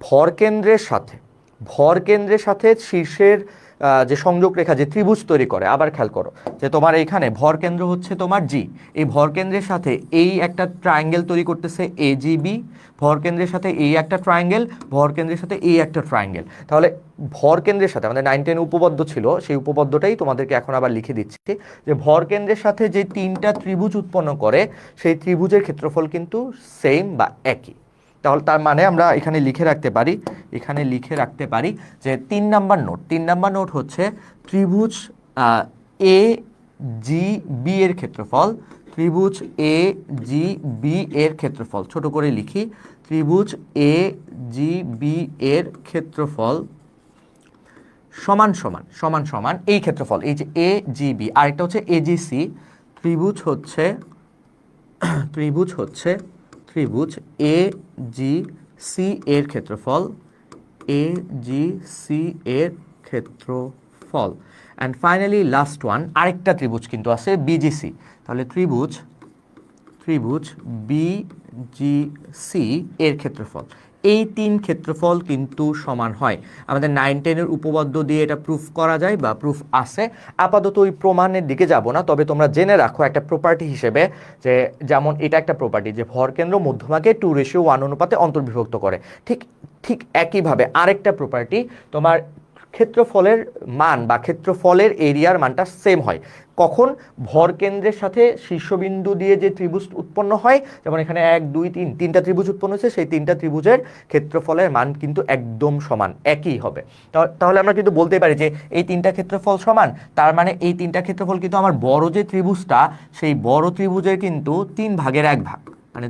ভরকেন্দ্রের সাথে শীর্ষের যে সংযোগ রেখা যে ত্রিভুজ তৈরি করে। আবার খেয়াল করো যে তোমার এইখানে ভরকেন্দ্র হচ্ছে তোমার জি, এই ভরকেন্দ্রের সাথে এই একটা ট্রায়াঙ্গেল তৈরি করতেছে এ জি বি, ভরকেন্দ্রের সাথে এই একটা ট্রায়াঙ্গেল, ভরকেন্দ্রের সাথে এই একটা ট্রায়াঙ্গেল। তাহলে ভরকেন্দ্রের সাথে আমাদের 9-10 উপপাদ্য ছিল, সেই উপপাদ্যটাই তোমাদেরকে এখন আবার লিখে দিচ্ছি, যে ভরকেন্দ্রের সাথে যে তিনটা ত্রিভুজ উৎপন্ন করে সেই ত্রিভুজের ক্ষেত্রফল কিন্তু সেম বা একই। তাহলে তার মানে আমরা এখানে লিখে রাখতে পারি যে 3 নাম্বার নোট হচ্ছে ত্রিভুজ এ জি বি এর ক্ষেত্রফল, ত্রিভুজ এ জি বি এর ক্ষেত্রফল, ছোট করে লিখি, ত্রিভুজ এ জি বি এর ক্ষেত্রফল সমান এই ক্ষেত্রফল, এই যে এ জি বি, আরেকটা হচ্ছে এ জি সি, ত্রিভুজ এ জি সি এর ক্ষেত্রফল, অ্যান্ড ফাইনালি লাস্ট ওয়ান আরেকটা ত্রিভুজ কিন্তু আছে বিজিসি। তাহলে ত্রিভুজ বিজিসি এর ক্ষেত্রফল। এই 3 ক্ষেত্রফল কিন্তু সমান হয়। আমাদের 9-10 উপপাদ্য দিয়ে এটা প্রুফ করা যায় বা প্রুফ আছে। আপাতত ওই প্রমাণের দিকে যাব না, তবে তোমরা জেনে রাখো একটা প্রপার্টি হিসেবে, যে যেমন এটা একটা প্রপার্টি যে ভরকেন্দ্র মধ্যমাকে 2:1 অনুপাতে অন্তর্বিভক্ত করে। ঠিক একইভাবে আরেকটা প্রপার্টি, তোমার ক্ষেত্রফলের মান বা ক্ষেত্রফলের এরিয়ার মানটা সেম হয় কখন, ভরকেন্দ্রের সাথে শীর্ষবিন্দু দিয়ে যে ত্রিভুজ উৎপন্ন হয়, যেমন এখানে 1 2 3 তিনটা ত্রিভুজ উৎপন্ন হয়েছে, সেই তিনটা ত্রিভুজের ক্ষেত্রফলের মান কিন্তু একদম সমান, একই হবে। তাহলে আমরা কিন্তু বলতে পারি যে এই তিনটা ক্ষেত্রফল সমান, তার মানে এই তিনটা ক্ষেত্রফল কিন্তু আমার বড় যে ত্রিভুজটা, সেই বড় ত্রিভুজের কিন্তু 3/1 ভাগ। মানে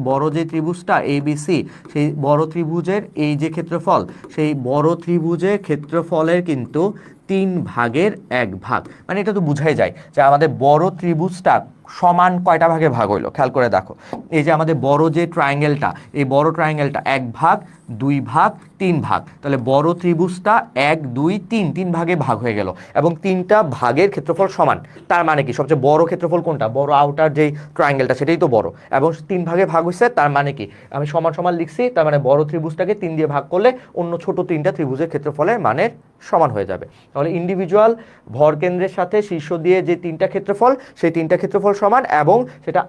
বড় যে ত্রিভুজটা এ বি সি, সেই বড় ত্রিভুজের এই যে ক্ষেত্রফল, সেই বড় ত্রিভুজের ক্ষেত্রফলের কিন্তু 3/1 ভাগ। মানে এটা তো বুঝাই যায় যে আমাদের বড় ত্রিভুজটা সমান কয়টা ভাগে ভাগ হইলো। খেয়াল করে দেখো, এই যে আমাদের বড় যে ট্রায়াঙ্গেলটা, এই বড় ট্রায়াঙ্গেলটা 1 ভাগ 2 ভাগ 3 ভাগ, তাহলে বড় ত্রিভুজটা 1 2 3 ভাগে ভাগ হয়ে গেল, এবং 3টা ভাগের ক্ষেত্রফল সমান। তার মানে কি, সবচেয়ে বড় ক্ষেত্রফল কোনটা, বড় আউটার যেই ট্রায়াঙ্গেলটা সেটাই তো বড়, এবং 3 ভাগে ভাগ হয়েছে। তার মানে কি, আমি সমান লিখছি, তার মানে বড় ত্রিভুজটাকে 3 দিয়ে ভাগ করলে অন্য ছোট 3টা ত্রিভুজের ক্ষেত্রফলের মানের সমান হয়ে যাবে। তাহলে ইন্ডিভিজুয়াল ভরকেন্দ্রের সাথে শীর্ষ দিয়ে যে 3টা ক্ষেত্রফল, সেই 3টা ক্ষেত্রফল সমান, এবং সেটা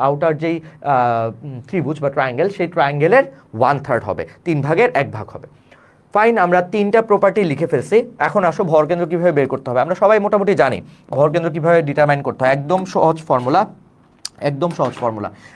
আউটার যেই ত্রিভুজ বা ট্রায়াঙ্গেল, সেই ট্রায়াঙ্গেলের 1/3 হবে, 3/1 ভাগ হবে। ফাইন, আমরা 3টা প্রপার্টি লিখে ফেলছি। এখন আসো ভরকেন্দ্র কিভাবে বের করতে হবে। আমরা সবাই মোটামুটি জানি ভরকেন্দ্র কিভাবে ডিটারমাইন করতে হয়, একদম সহজ ফর্মুলা।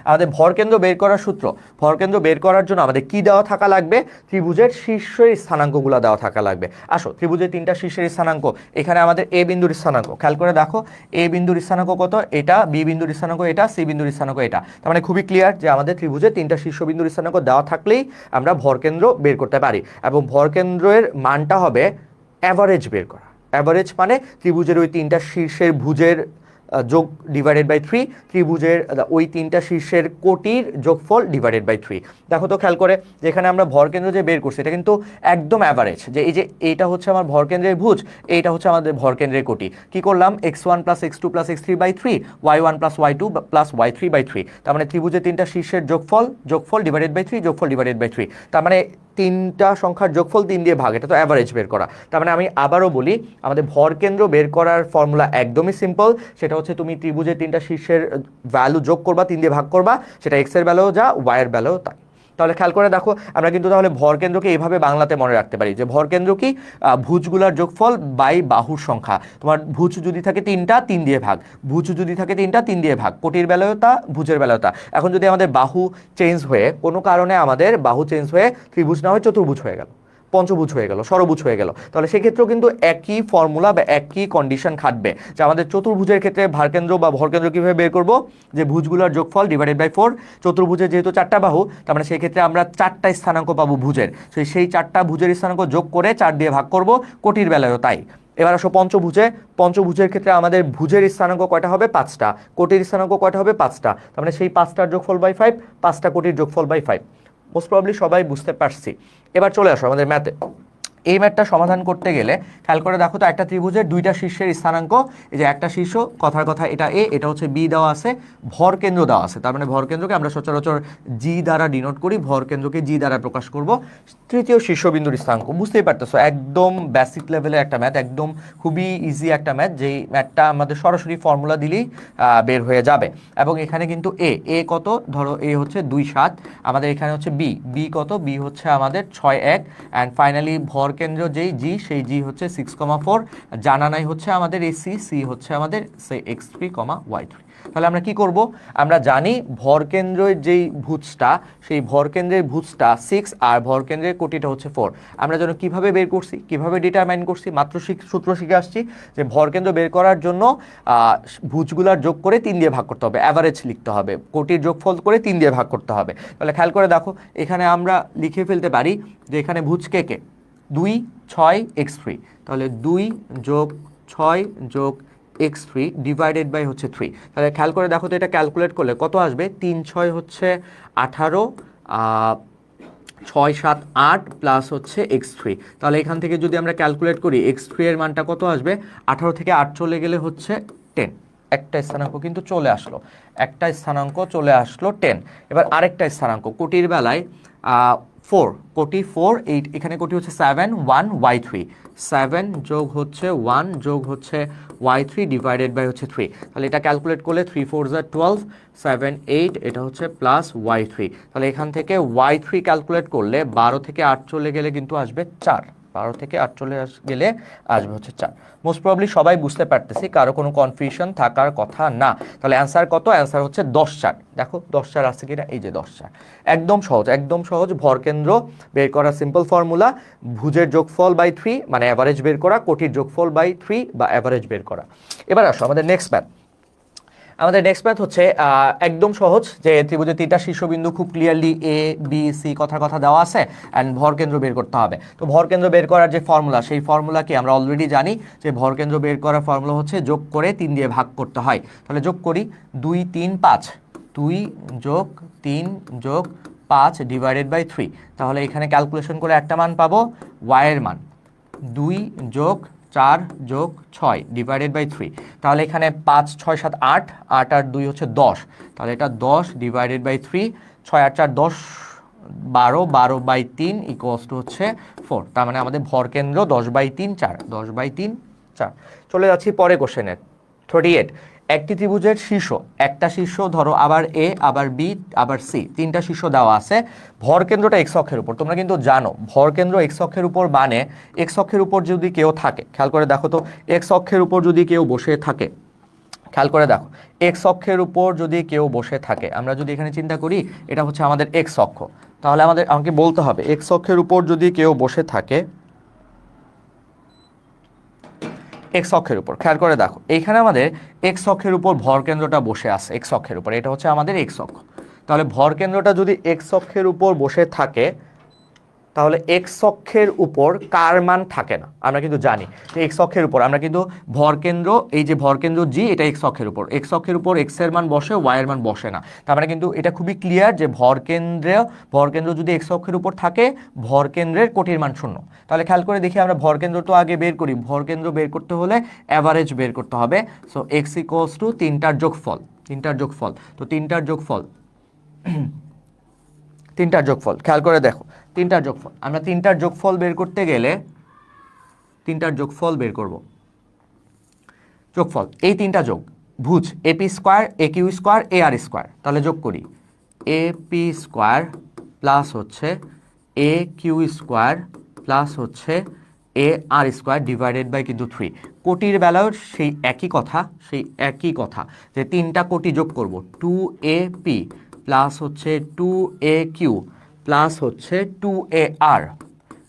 আমাদের ভরকেন্দ্র বের করার সূত্র, ভরকেন্দ্র বের করার জন্য আমাদের কি দেওয়া থাকা লাগবে, ত্রিভুজের শীর্ষের স্থানাঙ্কগুলো দেওয়া থাকা লাগবে। আসো, ত্রিভুজের 3টা শীর্ষের স্থানাঙ্ক, এখানে আমাদের এ বিন্দুর স্থানাঙ্ক, খেয়াল করে দেখো, এ বিন্দুর স্থানাঙ্ক কত, এটা, বি বিন্দুর স্থানাঙ্ক এটা, সি বিন্দুর স্থানাঙ্ক এটা। তার মানে খুবই ক্লিয়ার যে আমাদের ত্রিভুজের 3টা শীর্ষবিন্দুর স্থানাঙ্ক দেওয়া থাকলেই আমরা ভরকেন্দ্র বের করতে পারি, এবং ভরকেন্দ্রের মানটা হবে অ্যাভারেজ বের করা। অ্যাভারেজ মানে ত্রিভুজের ওই 3টা শীর্ষের ভুজের যোগ ডিভাইডেড বাই 3, ত্রিভুজের ওই 3টা শীর্ষের কোটির যোগফল ডিভাইডেড বাই 3। দেখো তো খেয়াল করে, যেখানে আমরা ভরকেন্দ্র যে বের করছি এটা কিন্তু একদম অ্যাভারেজ, যে এই যে এইটা হচ্ছে আমার ভরকেন্দ্রের ভুজ, এইটা হচ্ছে আমাদের ভরকেন্দ্রের কোটি। কি করলাম, x1 + x2 + x3 by 3, y1 + y2 + y3 by 3। তার মানে ত্রিভুজের 3টা শীর্ষের যোগফল ডিভাইডেড বাই 3, যোগফল ডিভাইডেড বাই 3। তার মানে 3টা সংখ্যার যোগফল 3 দিয়ে ভাগ, এটা তো অ্যাভারেজ বের করা। তার মানে আমি আবারও বলি, আমাদের ভরকেন্দ্র বের করার ফর্মুলা একদমই সিম্পল। সেটা হচ্ছে তুমি ত্রিভুজের 3টা শীর্ষের ভ্যালু যোগ করবা, 3 দিয়ে ভাগ করবা, সেটা x এর ভ্যালু যা, y এর ভ্যালু তাই। তাহলে খেয়াল করে দেখো আমরা কিন্তু তাহলে ভরকেন্দ্রকে এইভাবে বাংলাতে মনে রাখতে পারি যে ভরকেন্দ্র কি ভুজগুলার যোগফল বাই বাহুর সংখ্যা। তোমার ভুজ যদি থাকে তিনটা, 3 দিয়ে ভাগ, ভুজ যদি থাকে তিনটা, 3 দিয়ে ভাগ, কোটির বেলায়ও তা, ভুজের বেলায়ও তা। এখন যদি আমাদের বাহু চেঞ্জ হয়ে কোনো কারণে আমাদের বাহু চেঞ্জ হয়ে ত্রিভুজ না হয়ে চতুর্ভুজ হয়ে গেল, পঞ্চভুজ হয়ে গেল, ষড়ভুজ হয়ে গেল, তাহলে সেক্ষেত্রেও কিন্তু একই ফর্মুলা বা একই কন্ডিশন খাটবে যে আমাদের চতুর্ভুজের ক্ষেত্রে ভারকেন্দ্র বা ভরকেন্দ্র কীভাবে বের করব, যে ভুজগুলোর যোগফল ডিভাইডেড বাই 4। চতুর্ভুজের যেহেতু 4টা বাহু, তার মানে সেই ক্ষেত্রে আমরা 4টা স্থানাঙ্ক পাবো ভুজের, সেই 4টা ভুজের স্থানাঙ্ক যোগ করে 4 দিয়ে ভাগ করব, কোটির বেলায়ও তাই। এবার আসো পঞ্চভুজে, পঞ্চভুজের ক্ষেত্রে আমাদের ভুজের স্থানাঙ্ক কয়টা হবে, 5টা, কোটির স্থানাঙ্ক কয়টা হবে, 5টা, তার মানে সেই 5টার যোগফল বাই 5, 5টা কোটির যোগফল বাই 5। মোস্ট প্রবাবলি সবাই বুঝতে পারছি। এবার চলে আসো আমাদের ম্যাথে। এই ম্যাথটা সমাধান করতে গেলে খেয়াল করে দেখো তো, একটা ত্রিভুজের 2টা শীর্ষের স্থানাঙ্ক, এই যে একটা শীর্ষ, কথার কথা এটা এ, এটা হচ্ছে বি দেওয়া আছে, ভরকেন্দ্র দেওয়া আছে, তার মানে ভরকেন্দ্রকে আমরা সচরাচর জি দ্বারা ডিনোট করি, ভরকেন্দ্রকে জি দ্বারা প্রকাশ করব। তৃতীয় শীর্ষবিন্দুর স্থানাঙ্ক, বুঝতেই পারতেছো একদম বেসিক লেভেলের একটা ম্যাথ, একদম খুবই ইজি একটা ম্যাথ, যেই ম্যাথটা আমাদের সরাসরি ফর্মুলা দিলেই বের হয়ে যাবে। এবং এখানে কিন্তু এ কত, ধরো এ হচ্ছে 2, 7, আমাদের এখানে হচ্ছে বি কত, বি হচ্ছে আমাদের 6, 1, অ্যান্ড ফাইনালি ভরকেন্দ্র যেই জি, সেই জি হচ্ছে 6,4, জানা নাই হচ্ছে আমাদের এই সি হচ্ছে আমাদের সেই x3, y3। তাহলে আমরা কি করব, আমরা জানি ভরকেন্দ্রের যেই ভুজটা, সেই ভরকেন্দ্রের ভুজটা 6 আর ভরকেন্দ্রের কোটিটা হচ্ছে 4। আমরা যেন কিভাবে বের করছি, কিভাবে ডিটারমাইন করছি, মাত্র সূত্র শিখে আসছি যে ভরকেন্দ্র বের করার জন্য ভুজগুলার যোগ করে 3 দিয়ে ভাগ করতে হবে, অ্যাভারেজ লিখতে হবে, কোটির যোগফল করে 3 দিয়ে ভাগ করতে হবে। তাহলে খেয়াল করে দেখো এখানে আমরা লিখে ফেলতে পারি যে এখানে ভুজ কে 2, 6, x3, তাহলে 2 যোগ 6 যোগ x3 ডিভাইডেড বাই হচ্ছে 3। তাহলে খেয়াল করে দেখো তো এটা ক্যালকুলেট করলে কত আসবে, 3, 6 হচ্ছে 18, 6, 7, 8 প্লাস হচ্ছে x3। তাহলে এখান থেকে যদি আমরা ক্যালকুলেট করি x3 এর মানটা কত আসবে, 18 থেকে 8 চলে গেলে হচ্ছে 10। একটা স্থানাঙ্ক কিন্তু চলে আসলো, একটা স্থানাঙ্ক চলে আসলো 10। এবার আরেকটা স্থানাঙ্ক কোটির বেলায় 4, কোটি 4, 8, এখানে কোটি হচ্ছে 7, 1, y3, 7 যোগ হচ্ছে 1 যোগ হচ্ছে y3 ডিভাইডেড বাই হচ্ছে 3। তাহলে এটা ক্যালকুলেট করলে 3, 4 = 12, 7, 8, এটা হচ্ছে প্লাস y3। তাহলে এখান থেকে y3 ক্যালকুলেট করলে 12 থেকে 8 চলে গেলে কিন্তু আসবে 4, 12 থেকে 8 চলে গেলে আসবে হচ্ছে 4। মোস্ট প্রবাবলি সবাই বুঝতে পারতেছি, কারো কোনো কনফিউশন থাকার কথা না। তাহলে অ্যান্সার কত, অ্যান্সার হচ্ছে 10, 4। দেখো 10, 4 আছে কিনা, এই যে 10, 4, একদম সহজ, একদম সহজ। ভরকেন্দ্র বের করা সিম্পল ফর্মুলা, ভুজের যোগফল বাই 3 মানে অ্যাভারেজ বের করা, কোটির যোগফল বাই 3 বা অ্যাভারেজ বের করা। এবার আসো আমাদের নেক্সট ম্যাথ। আমাদের নেক্সট ম্যাথ হচ্ছে একদম সহজ, যে ত্রিভুজের 3টা শীর্ষবিন্দু খুব ক্লিয়ারলি এ বি সি কথার কথা দেওয়া আছে, অ্যান্ড ভরকেন্দ্র বের করতে হবে। তো ভরকেন্দ্র বের করার যে ফর্মুলা, সেই ফর্মুলা কি আমরা অলরেডি জানি, যে ভরকেন্দ্র বের করার ফর্মুলা হচ্ছে যোগ করে 3 দিয়ে ভাগ করতে হয়। তাহলে যোগ করি, 2, 3, 5, 2 যোগ 3 যোগ 5 ডিভাইডেড বাই 3। তাহলে এখানে ক্যালকুলেশন করে একটা মান পাবো, y এর মান 2 যোগ 4 যোগ 6 ডিভাইডেড বাই 3। তাহলে এখানে 5, 6, 7, 8, 8 আর 2 হচ্ছে 10, তাহলে এটা 10 divided by 3, 6, 8, 4, 10, 12, 12 by 3 equals to হচ্ছে 4। তার মানে আমাদের ভরকেন্দ্র 10 বাই 3, 4, 10 বাই 3, 4। চলে যাচ্ছি পরে কোশ্চেনের 38। একটি ত্রিভুজের শীর্ষ, একটা শীর্ষ ধরো, আবার এ, আবার বি, আবার সি, 3টা শীর্ষ দেওয়া আছে, ভরকেন্দ্রটা এক্স অক্ষের উপর। তোমরা কিন্তু জানো ভরকেন্দ্র এক্স অক্ষের উপর, মানে এক্স অক্ষের উপর যদি কেউ থাকে, খেয়াল করে দেখো তো, এক্স অক্ষের উপর যদি কেউ বসে থাকে, খেয়াল করে দেখো, এক্স অক্ষের উপর যদি কেউ বসে থাকে, আমরা যদি এখানে চিন্তা করি এটা হচ্ছে আমাদের এক্স অক্ষ, তাহলে আমাকে বলতে হবে এক্স অক্ষের উপর যদি কেউ বসে থাকে, এক্স অক্ষের উপর, খেয়াল করে দেখো এইখানে আমাদের এক্স অক্ষের উপর ভরকেন্দ্রটা বসে আছে, এক্স অক্ষের উপর, এটা হচ্ছে আমাদের এক্স অক্ষ। তাহলে ভরকেন্দ্রটা যদি এক্স অক্ষের উপর বসে থাকে, তাহলে এক্স অক্ষের উপর কার মান থাকে না, আমরা কিন্তু জানি যে এক্স অক্ষের উপর আমরা কিন্তু ভরকেন্দ্র, এই যে ভরকেন্দ্র জি, এটা এক্স অক্ষের উপর, এক্স অক্ষের উপর এক্স এর মান বসে, ওয়াই এর মান বসে না। তার মানে কিন্তু এটা খুবই ক্লিয়ার যে ভরকেন্দ্র যদি এক্স অক্ষের উপর থাকে, ভরকেন্দ্রের কোটির মান 0। তাহলে খেয়াল করে দেখি আমরা ভরকেন্দ্র তো আগে বের করি, ভরকেন্দ্র বের করতে হলে অ্যাভারেজ বের করতে হবে। সো এক্স ইকুয়ালস টু 3টার যোগফল, 3টার যোগফল, তো 3টার যোগফল, 3টার যোগফল, খেয়াল করে দেখো 3টার যোগফল, আমরা 3টার যোগফল বের করতে গেলে 3টার যোগফল বের করব, যোগফল এই 3টা যোগ, ভুজ এপি স্কোয়ার, এ কিউ স্কোয়ার, এ আর স্কোয়ার, তাহলে যোগ করি এপি স্কোয়ার প্লাস হচ্ছে এ কিউ স্কোয়ার প্লাস হচ্ছে এ আর স্কোয়ার ডিভাইডেড বাই কিন্তু 3। কোটির বেলাও সেই একই কথা যে তিনটা কোটি যোগ করব, 2AP প্লাস হচ্ছে 2AQ প্লাস হচ্ছে 2AR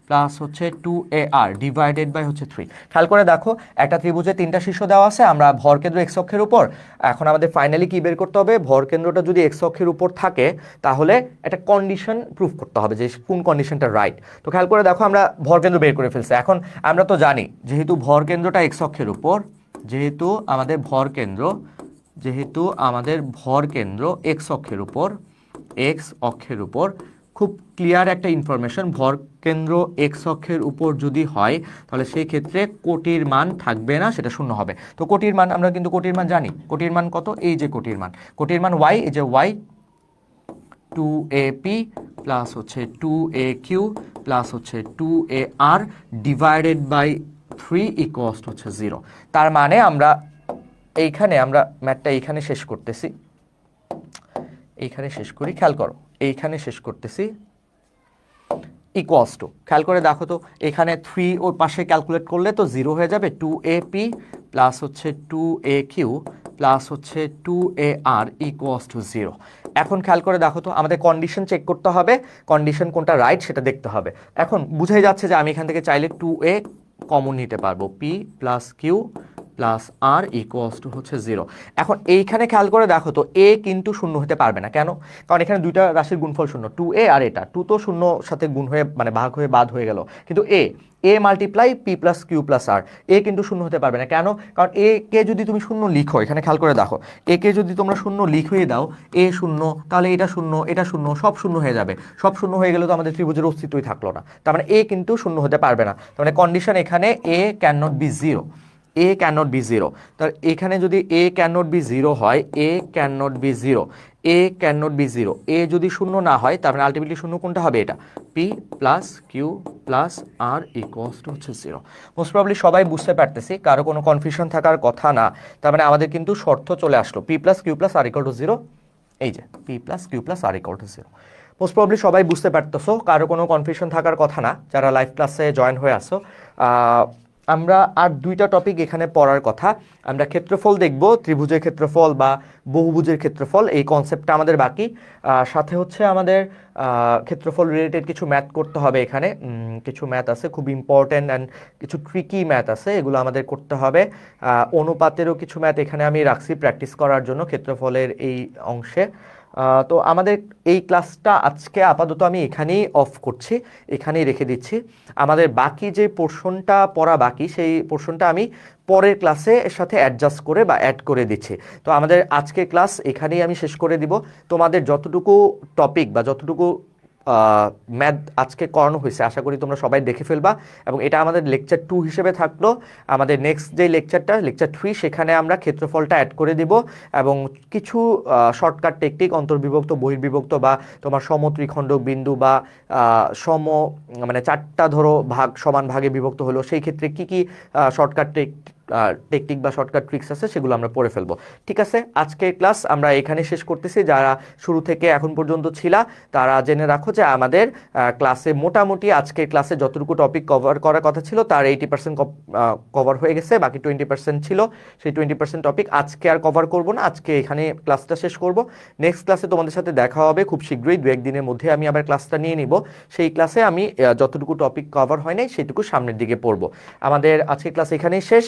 প্লাস হচ্ছে 2AR ডিভাইডেড বাই হচ্ছে 3। খেয়াল করে দেখো, একটা ত্রিভুজে তিনটা শীর্ষ দেওয়া আছে, আমরা ভরকেন্দ্র এক্স অক্ষের উপর। এখন আমাদের ফাইনালি কি বের করতে হবে? ভরকেন্দ্রটা যদি এক্স অক্ষের উপর থাকে তাহলে একটা কন্ডিশন প্রুফ করতে হবে যে কোন কন্ডিশনটা রাইট। তো খেয়াল করে দেখো, আমরা ভরকেন্দ্র বের করে ফেলছি। এখন আমরা তো জানি যেহেতু ভরকেন্দ্রটা এক্স অক্ষের উপর, যেহেতু আমাদের ভরকেন্দ্র এক্স অক্ষের উপর, খুব ক্লিয়ার একটা ইনফরমেশন, ভরকেন্দ্র এক্স অক্ষের উপর যদি হয় তাহলে সেই ক্ষেত্রে কোটির মান থাকবে না, সেটা শূন্য হবে। তো কোটির মান, আমরা কিন্তু কোটির মান জানি। কোটির মান কত? এই যে কোটির মান y, এই যে y 2AP প্লাস হচ্ছে 2AQ প্লাস হচ্ছে 2AR ডিভাইডেড বাই 3 ইকুয়ালস হচ্ছে 0। তার মানে আমরা ম্যাথটা এইখানে শেষ করতেছি, খেয়াল করো, এইখানে শেষ করতেছি ইকুয়ালস টু, খেয়াল করে দেখো তো, এখানে 3 ওর পাশে ক্যালকুলেট করলে তো 0 হয়ে যাবে। 2AP প্লাস হচ্ছে 2AQ প্লাস হচ্ছে 2AR ইকুয়ালস টু 0। এখন খেয়াল করে দেখো তো, আমাদের কন্ডিশন চেক করতে হবে, কন্ডিশন কোনটা রাইট সেটা দেখতে হবে। এখন বুঝাই যাচ্ছে যে আমি এখান থেকে চাইলে 2A কমন নিতে পারবো, P plus Q plus r equals to হচ্ছে 0। এখন এইখানে খেয়াল করে দেখো তো, এ কিন্তু শূন্য হতে পারবে না। কেন? কারণ এখানে দুইটা রাশির গুণফল শূন্য, 2A আর এটা 2 তো শূন্য সাথে গুণ হয়ে মানে ভাগ হয়ে বাদ হয়ে গেল, কিন্তু A multiply P plus Q plus R, A কিন্তু শূন্য হতে পারবে না। কেন? কারণ এ কে যদি তুমি শূন্য লিখো, এখানে খেয়াল করে দেখো, এ কে যদি তোমরা শূন্য লিখিয়ে দাও, এ শূন্য, তাহলে এটা শূন্য, সব শূন্য হয়ে যাবে। সব শূন্য হয়ে গেলে তো আমাদের ত্রিভুজের অস্তিত্বই থাকলো না। তার মানে এ কিন্তু শূন্য হতে পারবে না। তার মানে কন্ডিশন এখানে A can not be 0, A can not be 0। তার এখানে যদি এ ক্যান নট বি 0 হয়, A can not be 0, A can not be 0, A যদি শূন্য না হয় তার মানে আলটিমেটলি শূন্য কোনটা হবে? এটা p plus Q plus r equals to হচ্ছে 0। মোস্ট প্রবলি সবাই বুঝতে পারতেছি, কারো কোনো কনফিউশন থাকার কথা না। তার মানে আমাদের কিন্তু শর্ত চলে আসলো, p plus Q plus r equal to 0, এই যে p plus Q plus r equal to 0। Most probably সবাই বুঝতে পারতেছো, কারো কোনো কনফিউশন থাকার কথা না যারা লাইভ ক্লাসে জয়েন হয়ে আসো। আমরা আর দুইটা টপিক এখানে পড়ার কথা। আমরা ক্ষেত্রফল দেখব, ত্রিভুজের ক্ষেত্রফল বা বহুভুজের ক্ষেত্রফল, এই কনসেপ্টটা আমাদের বাকি। সাথে হচ্ছে আমাদের ক্ষেত্রফল রিলেটেড কিছু ম্যাথ করতে হবে। এখানে কিছু ম্যাথ আছে খুব ইম্পর্ট্যান্ট অ্যান্ড কিছু ট্রিকি ম্যাথ আছে, এগুলো আমাদের করতে হবে। অনুপাতেরও কিছু ম্যাথ এখানে আমি রাখছি প্র্যাকটিস করার জন্য ক্ষেত্রফলের এই অংশে। তো আমাদের এই ক্লাসটা আজকে আপাতত আমি এখানেই অফ করছি, এখানেই রেখে দিচ্ছি। আমাদের বাকি যে পোর্শনটা পড়া বাকি, সেই পোর্শনটা আমি পরের ক্লাসে এর সাথে অ্যাডজাস্ট করে বা অ্যাড করে দিচ্ছি। তো আমাদের আজকের ক্লাস এখানেই আমি শেষ করে দিব। তোমাদের যতটুকু টপিক বা যতটুকু ম্যাথ আজকে করানো হয়েছে আশা করি তোমরা সবাই দেখে ফেলবা, এবং এটা আমাদের লেকচার 2 হিসেবে থাকলো। আমাদের নেক্সট যে লেকচারটা, লেকচার 3, সেখানে আমরা ক্ষেত্রফলটা অ্যাড করে দিব এবং কিছু শর্টকাট টেকনিক, অন্তর্বিভক্ত বহির্বিভক্ত বা তোমার সমত্রিখণ্ডক বিন্দু বা মানে 4টা ধরো ভাগ সমান ভাগে বিভক্ত হলো, সেই ক্ষেত্রে কি কি শর্টকাট টেকনিক বা শর্টকাট ট্রিক্স আছে সেগুলো আমরা পড়ে ফেলবো। ঠিক আছে, আজকের ক্লাস আমরা এখানে শেষ করতেছি। যারা শুরু থেকে এখন পর্যন্ত ছিলা তারা জেনে রাখো যে আমাদের ক্লাসে মোটামুটি আজকের ক্লাসে যতটুকু টপিক কভার করার কথা ছিল তার 80% কভার হয়ে গেছে, বাকি 20% ছিল। সেই 20% টপিক আজকে আর কভার করব না, আজকে এখানে ক্লাসটা শেষ করব। নেক্সট ক্লাসে তোমাদের সাথে দেখা হবে খুব শীঘ্রই, 2-1 দিনের মধ্যে আমি আবার ক্লাসটা নিয়ে নিব। সেই ক্লাসে আমি যতটুকু টপিক কভার হয় নাই সেটুকু সামনের দিকে পড়বো। আমাদের আজকের ক্লাস এখানেই শেষ।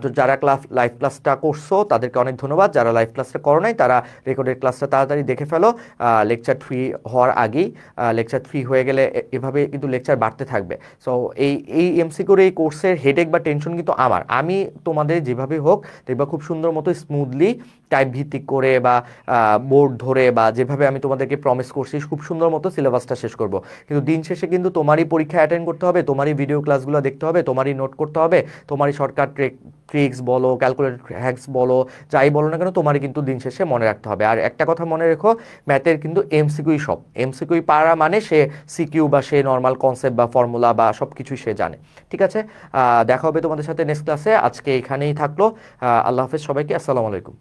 তো যারা লাইভ ক্লাসটা করছো তাদেরকে অনেক ধন্যবাদ, যারা লাইভ ক্লাসটা করো নাই তারা রেকর্ডেড ক্লাসটা তাড়াতাড়ি দেখে ফেলো। লেকচার 3 হওয়ার আগেই, লেকচার 3 হয়ে গেলে এভাবে কিন্তু লেকচার বাড়তে থাকবে। সো এই এমসিকিউর এই কোর্সের হেডেক বা টেনশন কিন্তু আমি তোমাদের যেভাবে হোক দেখবা খুব সুন্দর মতো স্মুথলি টাইপ ভিত্তিক করে বা বোর্ড ধরে বা যেভাবে আমি তোমাদেরকে প্রমিস করছি খুব সুন্দর মতো সিলেবাসটা শেষ করব। কিন্তু দিন শেষে কিন্তু তোমারই পরীক্ষা অ্যাটেন্ড করতে হবে, তোমারই ভিডিও ক্লাসগুলো দেখতে হবে, তোমারই নোট করতে হবে, তোমারই শর্টকাট ট্রিক্স বলো, ক্যালকুলেটর হ্যাক্স বলো, যাই বলো না কেন তোমারই কিন্তু দিন শেষে মনে রাখতে হবে। আর একটা কথা মনে রেখো, ম্যাথের কিন্তু এমসিকিউই সব। এমসিকিউই পারা মানে সে সিকিউ বা সে নর্মাল কনসেপ্ট বা ফর্মুলা বা সব কিছুই সে জানে। ঠিক আছে, দেখা হবে তোমাদের সাথে নেক্সট ক্লাসে। আজকে এখানেই থাকলো। আল্লাহ হাফেজ সবাইকে, আসসালামু আলাইকুম।